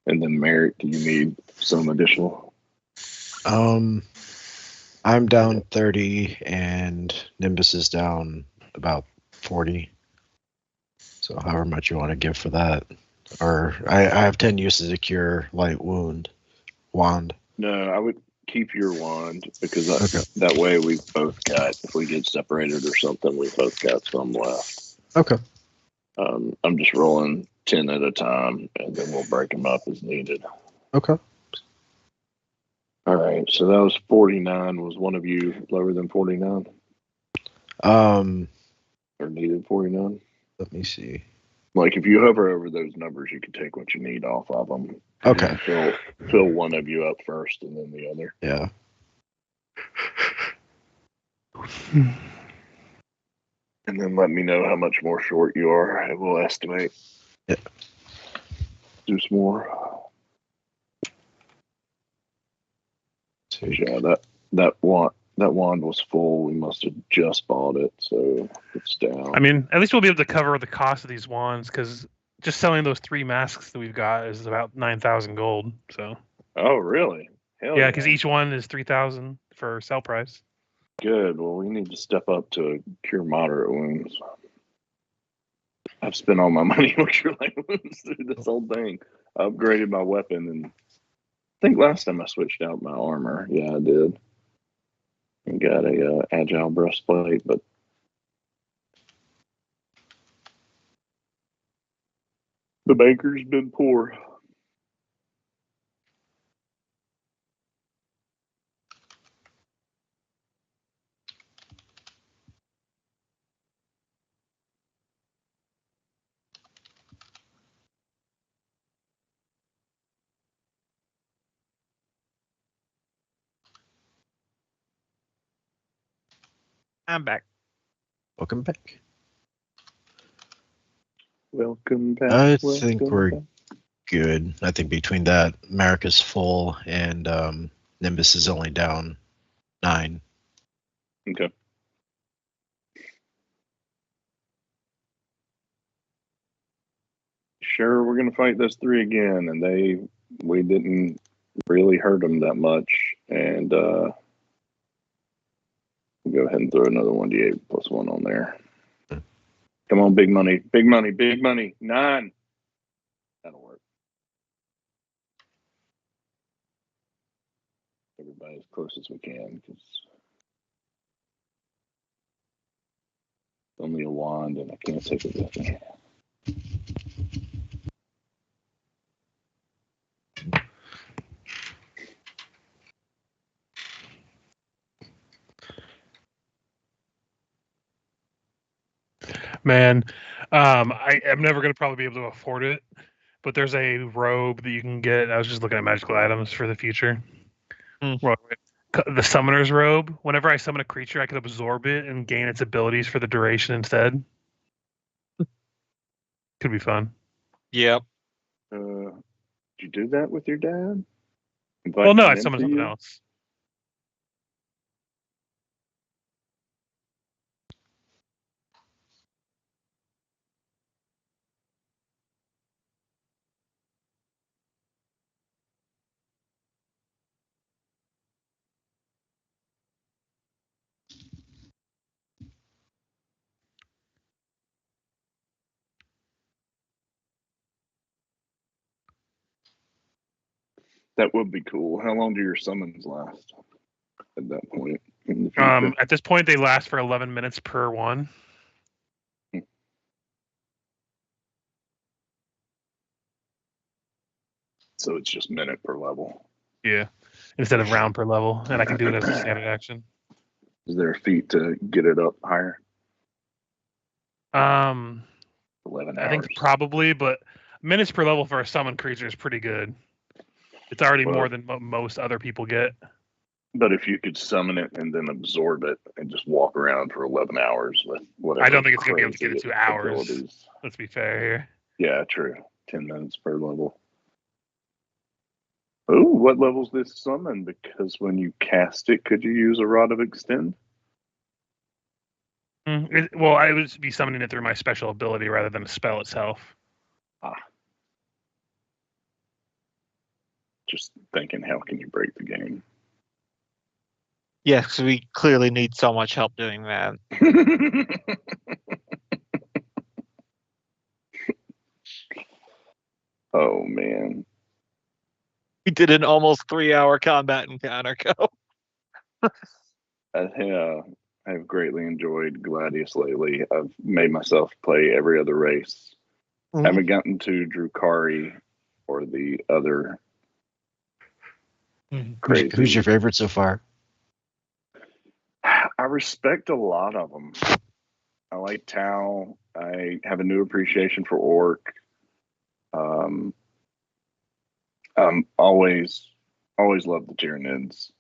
And then Merrick, do you need some additional? I'm down 30, and Nimbus is down about 40. So however much you want to give for that. Or I have 10 uses of cure light wand. No, I would keep your wand because Okay. that way we both got, if we get separated or something, we both got some left. Okay. I'm just rolling 10 at a time, and then we'll break them up as needed. Okay. All right, so that was 49. Was one of you lower than 49 or needed 49? Let me see. Like if you hover over those numbers, you can take what you need off of them. Okay. Fill one of you up first, and then the other. Yeah. And then let me know how much more short you are, and we'll estimate. Yeah. Do some more. Sweet. Yeah, that wand was full. We must have just bought it, so it's down. I mean, at least we'll be able to cover the cost of these wands because just selling those 3 masks that we've got is about 9,000 gold. So Oh, really? Hell yeah, because each one is 3,000 for sell price. Good. Well, we need to step up to cure moderate wounds. I've spent all my money on cure light wounds through this whole thing. I upgraded my weapon, and I think last time I switched out my armor. Yeah, I did. And got a agile breastplate, but the banker's been poor. I'm back. Welcome back. Welcome back. I welcome think we're back. good. I think between that, America's full and Nimbus is only down 9. Okay. Sure, we're gonna fight those 3 again, and we didn't really hurt them that much, and we'll go ahead and throw another 1d8 plus 1 on there. Come on, big money, big money, big money. 9. That'll work. Everybody as close as we can, because only a wand, and I can't take it with me. Man, I'm never gonna probably be able to afford it, but there's a robe that you can get. I was just looking at magical items for the future. Well, the summoner's robe. Whenever I summon a creature, I can absorb it and gain its abilities for the duration instead. Could be fun. Yep. Did you do that with your dad? Well, no, I Inviting him summoned to something you? else. That would be cool. How long do your summons last at that point in the future? At this point, they last for 11 minutes per one. So it's just minute per level. Yeah, instead of round per level, and I can do it as a standard action. Is there a feat to get it up higher? 11 hours. I think probably, but minutes per level for a summon creature is pretty good. It's already more than most other people get. But if you could summon it and then absorb it and just walk around for 11 hours with whatever. I don't think it's going to be able to get it to hours. Abilities. Let's be fair here. Yeah, true. 10 minutes per level. Oh, what level's this summon? Because when you cast it, could you use a Rod of Extend? Well, I would be summoning it through my special ability rather than a spell itself. Just thinking, how can you break the game? Yes, because we clearly need so much help doing that. Oh man. We did an almost 3-hour combat encounter. Go. I have greatly enjoyed Gladius lately. I've made myself play every other race. Mhm. Haven't gotten to Drukari or the other Mhm. crazy. Who's your favorite so far? I respect a lot of them. I like Tau. I have a new appreciation for Orc. Always loved the Tyranids.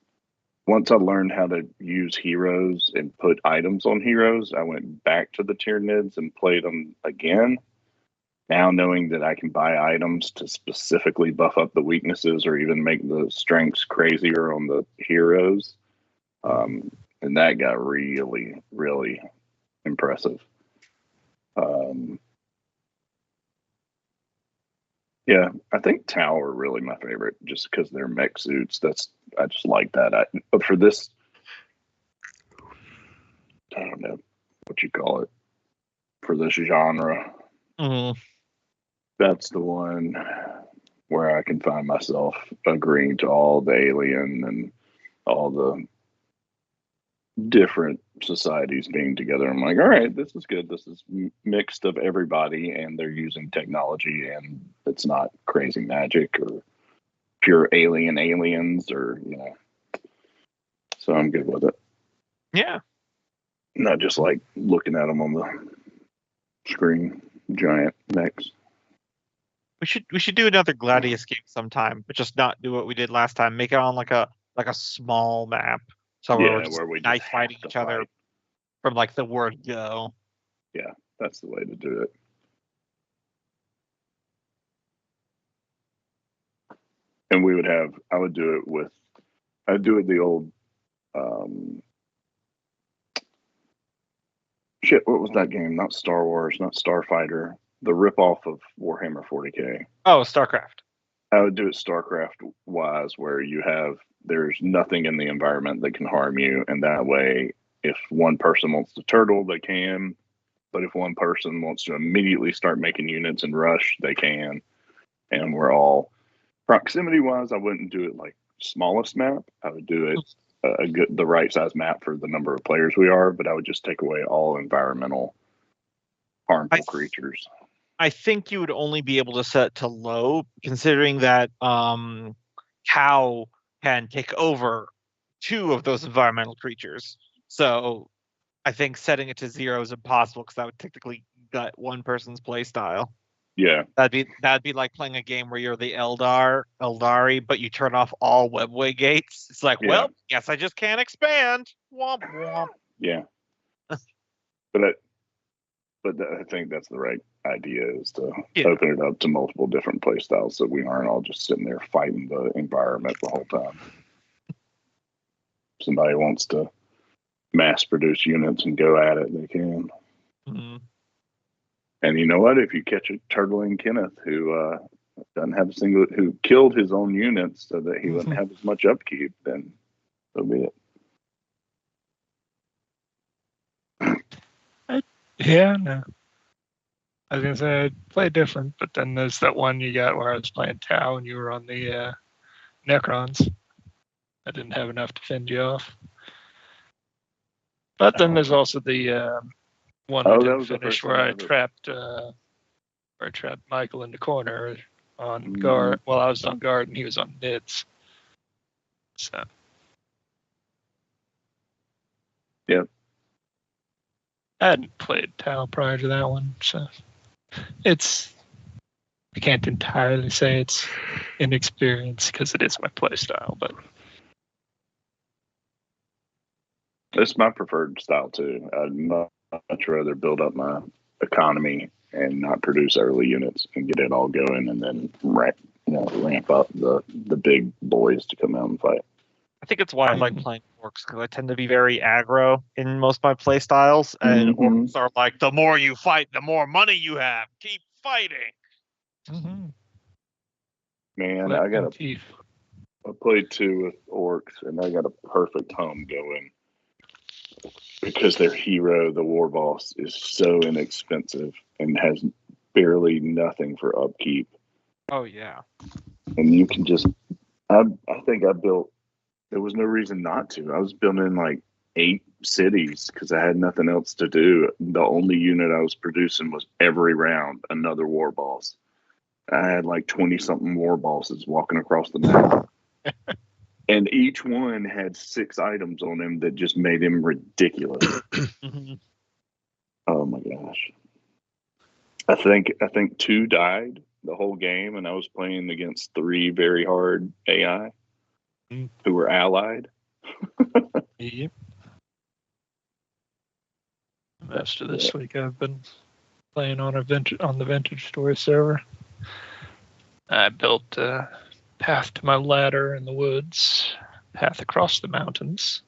Once I learned how to use heroes and put items on heroes, I went back to the Tyranids and played them again. Now knowing that I can buy items to specifically buff up the weaknesses or even make the strengths crazier on the heroes, and that got really, really impressive. Yeah, I think Tau are really my favorite, just because they're mech suits. I just like that. But for this, I don't know what you call it. For this genre, Mhm. that's the one where I can find myself agreeing to all the alien and all the different societies being together. I'm like, all right, this is good. This is mixed of everybody, and they're using technology, and it's not crazy magic or pure aliens, or So I'm good with it. Yeah. Not just like looking at them on the screen, giant mechs. We should do another Gladius game sometime, but just not do what we did last time. Make it on like a small map. So we're Yeah, just where we knife just fighting have to each other fight. from like the word go. Yeah, that's the way to do it. And I'd do it the old, shit, what was that game? Not Star Wars, not Starfighter, the ripoff of Warhammer 40K. Oh, StarCraft. I would do it StarCraft wise, where there's nothing in the environment that can harm you, and that way, if one person wants to turtle, they can. But if one person wants to immediately start making units and rush, they can. And we're all proximity wise. I wouldn't do it like smallest map. I would do it the right size map for the number of players we are. But I would just take away all environmental harmful creatures. I think you would only be able to set to low, considering that Cow can take over 2 of those environmental creatures. So I think setting it to 0 is impossible because that would technically gut one person's play style. Yeah, That'd be like playing a game where you're the Eldari, but you turn off all webway gates. It's like, Yeah. well, guess I just can't expand. Womp womp. yeah. But I think that's the right idea, is to open it up to multiple different play styles, so we aren't all just sitting there fighting the environment the whole time. If somebody wants to mass produce units and go at it, they can. Mm-hmm. And you know what? If you catch a turtling Kenneth who doesn't have who killed his own units so that he wouldn't have as much upkeep, then so be it. Yeah, no. I was gonna say I'd play different, but then there's that one you got where I was playing Tau and you were on the Necrons. I didn't have enough to fend you off. But then there's also the one I didn't finish where I trapped Michael in the corner on guard. Well, I was on guard and he was on mids. So. Yep. I hadn't played Tau prior to that one, so I can't entirely say it's inexperience because it is my play style, but it's my preferred style too. I'd much rather build up my economy and not produce early units and get it all going, and then ramp up the big boys to come out and fight. I think it's why I like playing orcs, because I tend to be very aggro in most of my play styles, and orcs are like, the more you fight, the more money you have. Keep fighting. Mm-hmm. Man, I played 2 with orcs, and I got a perfect home going because their hero, the war boss, is so inexpensive and has barely nothing for upkeep. Oh yeah. and you can just. I think I built. There was no reason not to. I was building like 8 cities because I had nothing else to do. The only unit I was producing was every round another war boss. I had like 20 something war bosses walking across the map. And each one had 6 items on him that just made him ridiculous. Mhm. Oh my gosh. I think 2 died the whole game, and I was playing against 3 very hard AI who were allied. Yep. Most of this week I've been playing on the Vintage Story server. I built a path to my ladder in the woods, path across the mountains.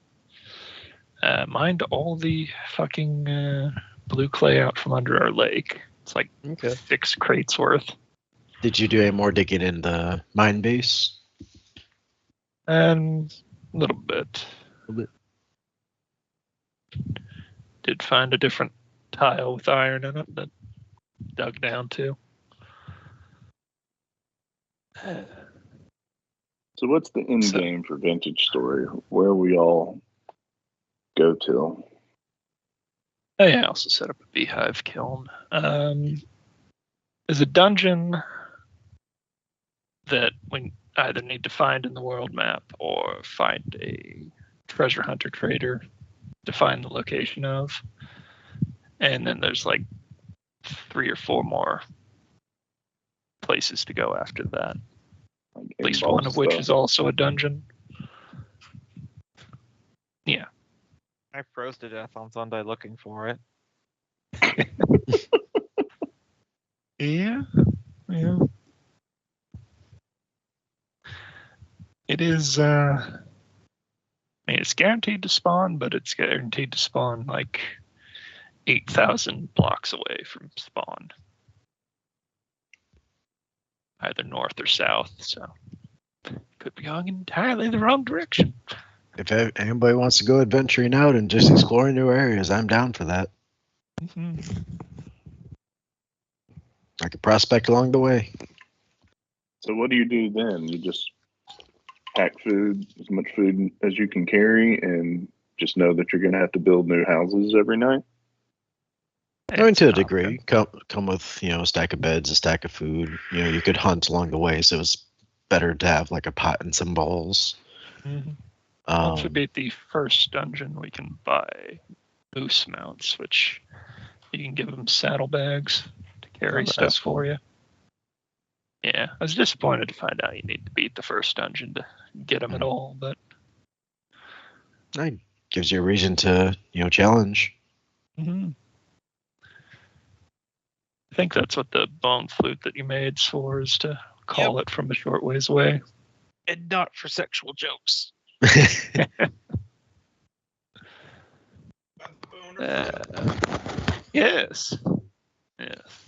Mined all the fucking blue clay out from under our lake. It's like Okay. 6 crates worth. Did you do any more digging in the mine base? And a little bit. A bit. Did find a different tile with iron in it that dug down to. So what's the end So- game for Vintage Story? Where we all go to? Oh yeah, I also set up a beehive kiln. There's a dungeon that we either need to find in the world map or find a treasure hunter trader to find the location of. And then there's like 3 or 4 more places to go after that. Like At least involved one of which stuff? is also a dungeon. Yeah. I froze to death on Sunday looking for it. Yeah. Yeah. It is I mean it's guaranteed to spawn, but it's guaranteed to spawn like 8,000 blocks away from spawn. Either north or south, so could be going entirely the wrong direction. If anybody wants to go adventuring out and just exploring new areas, I'm down for that. Mhm. I could prospect along the way. So what do you do then? You just pack food, as much food as you can carry, and just know that you're going to have to build new houses every night? I mean, to a It's not degree, come with a stack of beds, a stack of food. You could hunt along the way, so it's better to have like a pot and some bowls. Mhm. Once we Um, beat the first dungeon, we can buy moose mounts, which you can give them saddlebags to carry that's stuff cool. for you. Yeah, I was disappointed to find out you need to beat the first dungeon to get them at all, but It gives you a reason to challenge. mhm. I think that's what the bone flute that you made's for, is to call it from a short ways away. And not for sexual jokes. Yes. Yes.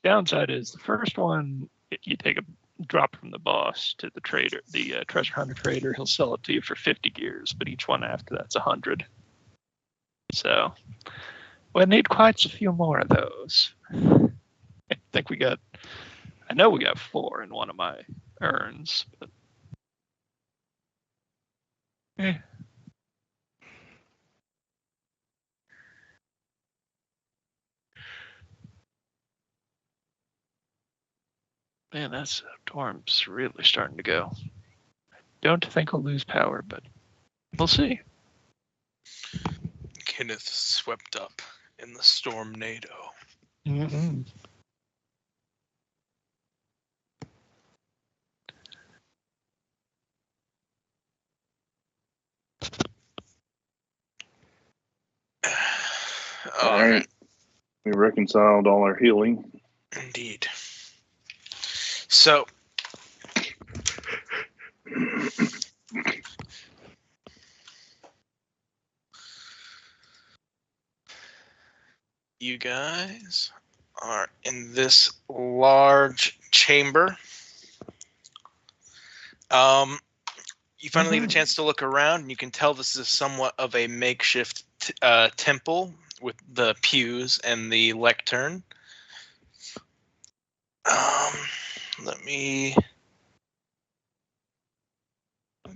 Downside is the first one, you take a drop from the boss to the trader, the treasure hunter trader. He'll sell it to you for 50 gears, but each one after that's 100. So we need quite a few more of those. I know we got 4 in one of my urns, but man, that storm's really starting to go. Don't think we'll lose power, but we'll see. Kenneth swept up in the Stormnado. Mm-hmm. All right. We reconciled all our healing. Indeed. So, you guys are in this large chamber. You finally have a chance to look around, and you can tell this is somewhat of a makeshift temple with the pews and the lectern. Let me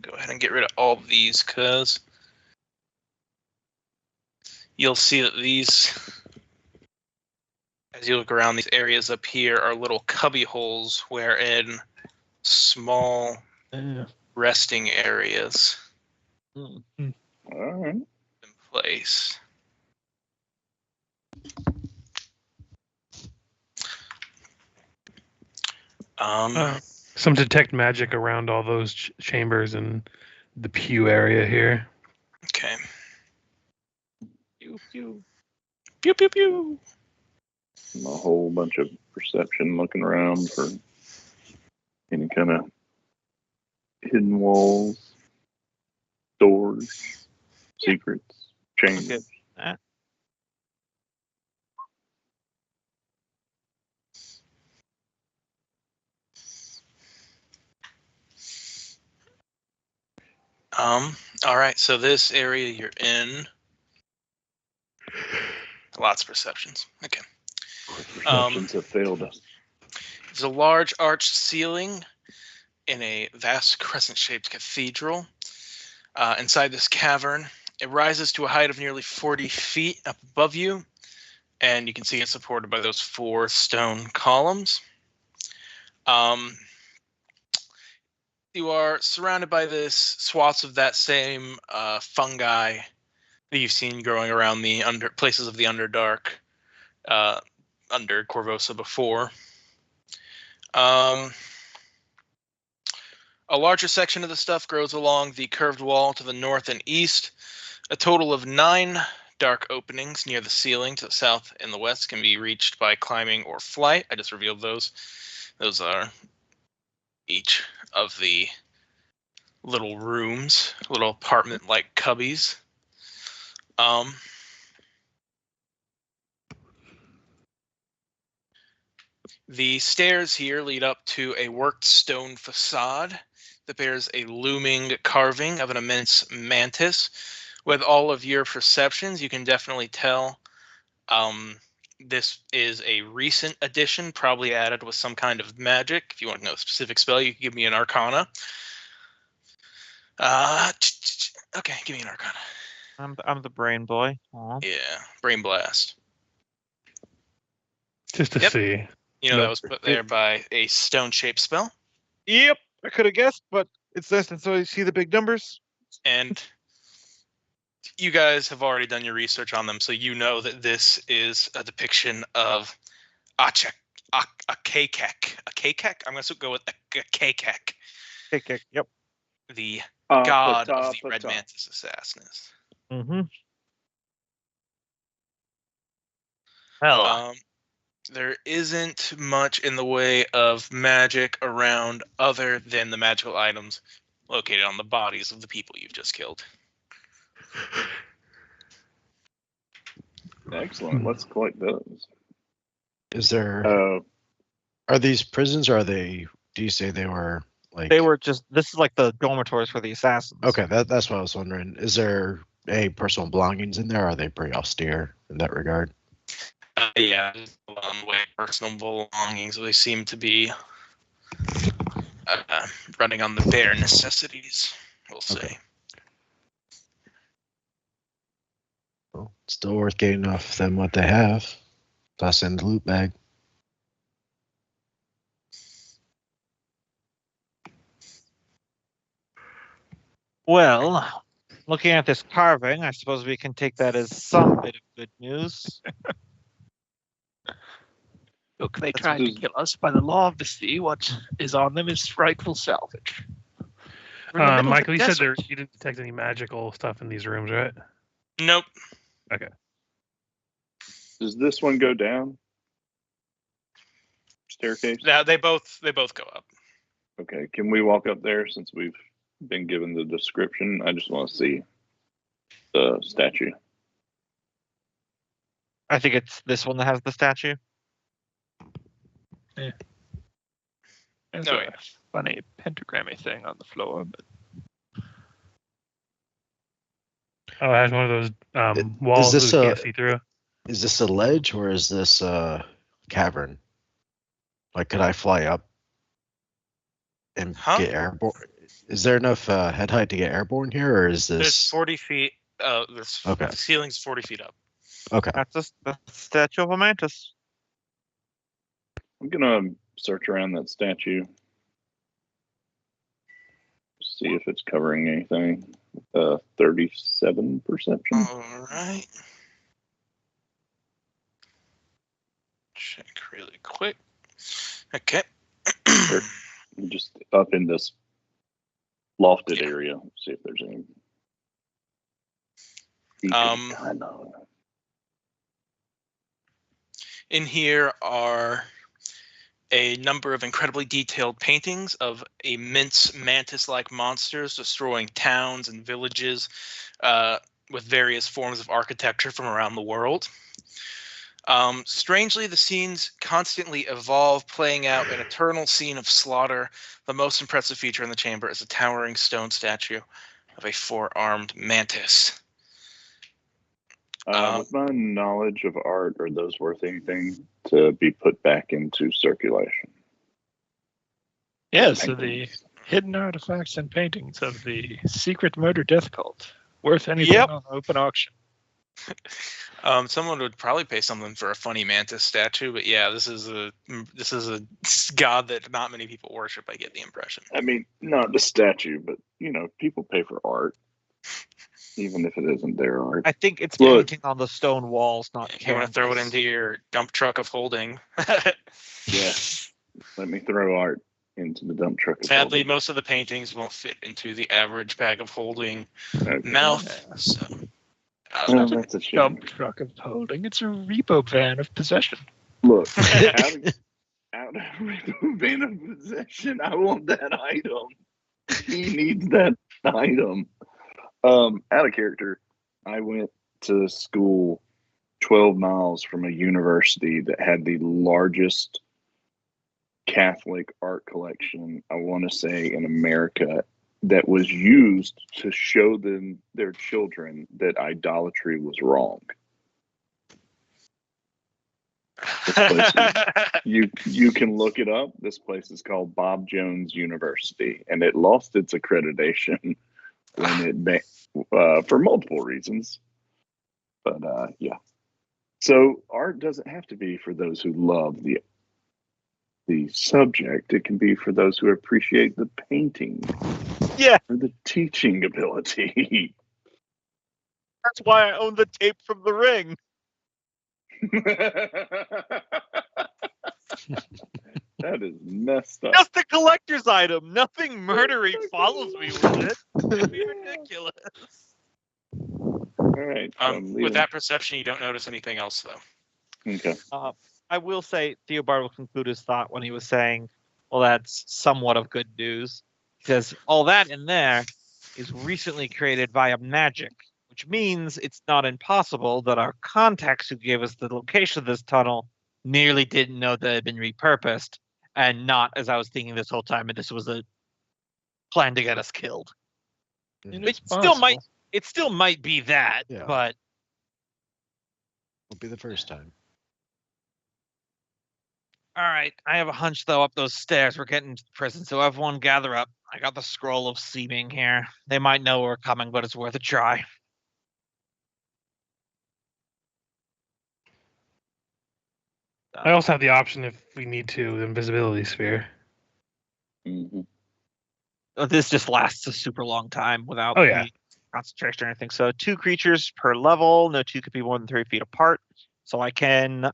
go ahead and get rid of all of these because you'll see that these, as you look around, these areas up here are little cubby holes wherein small resting areas All right. in place. Some detect magic around all those chambers and the pew area here. Okay. Pew, pew. Pew pew pew. A whole bunch of perception, looking around for any kind of hidden walls, doors, secrets, chambers. Okay. That. All right, so this area you're in, lots of perceptions. Okay. Perceptions have failed us. There's a large arched ceiling in a vast crescent-shaped cathedral. Inside this cavern, it rises to a height of nearly 40 feet up above you, and you can see it's supported by those 4 stone columns. You are surrounded by this swaths of that same fungi that you've seen growing around the places of the Underdark under Korvosa before. A larger section of the stuff grows along the curved wall to the north and east. A total of 9 dark openings near the ceiling to the south and the west can be reached by climbing or flight. I just revealed those. Those are each of the little rooms, little apartment-like cubbies. The stairs here lead up to a worked stone facade that bears a looming carving of an immense mantis. With all of your perceptions, you can definitely tell this is a recent addition, probably added with some kind of magic. If you want to know a specific spell, you can give me an arcana. Okay, give me an arcana. I'm the brain boy. Aw. Yeah, brain blast. Just to Yep. see. You know, Nope. that was put there by a stone-shaped spell. Yep, I could have guessed, but it's this, and so you see the big numbers. And you guys have already done your research on them, so you know that this is a depiction of a Kekek. A Kekek? I'm going to go with a Kekek, Okay, yep. the god of the Red Apata. Mantis Assassinus. Mm-hmm. Hell, There isn't much in the way of magic around other than the magical items located on the bodies of the people you've just killed. Excellent. Let's collect those. Is there Uh, are these prisons? Or are they? Do you say they were like? they were just. This is like the dormitories for the assassins. Okay, that's what I was wondering. Is there any personal belongings in there? Or are they pretty austere in that regard? Yeah, way personal belongings. They seem to be running on the bare necessities, we'll say. Okay. Well, still worth getting off them what they have. Toss in the loot bag. Well, looking at this carving, I suppose we can take that as some bit of good news. Look, they That's tried to just- kill us. By the law of the sea, what is on them is rightful salvage. We're in the middle of the Michael, you said desert. you didn't detect any magical stuff in these rooms, right? Nope. does this one go down? Staircase? Now they both go up. Okay. Can we walk up there since we've been given the description? I just want to see the statue. I think it's this one that has the statue. There's No, a yeah. funny pentagrammy thing on the floor, but Oh, it has one of those Is walls this that we a- can't see through. Is this a ledge or is this a cavern? Like, could I fly up and Huh? get airborne? Is there enough head height to get airborne here, or is There's this 40 feet. This Okay. The ceiling's 40 feet up. okay? That's the statue of a mantis. I'm gonna search around that statue, see if it's covering anything. 37 perception. All right. Check really quick. Okay. Just up in this lofted Yeah. area, see if there's any. In here are a number of incredibly detailed paintings of immense mantis-like monsters destroying towns and villages with various forms of architecture from around the world. Strangely, the scenes constantly evolve, playing out an eternal scene of slaughter. The most impressive feature in the chamber is a towering stone statue of a four-armed mantis. With my knowledge of art, are those worth anything to be put back into circulation? Yeah, so the hidden artifacts and paintings of the secret murder death cult, worth anything Yep. on open auction. Someone would probably pay something for a funny mantis statue, but yeah, this is a god that not many people worship. I get the impression. I mean, not the statue, but people pay for art, even if it isn't their art. I think it's Look. painting on the stone walls, not If you want to throw it canvas. into your dump truck of holding. Yeah, let me throw art into the dump truck. Sadly, most of the paintings won't fit into the average bag of holding mouth. So, Oh, that's a shame. Dump truck of holding. It's a repo van of possession. Look, out of van of possession, I want that item. He needs that item. Out of character, I went to school 12 miles from a university that had the largest Catholic art collection, I want to say, in America, that was used to show them, their children, that idolatry was wrong. You can look it up. This place is called Bob Jones University, and it lost its accreditation when it for multiple reasons. But yeah, so art doesn't have to be for those who love the subject. It can be for those who appreciate the painting, Yeah, or the teaching ability. that's why I own the tape from The Ring. That is messed up. Just a collector's item. Nothing murdery follows me with it. It'd be ridiculous. All right. with that perception, you don't notice anything else, though. Okay. I will say Theobald will conclude his thought when he was saying, well, that's somewhat of good news. He says, all that in there is recently created via magic, which means it's not impossible that our contacts who gave us the location of this tunnel nearly didn't know that it had been repurposed, and not, as I was thinking this whole time, and this was a plan to get us killed. It still might be that, Yeah. but Won't be the first time. all right. I have a hunch, though, up those stairs. We're getting to the prison, so everyone gather up. I got the scroll of seeming here. They might know we're coming, but it's worth a try. I also have the option, if we need to, the invisibility sphere. Mm-hmm. This just lasts a super long time without Oh, yeah. any concentration or anything. So 2 creatures per level. No 2 could be more than 3 feet apart. So I can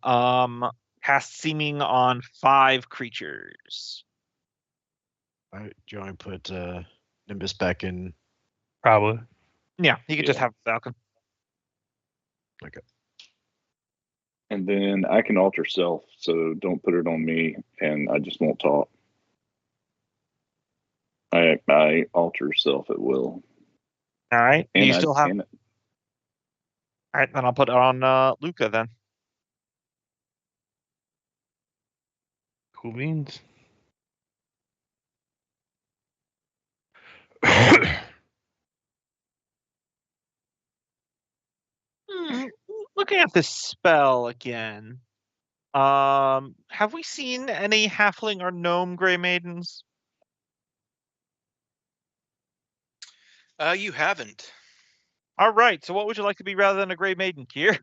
cast seeming on 5 creatures. All right, do you want to put Nimbus back in? Probably. Yeah, you could just Yeah. have Falcon. Okay. And then I can alter self, so don't put it on me, and I just won't talk. I alter self at will. All right. And You still have. All right, then I'll put it on Luca then. Cool beans. Looking at this spell again, Have we seen any halfling or gnome gray maidens? You haven't. All right. So what would you like to be rather than a gray maiden, Kier?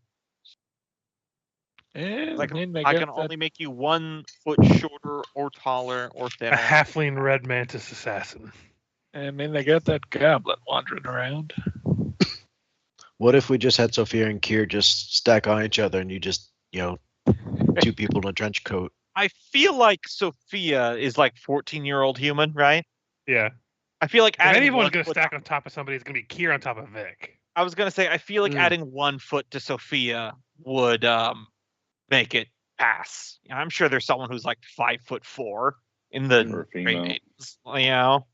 And Like, then they I got can that- only make you 1 foot shorter or taller or A thinner. halfling red mantis assassin. And then they got that goblin wandering around. What if we just had Sophia and Kier just stack on each other and you just, two people in a trench coat? I feel like Sophia is like 14-year-old human, right? Yeah. I feel like If adding anyone's 1 gonna foot- stack on top of somebody, it's gonna be Kier on top of Vic. I was gonna say I feel like Mm. adding 1 foot to Sophia would make it pass. I'm sure there's someone who's like 5'4" in the Or Gray female. Maidens. You know,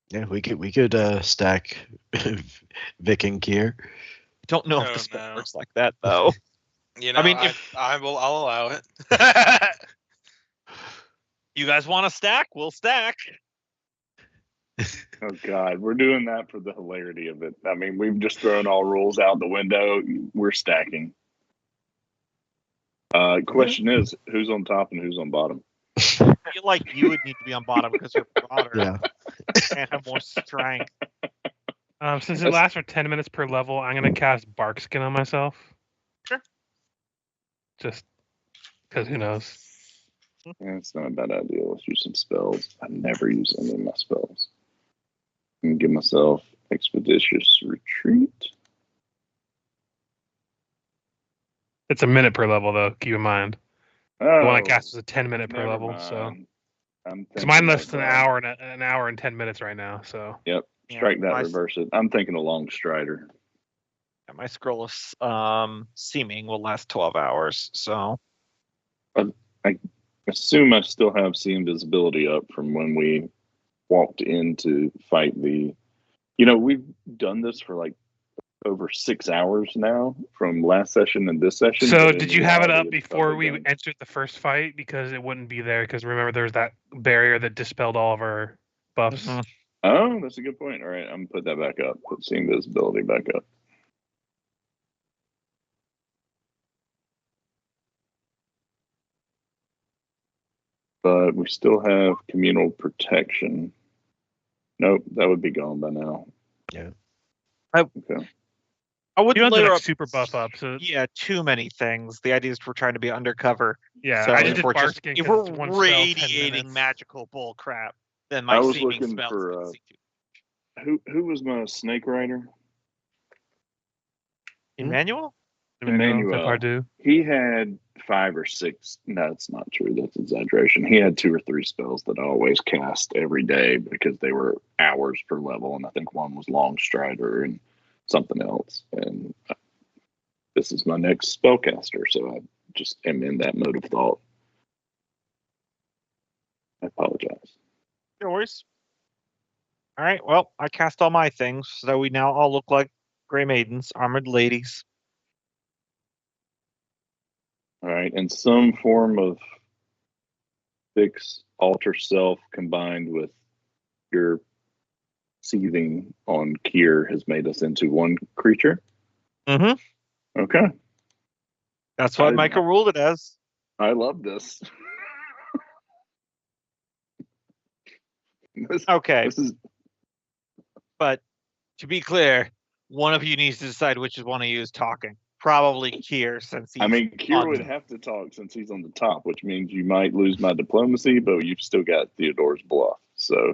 Yeah, we could stack Vic and Kier. I don't know if Oh, the spell no. works like that though. You know, mean, I'll allow it. You guys want to stack? We'll stack. Oh God, we're doing that for the hilarity of it. I mean, we've just thrown all rules out the window. We're stacking. Question is, who's on top and who's on bottom? I feel like you would need to be on bottom because you're broader Yeah. and have more strength. Since it That's- lasts for 10 minutes per level, I'm gonna cast Barkskin on myself. Sure. Just because who knows? Yeah, it's not a bad idea. Let's use some spells. I never use any of my spells. And give myself Expeditious Retreat. It's a minute per level though. Keep in mind. Oh, The one I cast was a 10-minute per never level. So mind. I'm because mine thinking lasts of, an hour and 10 minutes right now. So Strike that, my, reverse it. I'm thinking a Long Strider. my scroll of seeming will last 12 hours. So Assume I still have See Invisibility up from when we walked in to fight the. We've done this for like over 6 hours now from last session and this session. So but in did you have it reality, up it's before probably we done. entered the first fight? Because it wouldn't be there. Because remember, there's that barrier that dispelled all of our buffs. Mhm. Oh, that's a good point. All right, I'm gonna put that back up. Put See Invisibility back up. But we still have communal protection. Nope, that would be gone by now. Yeah. Okay. I You wouldn't don't have to layer like, up super buff up. So Yeah, too many things. The idea is we're trying to be undercover. yeah, So I just if did we're, Barkskin. if 'cause we're it's one spell, 10 radiating minutes. magical bull crap, then I my was seeming looking spells for, can see too. Who was my Snake Rider? Emmanuel? Emmanuel. Depardieu. He had 5 or 6. No, that's not true. That's exaggeration. He had 2 or 3 spells that I always cast every day because they were hours per level, and I think one was Long Strider and something else. And this is my next spellcaster, so I just am in that mode of thought. I apologize. No worries. All right. Well, I cast all my things, so we now all look like Gray Maidens, armored ladies. All right, and some form of fix alter self combined with your seething on Kier has made us into one creature. Mm-hmm. Okay, That's what I- Micah ruled it as. I love this. this, Okay, this is but to be clear, one of you needs to decide which one of you is talking. Probably Kier, since he's I mean, Kier on would the- have to talk since he's on the top, which means you might lose my diplomacy, but you've still got Theodore's bluff. So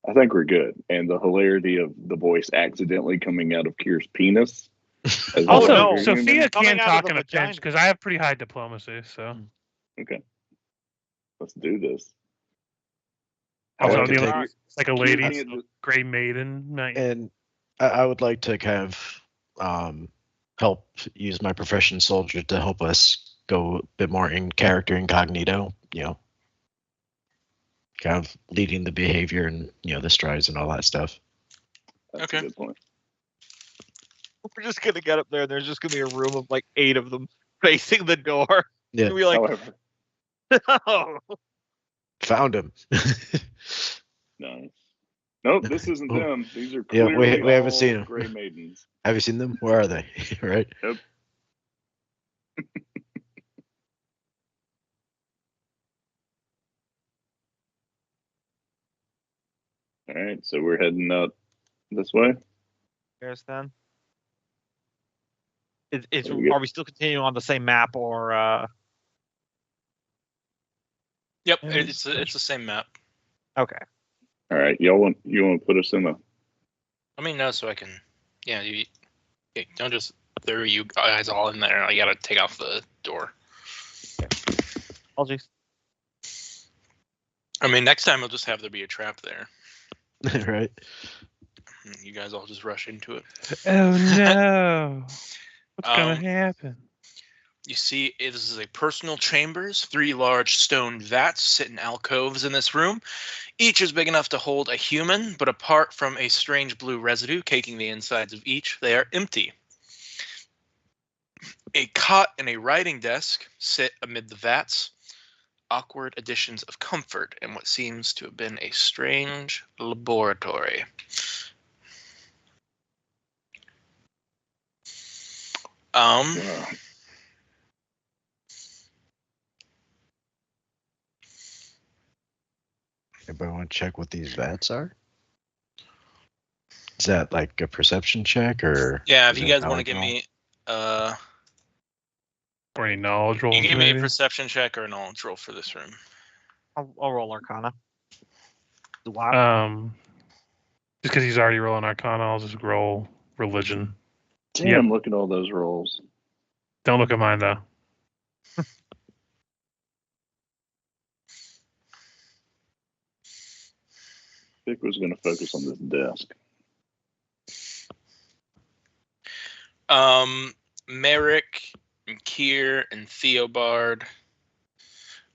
I think we're good. And the hilarity of the voice accidentally coming out of Kier's penis. as Oh, Also, no. you're hearing Sophia them. Coming can out of talk the in a vagina. pinch because I have pretty high diplomacy. So Okay, let's do this. I like would to be take- like a Kier lady, can't just- Gray Maiden. Night. And I would like to kind of help use my profession soldier to help us go a bit more in character incognito, kind of leading the behavior and, the strides and all that stuff. That's Okay. a good point. We're just gonna get up there, and there's just gonna be a room of like 8 of them facing the door. Yeah. And be like, However, oh. Found him. nice. Nope, this isn't Oh. them. These are Yeah, clearly we haven't all seen 'em. Gray Maidens. Have you seen them? Where are they? Right? All right, so we're heading out this way. There's then. There we go. Are we still continuing on the same map or? Yep, Yeah, it's the same map. Okay. All right, you want to put us in a? Let me know so I can. Yeah, don't just throw you guys all in there. I gotta take off the door. Apologies. I mean, next time I'll just have there be a trap there. Right. You guys all just rush into it. Oh no! What's gonna Um, happen? You see, this is a personal chambers. 3 large stone vats sit in alcoves in this room. Each is big enough to hold a human, but apart from a strange blue residue caking the insides of each, they are empty. A cot and a writing desk sit amid the vats. Awkward additions of comfort in what seems to have been a strange laboratory. Anybody want to check what these vats are? Is that like a perception check or? Yeah, if is you it guys want to knowledge give roll? me Or any knowledge rolls? you can give me a maybe? perception check or a knowledge roll for this room. I'll roll Arcana. What? Just because he's already rolling Arcana, I'll just roll Religion. Damn, look at all those rolls. Don't look at mine though. Vic was going to focus on this desk. Merrick and Kier and Theobard.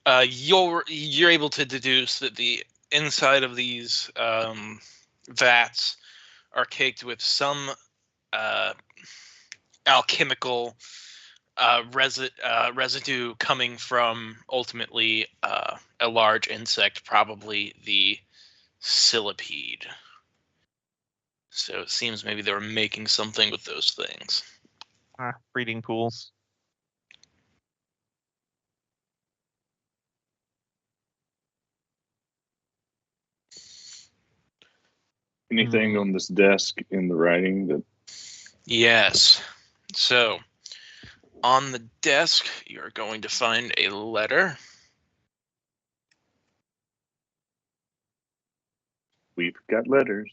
You're able to deduce that the inside of these vats are caked with some alchemical residue coming from ultimately a large insect, probably the Cillipede. So it seems maybe they were making something with those things. Breeding pools. Anything on this desk in the writing that? Yes. So on the desk, you're going to find a letter. We've got letters.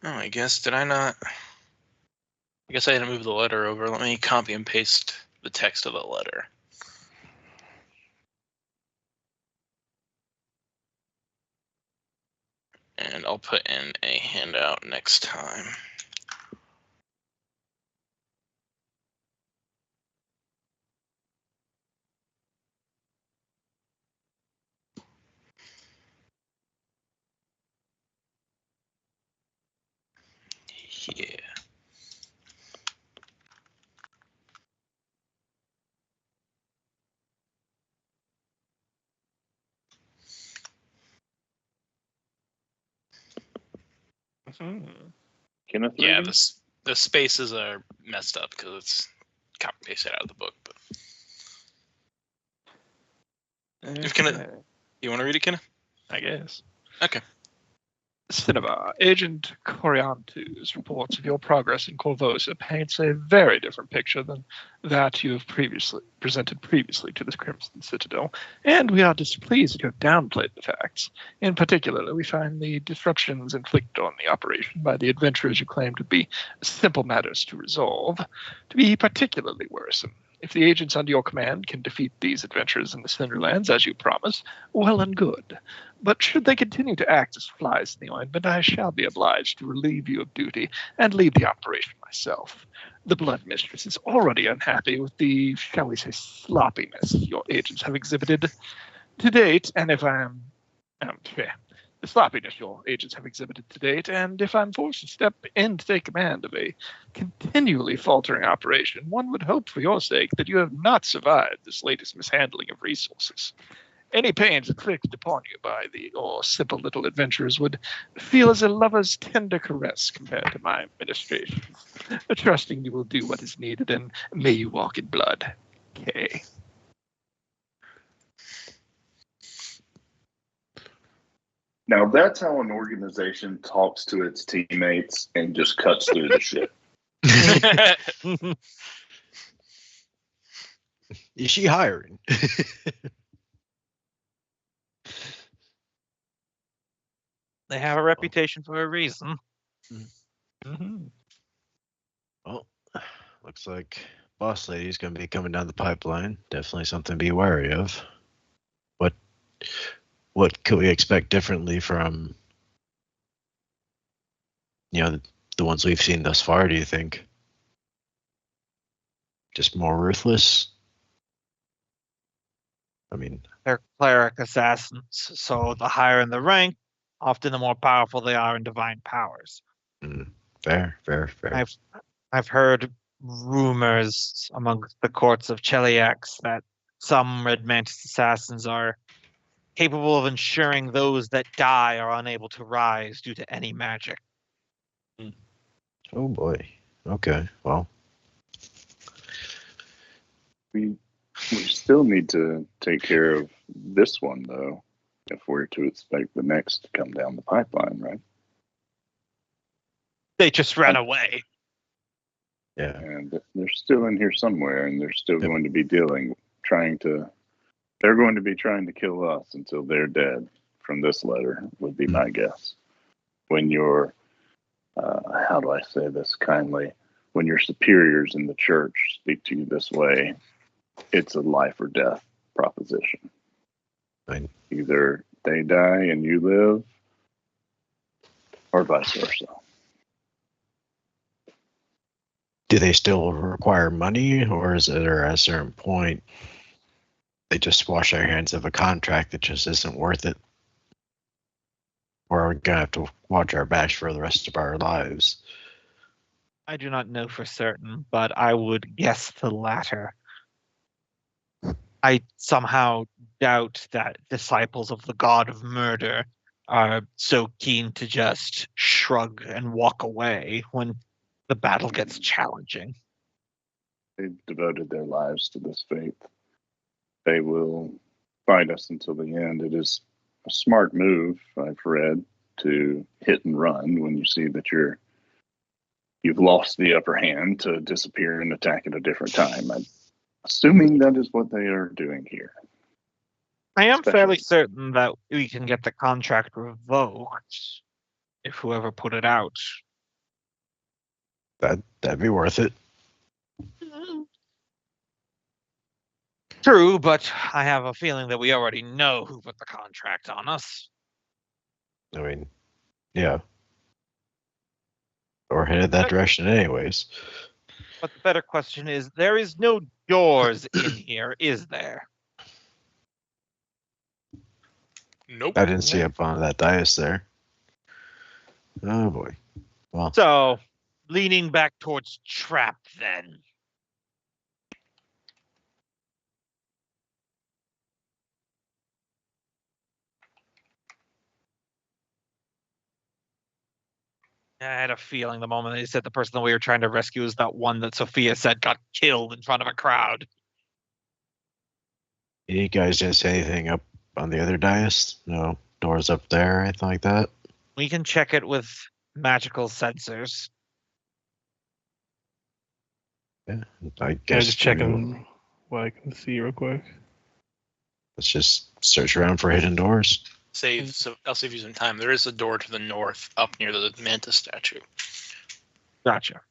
Oh, I guess, did I not? I guess I had to move the letter over. Let me copy and paste the text of the letter. And I'll put in a handout next time. Yeah. Kenneth? Yeah, reading? the spaces are messed up because it's copy pasted out of the book. But you want to read it, Kenneth? I guess. Okay. Cinnabar, Agent Coriantu's reports of your progress in Corvosa paints a very different picture than that you have presented previously to the Crimson Citadel, and we are displeased that you have downplayed the facts. In particular, we find the disruptions inflicted on the operation by the adventurers you claim to be simple matters to resolve to be particularly worrisome. If the agents under your command can defeat these adventurers in the Cinderlands, as you promise, well and good. But should they continue to act as flies in the ointment, I shall be obliged to relieve you of duty and lead the operation myself. The Blood Mistress is already unhappy with the, shall we say, sloppiness your agents have exhibited to date, and if the sloppiness your agents have exhibited to date, and if I'm forced to step in to take command of a continually faltering operation, one would hope for your sake that you have not survived this latest mishandling of resources. any pains inflicted upon you by the simple little adventurers would feel as a lover's tender caress compared to my ministration. Trusting you will do what is needed, and may you walk in blood. Okay. Now that's how an organization talks to its teammates and just cuts through the shit. Is she hiring? They have a reputation for a reason. Mm-hmm. Well, looks like boss lady's going to be coming down the pipeline. Definitely something to be wary of. What could we expect differently from, the ones we've seen thus far, do you think? Just more ruthless? I mean, They're cleric assassins, so the higher in the rank, often the more powerful they are in divine powers. fair. I've heard rumors among the courts of Cheliax that some Red Mantis assassins are capable of ensuring those that die are unable to rise due to any magic. Oh boy. Okay, well. We still need to take care of this one, though, if we're to expect the next to come down the pipeline, right? They just ran away. Yeah. And they're still in here somewhere, and they're still Yep. going to be they're going to be trying to kill us until they're dead, from this letter, would be my guess. When you're, how do I say this kindly? When your superiors in the church speak to you this way, it's a life or death proposition. Right. Either they die and you live, or vice versa. Do they still require money, or is it at a certain point they just wash their hands of a contract that just isn't worth it? Or are we going to have to watch our backs for the rest of our lives? I do not know for certain, but I would guess the latter. I somehow doubt that disciples of the god of murder are so keen to just shrug and walk away when the battle gets challenging. They've devoted their lives to this faith. They will fight us until the end. It is a smart move, I've read, to hit and run when you see that you've lost the upper hand, to disappear and attack at a different time. I'm assuming that is what they are doing here. I am fairly Especially- certain that we can get the contract revoked if whoever put it out. That'd be worth it. True, but I have a feeling that we already know who put the contract on us. I mean, yeah. Or headed that direction anyways. But the better question is, there is no doors in here, is there? Nope. I didn't see up on that dais there. Oh boy. Well, So, leaning back towards trap then. I had a feeling the moment they said the person that we were trying to rescue is that one that Sophia said got killed in front of a crowd. you guys didn't say anything up on the other dais? No doors up there, anything like that? We can check it with magical sensors. Yeah, I Yeah, guess. just checking what I can see real quick. Let's just search around for hidden doors. I'll save you some time. There is a door to the north up near the Mantis statue. Gotcha.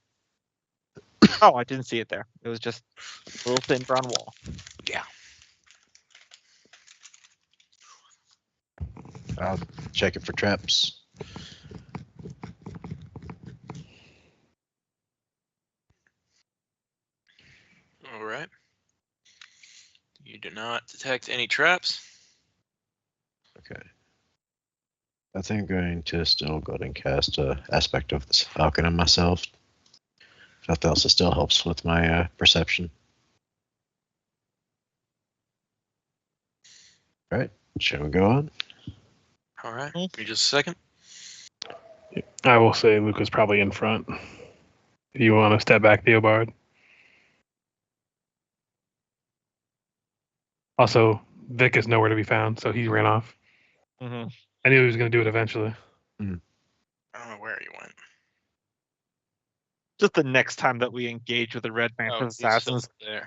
Oh, I didn't see it there. It was just a little thin brown wall. Yeah. I'll check it for traps. All right. You do not detect any traps. Okay. I think I'm going to still go ahead and cast a aspect of this falcon on myself. If nothing else, it still helps with my perception. All right, shall we go on? All right. Give me just a second. I will say Luke is probably in front. If you want to step back, Theobard. Also, Vic is nowhere to be found, so he ran off. Mhm. I knew he was going to do it eventually. I don't know where he went. Just the next time that we engage with the Red Mantis he's still assassins, there.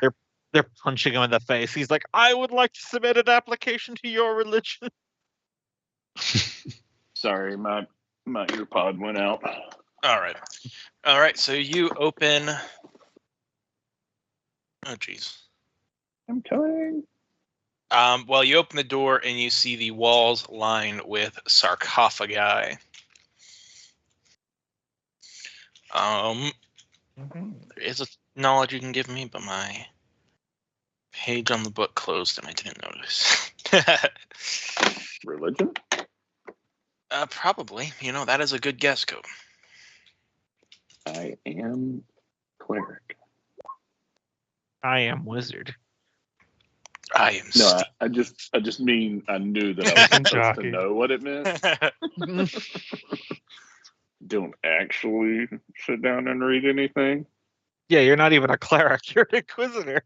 they're punching him in the face. He's like, "I would like to submit an application to your religion." Sorry, my ear pod went out. All right. So you open. Oh, jeez. I'm coming. Well, you open the door and you see the walls lined with sarcophagi. There is a knowledge you can give me, but my page on the book closed and I didn't notice. Religion? Probably. That is a good guess, Cope. I am cleric. I am wizard. I am No, Steve. I just mean I knew that I was supposed to Jockey. know what it meant. Don't actually sit down and read anything. Yeah, you're not even a cleric. You're an inquisitor.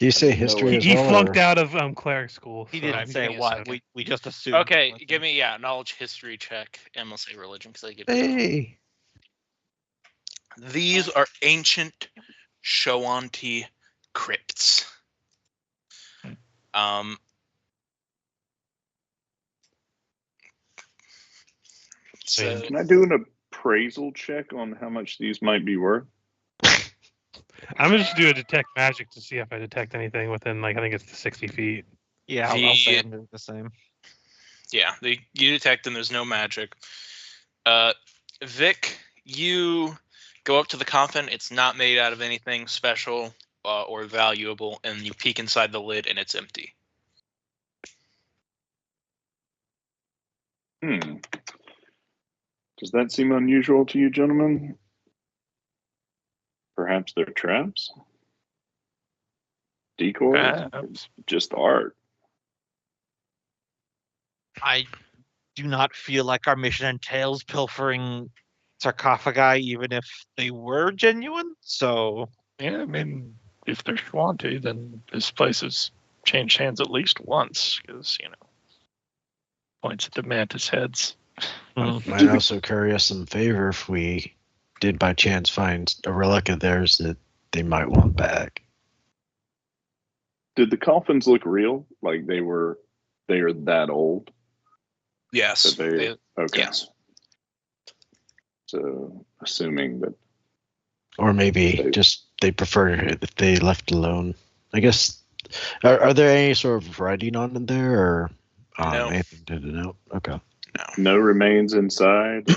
Do you say No, history as He well? flunked or- out of clerik school. He so didn't he's say gonna what. suck. We just assumed. Okay, give me knowledge history check, and we'll say religion because I give. Hey. These are ancient Shoanti crypts. So Can I do an appraisal check on how much these might be worth? I'm gonna just do a detect magic to see if I detect anything within, I think it's the 60 feet. Yeah, I'll say I'm doing the same. yeah, you detect them. There's no magic. Vic, you go up to the coffin. It's not made out of anything special or valuable, and you peek inside the lid, and it's empty. Does that seem unusual to you, gentlemen? Perhaps they're traps? Decoys? Just art? I do not feel like our mission entails pilfering sarcophagi, even if they were genuine. So Yeah, I mean, if they're Schwanti, then this place has changed hands at least once, because, points at the mantis heads. Might also curry us some favor if we did by chance find a relic of theirs that they might want back. Did the coffins look real? Like they are that old? Yes. That they, okay. Yes. So assuming that, Or maybe just they prefer if they left alone. I guess, are there any sort of writing on them there, or No. anything to denote? Okay. no remains inside.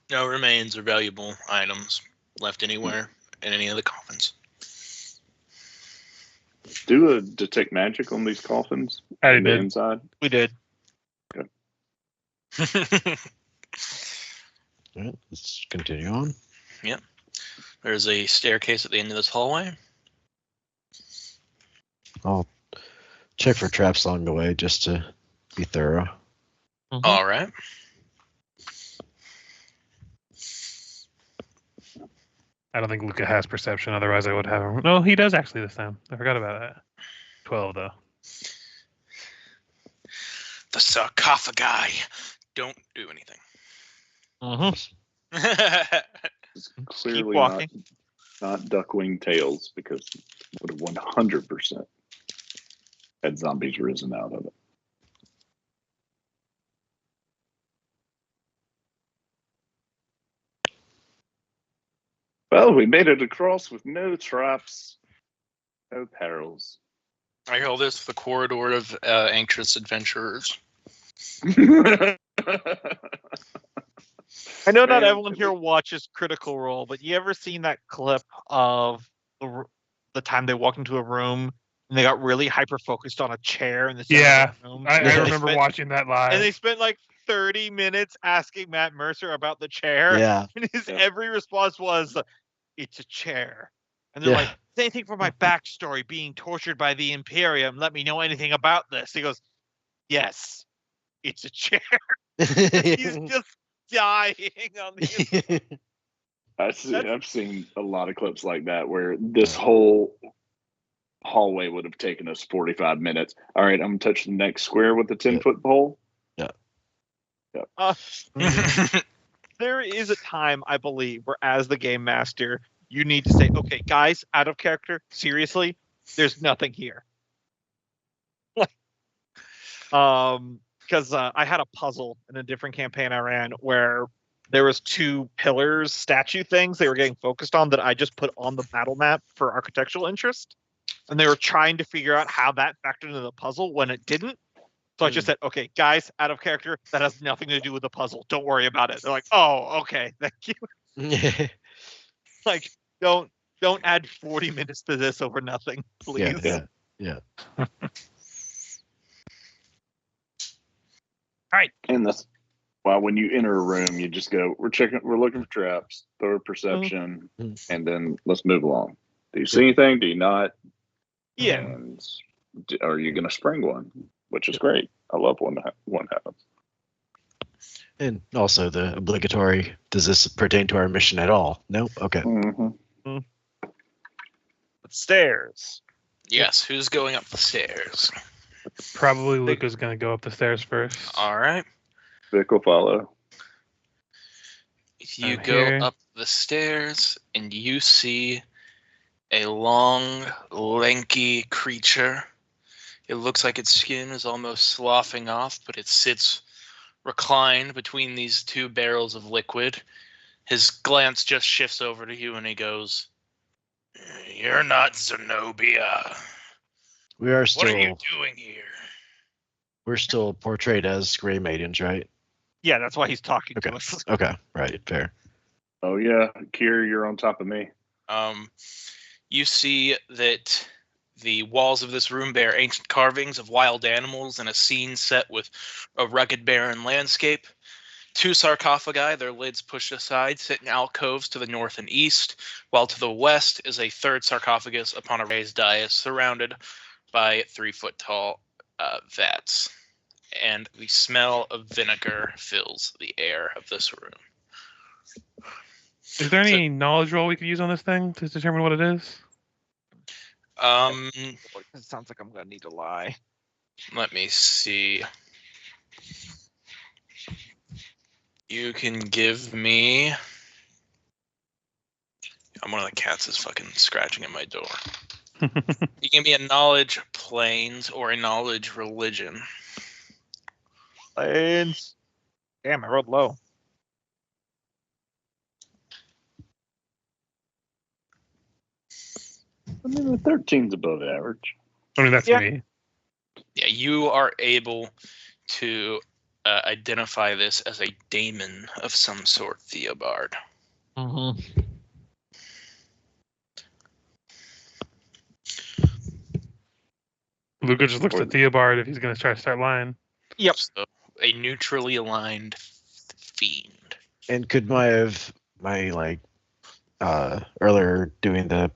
No remains or valuable items left anywhere in any of the coffins. Do a detect magic on these coffins. I on the did. inside. we did. All right, let's continue on. There's a staircase at the end of this hallway. I'll check for traps along the way just to be thorough. All right. I don't think Luca has perception, otherwise I would have him. No, he does actually this time. I forgot about that. 12 though. The sarcophagi don't do anything. It's clearly walking. not duckwing tails, because it would have 100% had zombies risen out of it. Well, we made it across with no traps, no perils. I call this the corridor of anxious adventurers. I know not Man, everyone here watches Critical Role, but you ever seen that clip of the time they walked into a room and they got really hyper focused on a chair in the center Yeah, of the room? I And they remember spent- watching that live. And they spent like 30 minutes asking Matt Mercer about the chair. Yeah. And his Yeah. every response was, "It's a chair." And they're Yeah. like, anything from my backstory, being tortured by the Imperium, let me know anything about this. He goes, yes, it's a chair. He's just dying on the. I've seen a lot of clips like that where this whole hallway would have taken us 45 minutes. All right, I'm gonna touch the next square with the 10-foot pole. There is a time, I believe, where as the game master, you need to say, okay, guys, out of character, seriously, there's nothing here. Because I had a puzzle in a different campaign I ran where there was 2 pillars, statue things they were getting focused on that I just put on the battle map for architectural interest. And they were trying to figure out how that factored into the puzzle when it didn't. So I just said, okay, guys, out of character, that has nothing to do with the puzzle. Don't worry about it. They're like, oh, okay, thank you. Like, don't add 40 minutes to this over nothing, please. Yeah. And that's why when you enter a room, you just go, we're looking for traps, throw a perception, and then let's move along. Do you see anything? Do you not? Yeah. And are you going to spring one? Which is great. I love when one happens. And also the obligatory, does this pertain to our mission at all? No? Okay. Mm-hmm. Stairs. Yes, who's going up the stairs? Probably Luca's going to go up the stairs first. All right. Vic will follow. You I'm go here. up the stairs and you see a long, lanky creature. It looks like its skin is almost sloughing off, but it sits reclined between these 2 barrels of liquid. His glance just shifts over to you and he goes, "You're not Zenobia. We are What are you still doing here?" we're still portrayed as Grey Maidens, right? Yeah, that's why he's talking Okay. to us. Okay, right, fair. Oh yeah, Kier, you're on top of me. You see that the walls of this room bear ancient carvings of wild animals and a scene set with a rugged, barren landscape. 2 sarcophagi, their lids pushed aside, sit in alcoves to the north and east, while to the west is a 3rd sarcophagus upon a raised dais surrounded by 3-foot-tall vats. And the smell of vinegar fills the air of this room. Is there any knowledge roll we could use on this thing to determine what it is? It sounds like I'm gonna need to lie. Let me see. You can give me. One of the cats is fucking scratching at my door. You give me a knowledge planes or a knowledge religion. Planes. Damn, I rolled low. I mean, the 13's above average. I mean, that's Yeah. me. Yeah, you are able to identify this as a daemon of some sort, Theobard. Mm-hmm. Luca just looks at Theobard if he's going to try to start lying. Yep. So, a neutrally aligned fiend. And could my earlier doing the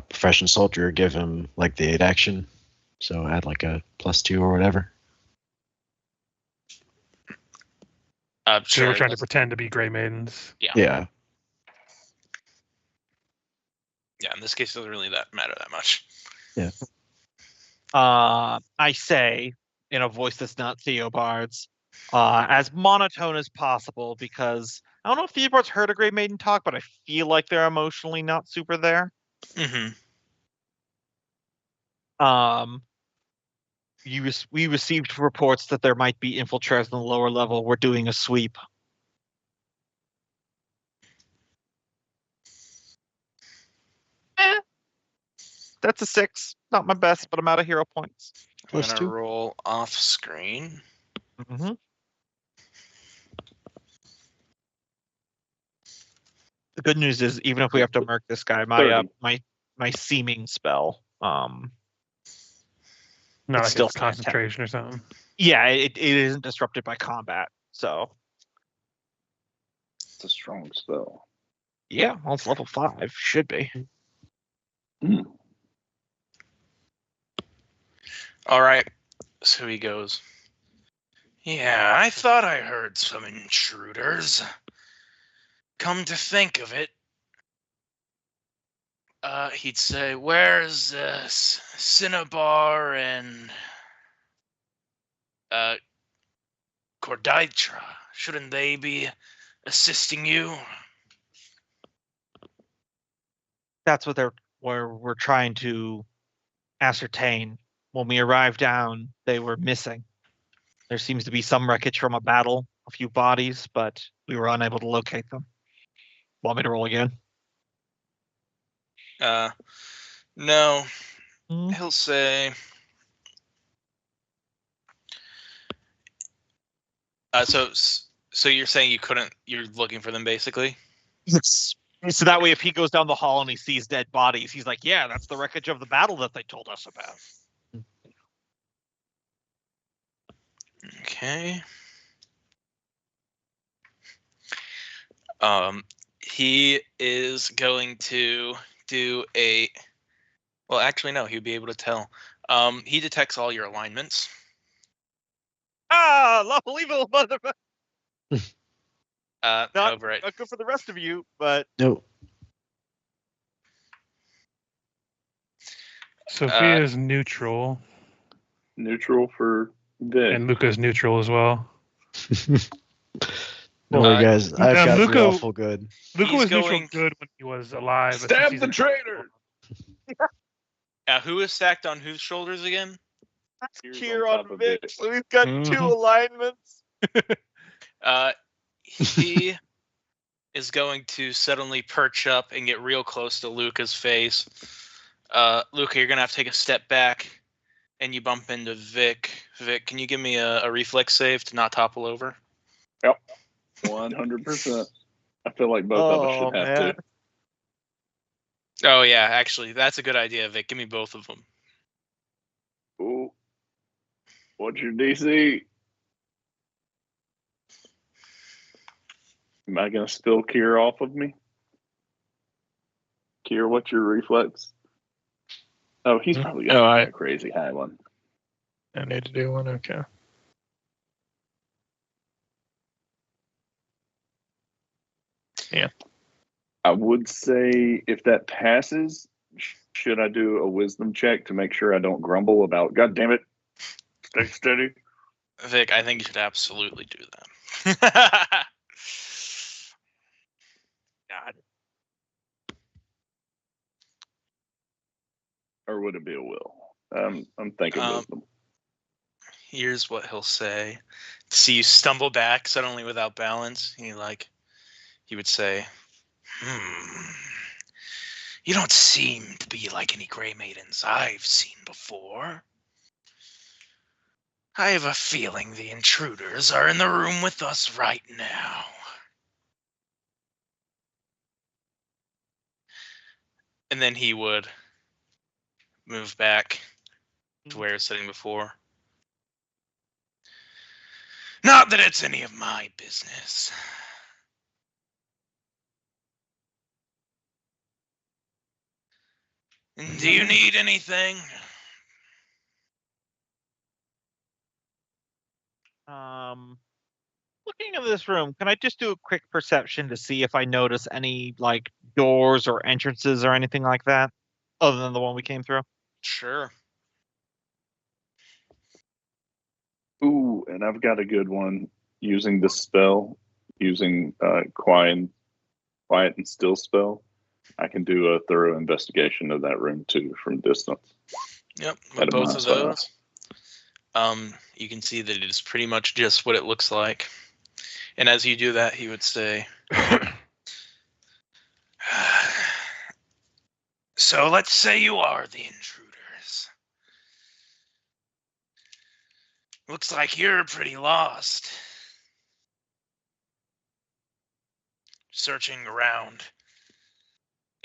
profession soldier give him like the 8 action? So add like a +2 or whatever. So Sure. we're trying to pretend to be Grey Maidens. Yeah. Yeah. Yeah, in this case, it doesn't really matter that much. Yeah. I say in a voice that's not Theobard's, as monotone as possible, because I don't know if Theobard's heard a Grey Maiden talk, but I feel like they're emotionally not super there. Mm-hmm. We received reports that there might be infiltrators on the lower level. We're doing a sweep. That's a 6. Not my best, but I'm out of hero points. I'm +2. gonna roll off screen. Mm-hmm. The good news is, even if we have to mark this guy, my seeming spell, Not It's like still it's concentration or something. yeah, it isn't disrupted by combat. So It's a strong spell. yeah, well, it's level 5, should be. All right. So he goes, yeah, I thought I heard some intruders. Come to think of it, he'd say, where's Cinnabar and Corditra? Shouldn't they be assisting you? That's what we're trying to ascertain. When we arrived down, they were missing. There seems to be some wreckage from a battle, a few bodies, but we were unable to locate them. Want me to roll again? No. Hmm? He'll say, so you're saying you couldn't, you're looking for them basically? Yes. So that way, if he goes down the hall and he sees dead bodies, he's like, yeah, that's the wreckage of the battle that they told us about. Okay. He is going to do a, well, actually, no, he'd be able to tell. He detects all your alignments. Ah, lawful evil, motherfucker. However, Not good for the rest of you, but No. Sophia's neutral, Neutral for Vic. and Luca's neutral as well. Don't worry, guys. I've got to be Luca- awful good. Luca He's was neutral going- good when he was alive. but Stab since the he's- traitor! who is stacked on whose shoulders again? that's Here's Kier on top on of Vic, it. so he's got Mhm. two alignments. He is going to suddenly perch up and get real close to Luca's face. Luca, you're gonna have to take a step back, and you bump into Vic. Vic, can you give me a reflex save to not topple over? 100%. I feel like both of us should have man. to. Oh yeah, actually, that's a good idea, Vic. Give me both of them. Ooh. What's your DC? Am I going to spill Kier off of me? Kier, what's your reflex? Oh, he's probably got a crazy high one. I need to do one. Okay. I would say if that passes, should I do a wisdom check to make sure I don't grumble about, God damn it, stay steady? Vic, I think you should absolutely do that. God. Or would it be a will? I'm thinking wisdom. Here's what he'll say. See you stumble back suddenly without balance. He would say, you don't seem to be like any gray maidens I've seen before. I have a feeling the intruders are in the room with us right now. And then he would move back to where he was sitting before. Not that it's any of my business. Do you need anything? Looking in this room, can I just do a quick perception to see if I notice any like doors or entrances or anything like that, other than the one we came through? Sure. Ooh, and I've got a good one using the spell, using quiet and still spell. I can do a thorough investigation of that room too from distance. Yep, At with a both of -5. those. You can see that it is pretty much just what it looks like. And as you do that, he would say, so let's say you are the intruders. Looks like you're pretty lost. Searching around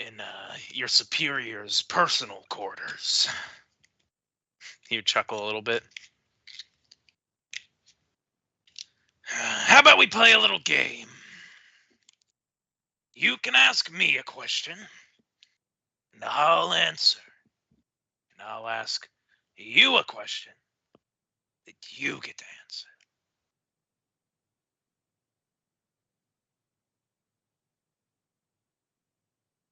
in your superior's personal quarters. He would chuckle a little bit. How about we play a little game? You can ask me a question, and I'll answer. And I'll ask you a question that you get to answer.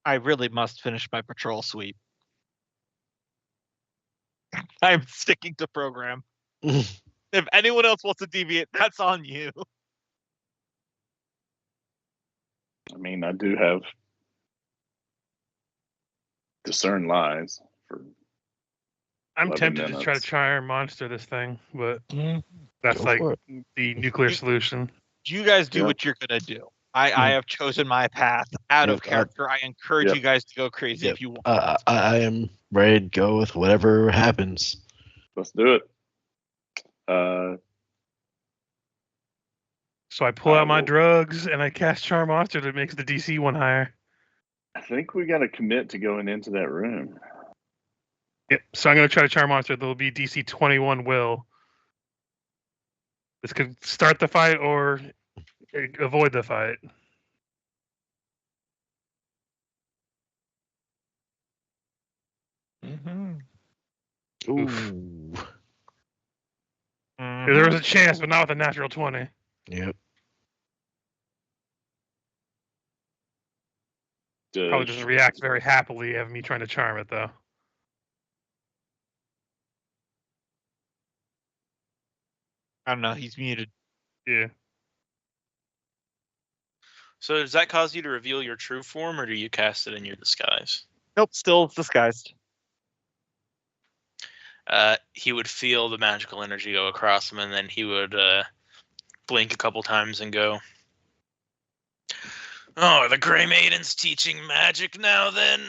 I really must finish my patrol sweep. I'm sticking to program. If anyone else wants to deviate, that's on you. I mean, I do have discern lies for I'm 11 tempted to try to minutes. charm monster this thing, but Mm. that's Go like for it. the nuclear solution. You guys do Yeah. what you're gonna do. I have chosen my path out of Yep, character. I encourage Yep. you guys to go crazy Yep. if you want. I am ready to go with whatever happens. Let's do it. So I pull out my will- drugs and I cast charm monster that makes the DC one higher. I think we got to commit to going into that room. Yep. So I'm gonna try to charm monster. There'll be DC 21 will. This could start the fight or avoid the fight. Mhm. Ooh. There was a chance, but not with a natural 20. Yep. Probably doesn't react very happily of me trying to charm it, though. I don't know. He's muted. Yeah. So does that cause you to reveal your true form, or do you cast it in your disguise? Nope, still disguised. He would feel the magical energy go across him, and then he would blink a couple times and go, "Oh, are the Grey Maidens teaching magic now, then?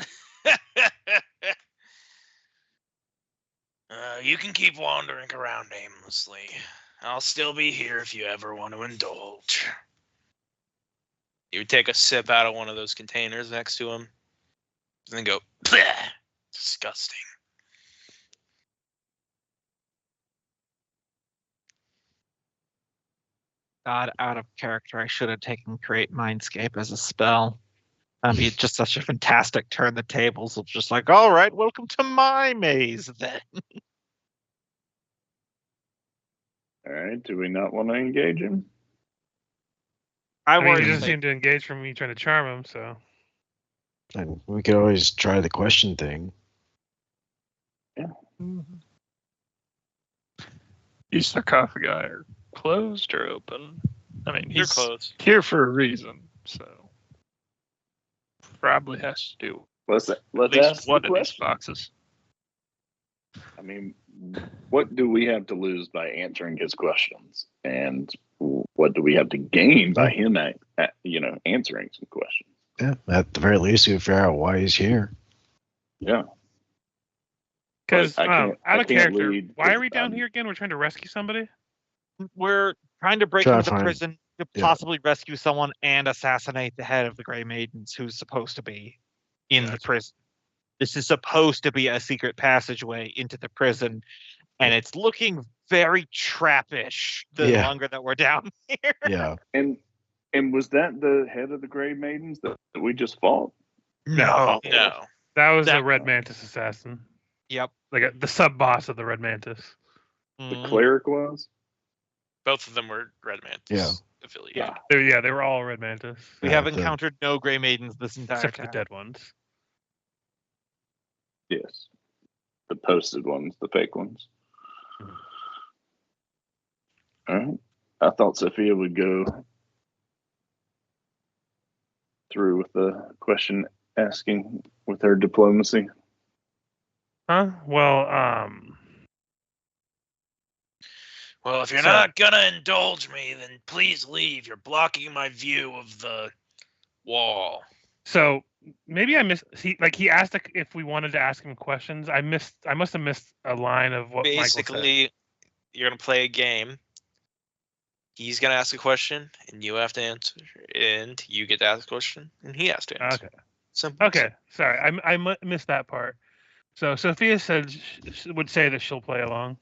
You can keep wandering around aimlessly. I'll still be here if you ever want to indulge." He would take a sip out of one of those containers next to him, and then go, "Bleh, disgusting." God, out of character. I should have taken Create Mindscape as a spell. That'd be just such a fantastic turn the tables of just like, all right, welcome to my maze then. All right. Do we not want to engage him? I I mean, he worry. doesn't seem to engage from me trying to charm him, so. And we could always try the question thing. These sarcophagi are closed or open? I mean, You're he's close. here for a reason, so probably has to do Let's at ask least the one of these question. boxes. I mean, what do we have to lose by answering his questions, and what do we have to gain by him, answering some questions? Yeah, at the very least, we figure out why he's here. Yeah. Because I can't- I out of can't character, lead why are we because down I'm- here again? We're trying to rescue somebody? We're trying to break Try to into the find- prison to yeah. possibly rescue someone and assassinate the head of the Grey Maidens who's supposed to be in the prison. This is supposed to be a secret passageway into the prison, and it's looking very trappish the Yeah. longer that we're down here. Yeah. And was that the head of the Grey Maidens that we just fought? No. No. That was That- the Red Mantis assassin. Yep. Like the sub boss of the Red Mantis. The Mhm. cleric was? Both of them were Red Mantis Yeah. affiliated. They were all Red Mantis. We Yeah, have the- encountered no Grey Maidens this entire Except for time. the dead ones. Yes. The posted ones, the fake ones. All right. I thought Sophia would go through with the question asking with her diplomacy. Huh? Well, Well, if you're So- not gonna indulge me, then please leave. You're blocking my view of the wall. so maybe I missed. He asked if we wanted to ask him questions. I must have missed a line of what Michael said. Basically, you're gonna play a game. He's gonna ask a question, and you have to answer, and you get to ask a question, and he has to answer. Okay. Simple. Okay. Sorry, I missed that part. So Sophia said would say that she'll play along.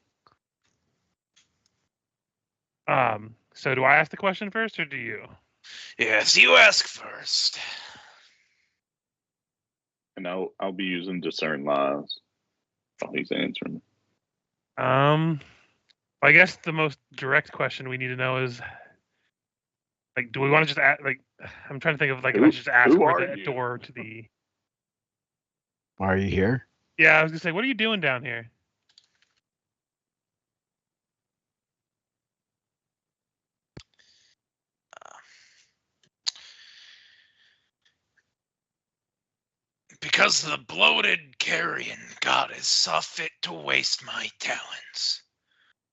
So do I ask the question first, or do you? Yes, you ask first. And I'll be using discern lies while he's answering. I guess the most direct question we need to know is, like, do we want to just ask, like, I'm trying to think of, like, if I Who- should just ask who where are the you? door to the. Why are you here? Yeah, I was gonna say, what are you doing down here? Because the bloated carrion goddess saw fit to waste my talents.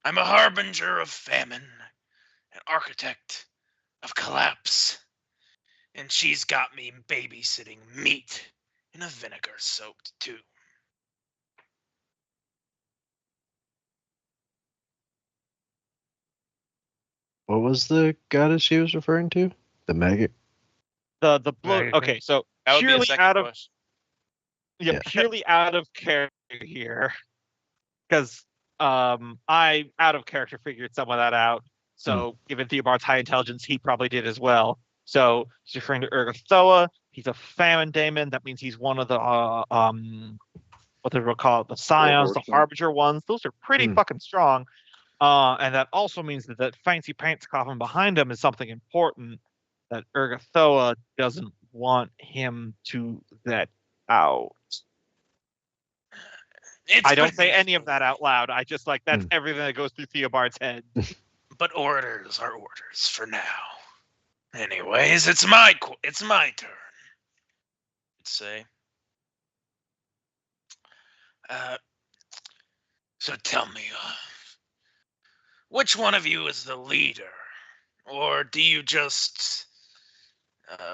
I'm a harbinger of famine, an architect of collapse, and she's got me babysitting meat in a vinegar-soaked tomb. What was the goddess she was referring to? The maggot. The bloat. Right, Okay, so That would be purely the second out of question. Yeah. purely out of character here, because I out of character figured some of that out. So given Theobald's high intelligence, he probably did as well. So he's referring to Urgathoa. He's a famine daemon. That means he's one of the what they will call it, the scions, the horsemen. harbinger ones. Those are pretty Hmm. fucking strong. And that also means that that fancy pants coffin behind him is something important that Urgathoa doesn't want him to let out. It's I don't say beneath any of that out loud. I just like that's Hmm. everything that goes through Theobald's head. But orders are orders for now. Anyways, it's my turn. Let's say. So tell me, which one of you is the leader, or do you just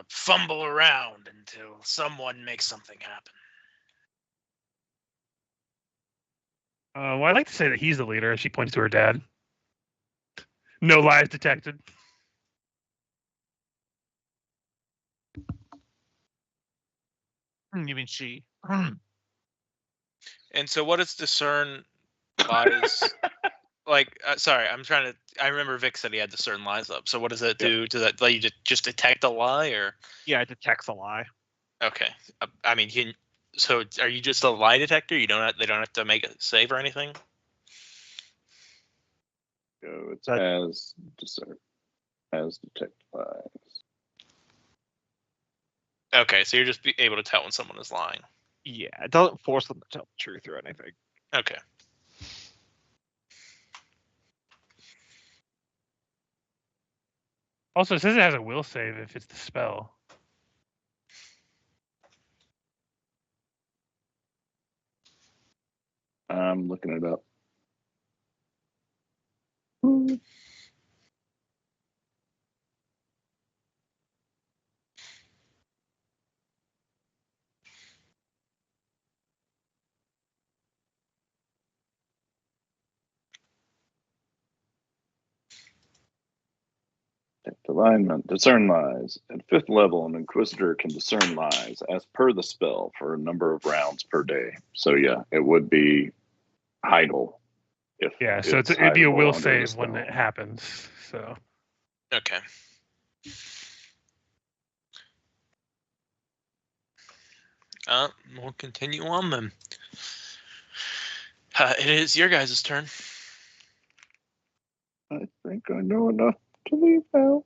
fumble around until someone makes something happen? Well, I'd like to say that he's the leader, as she points to her dad. No lies detected. You mean she? And so, what does discern lies? Like, sorry, I'm trying to. I remember Vic said he had discern lies up. So, what does that do? Does that let you just detect a lie, or? Yeah, it detects a lie. Okay, I mean, so are you just a lie detector? They don't have to make a save or anything. Go. It's That- as discern, as detect lies. Okay, so you're just able to tell when someone is lying. Yeah, it doesn't force them to tell the truth or anything. Okay. Also, it says it has a will save if it's the spell. I'm looking it up. Detect alignment, discern lies. At 5th level, an Inquisitor can discern lies as per the spell for a number of rounds per day. So yeah, it would be Heidel. If Yeah, so it'd be a hideable will under the save when spell. it happens. So Okay. We'll continue on then. It is your guys' turn. I think I know enough to leave now.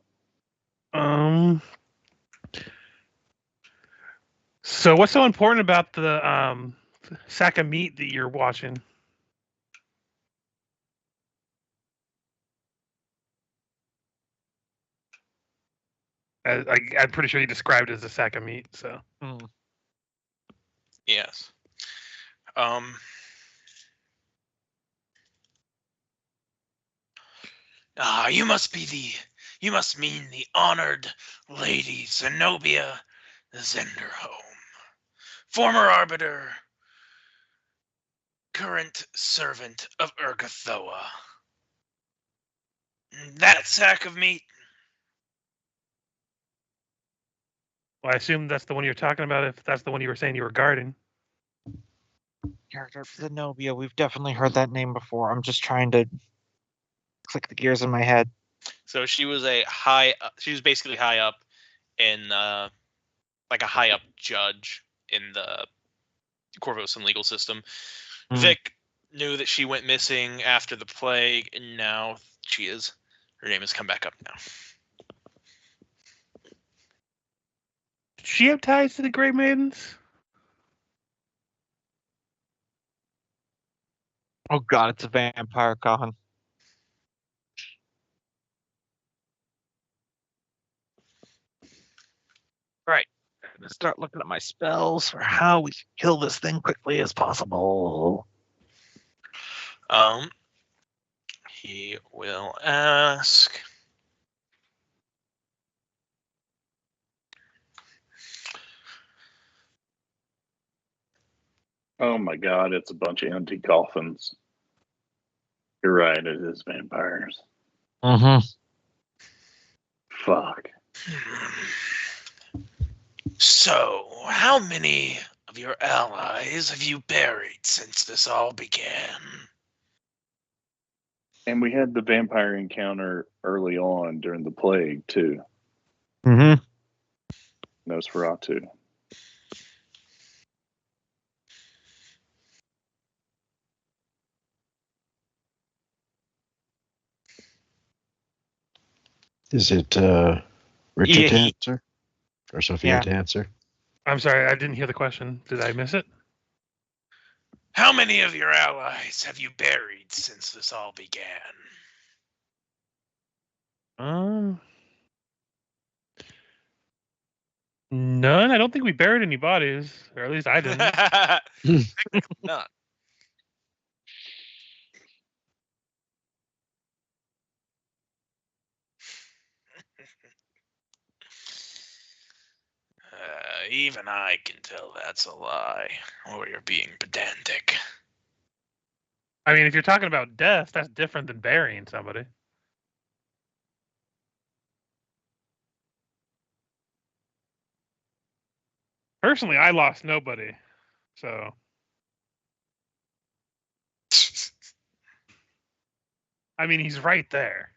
So what's so important about the sack of meat that you're watching? I'm pretty sure you described it as a sack of meat. So Yes. You must mean the honored Lady Zenobia Zenderholm, former arbiter, current servant of Urgathoa. That sack of meat. well, I assume that's the one you're talking about. If that's the one you were saying you were guarding. Character Zenobia, we've definitely heard that name before. I'm just trying to click the gears in my head. So she was she was basically high up in like a high up judge in the Corvosan legal system. Vic knew that she went missing after the plague, and now her name has come back up now. Does she have ties to the Grey Maidens? Oh god, it's a vampire con. Right. I'm gonna start looking at my spells for how we can kill this thing quickly as possible. He will ask. Oh my god, it's a bunch of empty coffins. You're right, it is vampires. Mm-hmm. Fuck. So, how many of your allies have you buried since this all began? And we had the vampire encounter early on during the plague, too. Mm-hmm. Nosferatu. Is it Richard Yeah, to answer? Or Sophia Yeah. to answer? I'm sorry, I didn't hear the question. Did I miss it? How many of your allies have you buried since this all began? None. I don't think we buried any bodies, or at least I didn't. None. Even I can tell that's a lie, or you're being pedantic. I mean, if you're talking about death, that's different than burying somebody. Personally, I lost nobody, so I mean, he's right there.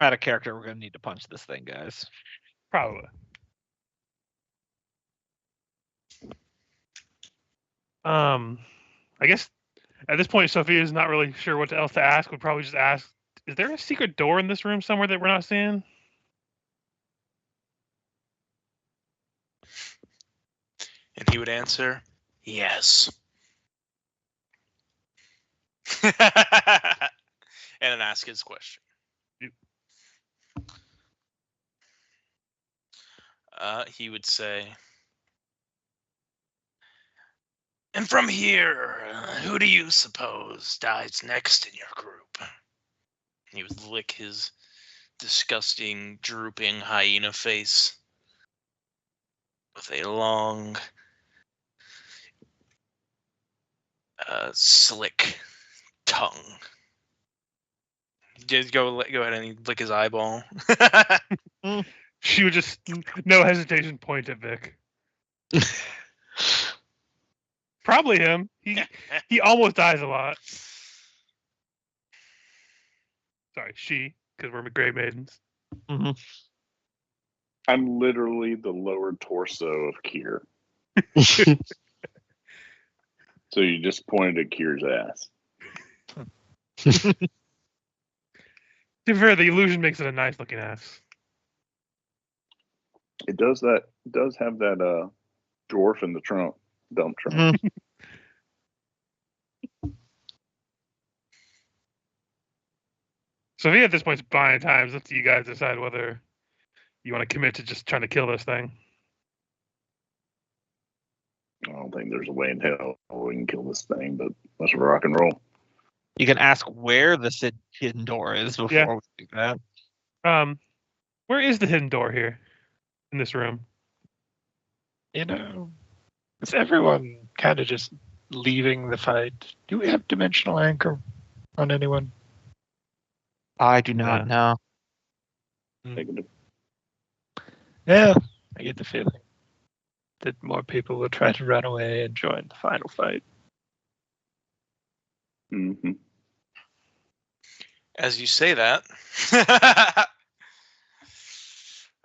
Out of character, we're gonna need to punch this thing, guys. Probably. I guess at this point, Sophia's not really sure what else to ask. Would probably just ask, is there a secret door in this room somewhere that we're not seeing? And he would answer, yes. And then ask his question. He would say, and from here, who do you suppose dies next in your group? He would lick his disgusting, drooping hyena face with a long, slick tongue. Just go ahead and lick his eyeball. She would just, no hesitation, point at Vic. Probably him. He almost dies a lot. Sorry, she, because we're Grey Maidens. Mm-hmm. I'm literally the lower torso of Kier. So you just pointed at Kier's ass. To be fair, the illusion makes it a nice looking ass. It does that. It does have that dwarf in the trunk, dump trunk. Sophia at this point is buying time. It's up to you guys to decide whether you want to commit to just trying to kill this thing. I don't think there's a way in hell we can kill this thing, but let's rock and roll. You can ask where the hidden door is before we do that. Where is the hidden door here in this room? You know, is everyone kind of just leaving the fight? Do we have dimensional anchor on anyone? I do not know. Negative. Yeah, I get the feeling that more people will try to run away and join the final fight. Mm-hmm. As you say that.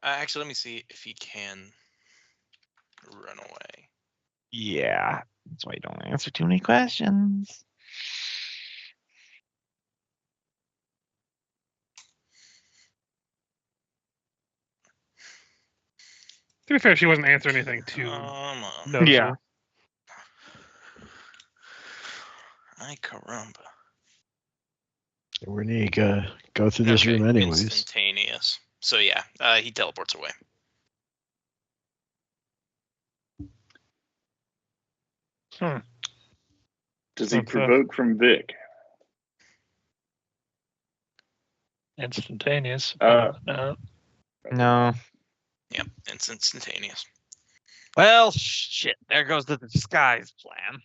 Actually, let me see if he can run away. Yeah, that's why you don't answer too many questions. To be fair, she wasn't answering anything too Come on. noticeable. Yeah. Ay, caramba. We're gonna go through this room anyways. Instantaneous. So yeah, he teleports away. Does he What's up? provoke from Vic? Instantaneous. Uh, No. No. Yep, it's instantaneous. Well, shit. There goes the disguise plan.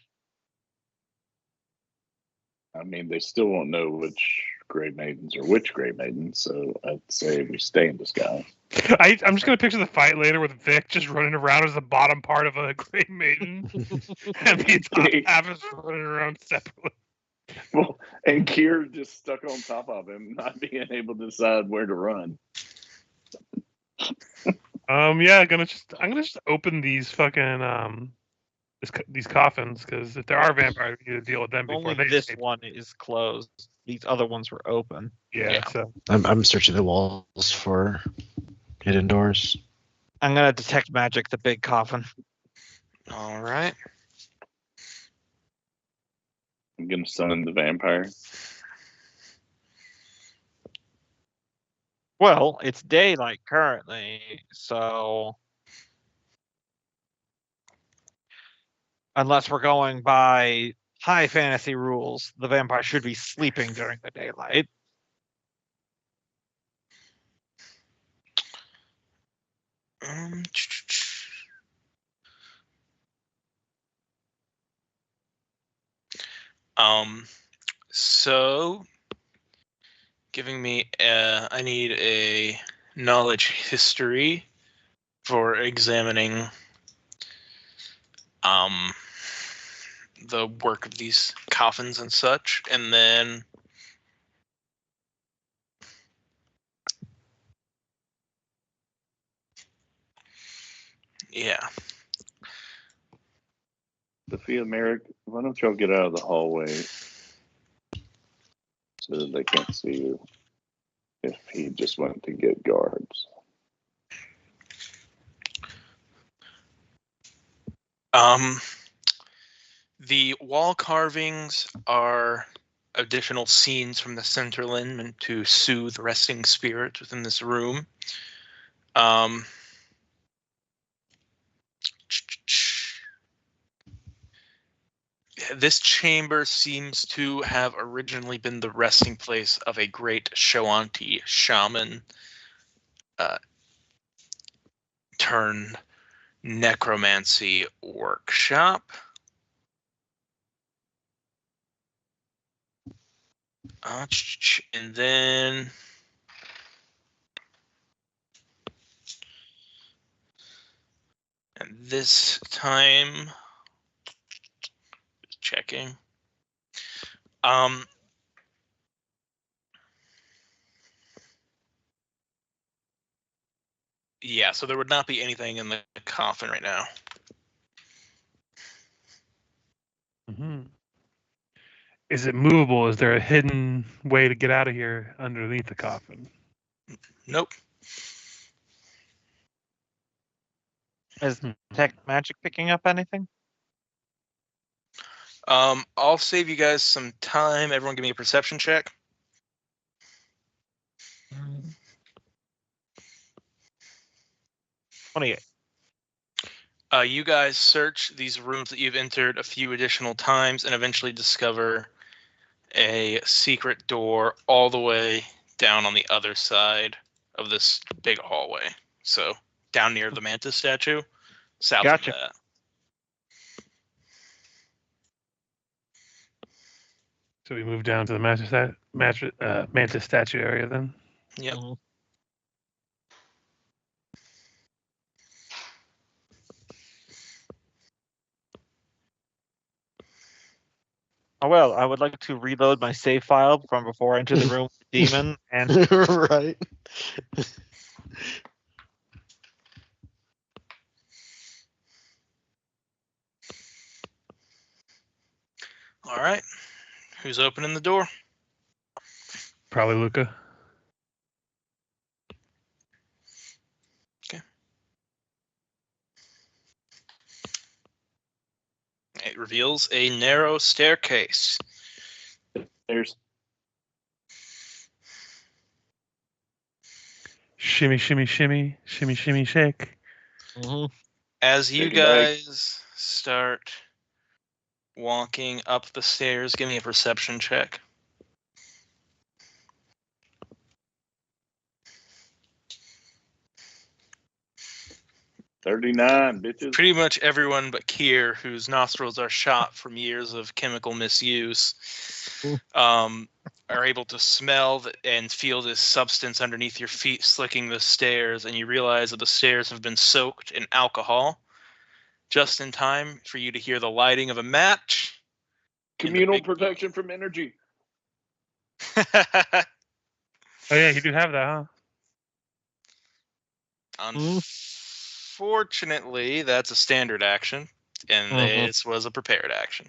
I mean, they still won't know which Grey Maidens are which Grey Maidens, so I'd say we stay in disguise. I'm just gonna picture the fight later with Vic just running around as the bottom part of a Grey Maiden, and the top half is running around separately. Well, and Kier just stuck on top of him, not being able to decide where to run. Yeah, I'm gonna just open these fucking these coffins, because if there are vampires, we need to deal with them before Only they this escape. one is closed. These other ones were open. Yeah, so I'm searching the walls for hidden doors. I'm gonna detect magic the big coffin. All right. I'm gonna summon the vampire. Well, it's daylight currently, so unless we're going by high fantasy rules, the vampire should be sleeping during the daylight. Um, so giving me I need a knowledge history for examining the work of these coffins and such, and then yeah. Sophia, Merrick, why don't y'all get out of the hallway so that they can't see you if he just went to get guards? The wall carvings are additional scenes from the Centerland meant to soothe resting spirits within this room. This chamber seems to have originally been the resting place of a great Shoanti shaman turn necromancy workshop. And then this time, just checking. Yeah, so there would not be anything in the coffin right now. Mm-hmm. Is it movable? Is there a hidden way to get out of here underneath the coffin? Nope. Is detect magic picking up anything? I'll save you guys some time. Everyone give me a perception check. 28. You guys search these rooms that you've entered a few additional times and eventually discover a secret door all the way down on the other side of this big hallway. So down near the mantis statue, south Gotcha. of that. So we move down to the mantis statue area then. Yep. Oh well, I would like to reload my save file from before I enter the room with the demon, and Right. All right. Who's opening the door? Probably Luca. It reveals a narrow staircase. There's Shimmy, shimmy, shimmy, shimmy, shimmy, shake. As you Take a break. guys start walking up the stairs, give me a perception check. $39, bitches. Pretty much everyone but Kier, whose nostrils are shot from years of chemical misuse, are able to smell and feel this substance underneath your feet slicking the stairs, and you realize that the stairs have been soaked in alcohol just in time for you to hear the lighting of a match. Communal big protection from energy. Oh yeah, you do have that, huh? Unfortunately, that's a standard action, and this was a prepared action.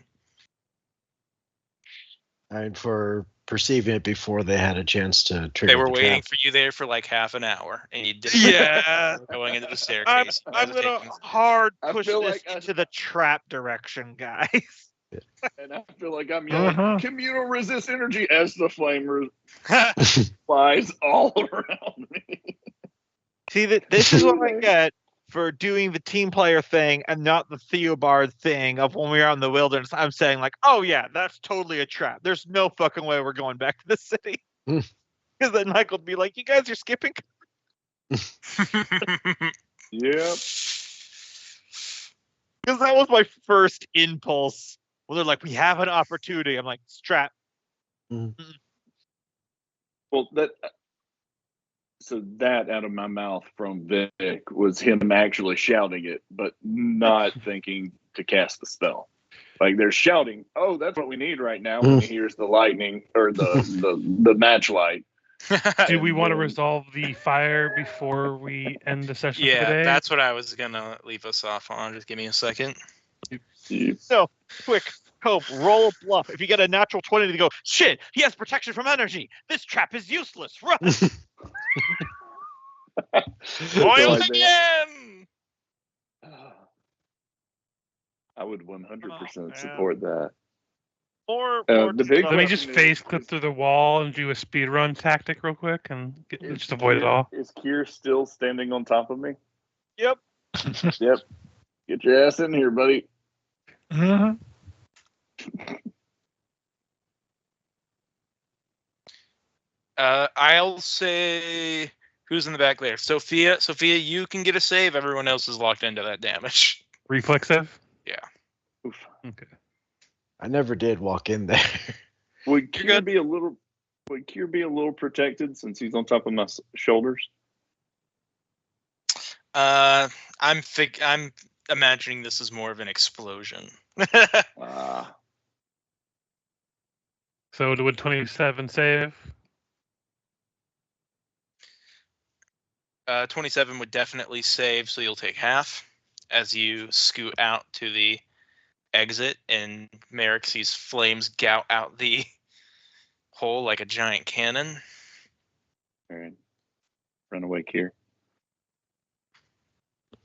And for perceiving it before they had a chance to trigger They were the waiting trap. for you there for like half an hour, and you didn't. Yeah. Going into the staircase. I'm gonna hard I push feel this like I- into the trap direction, guys. And I feel like I'm yelling, Uh-huh. communal resist energy as the flame flies all around me. See, this is what I get for doing the team player thing and not the Theobard thing of when we were out in the wilderness. I'm saying like, oh yeah, that's totally a trap. There's no fucking way we're going back to the city. Because then Michael would be like, you guys are skipping. Yep. Because that was my first impulse. Well, they're like, we have an opportunity. I'm like, strap. Well, so that out of my mouth from Vic was him actually shouting it, but not thinking to cast the spell. Like they're shouting, "Oh, that's what we need right now!" When he hears the lightning or the match light. Do we And want to then- resolve the fire before we end the session for Yeah, today? that's what I was gonna leave us off on. Just give me a second. So, quick, Cope, roll a bluff. If you get a natural 20 to go, shit, he has protection from energy. This trap is useless. Run. Boils Like that. again! I would 100% man. support that. Or The big Let me question just is- face clip through the wall and do a speed run tactic real quick and just avoid it all. Is Kier still standing on top of me? Yep. Yep. Get your ass in here, buddy. I'll say who's in the back there. Sophia, you can get a save. Everyone else is locked into that damage. Reflexive? Oof. Okay. I never did walk in there. Would You're Kier good. be a little? Would Kier be a little protected since he's on top of my shoulders? I'm imagining this is more of an explosion. So would 27 save? 27 would definitely save, so you'll take half as you scoot out to the exit, and Merrick sees flames gout out the hole like a giant cannon. All right. Run away, Kier.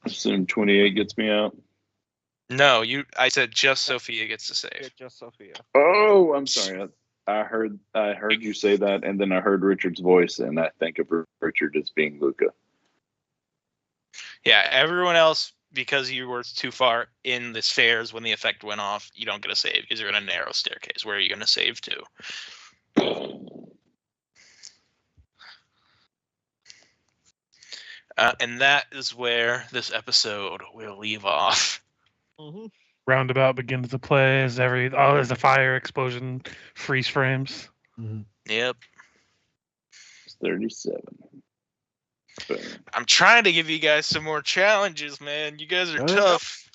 Assume 28 gets me out. No, I said just Sophia gets to save. Just Sophia. Oh, I'm sorry. I heard you say that, and then I heard Richard's voice, and I think of Richard as being Luca. Yeah, everyone else, because you were too far in the stairs when the effect went off, you don't get a save because you're in a narrow staircase. Where are you going to save to? And that is where this episode will leave off. Roundabout begins to play as there's a fire explosion, freeze frames. Yep. It's 37. Boom. I'm trying to give you guys some more challenges, man. You guys are Huh? tough.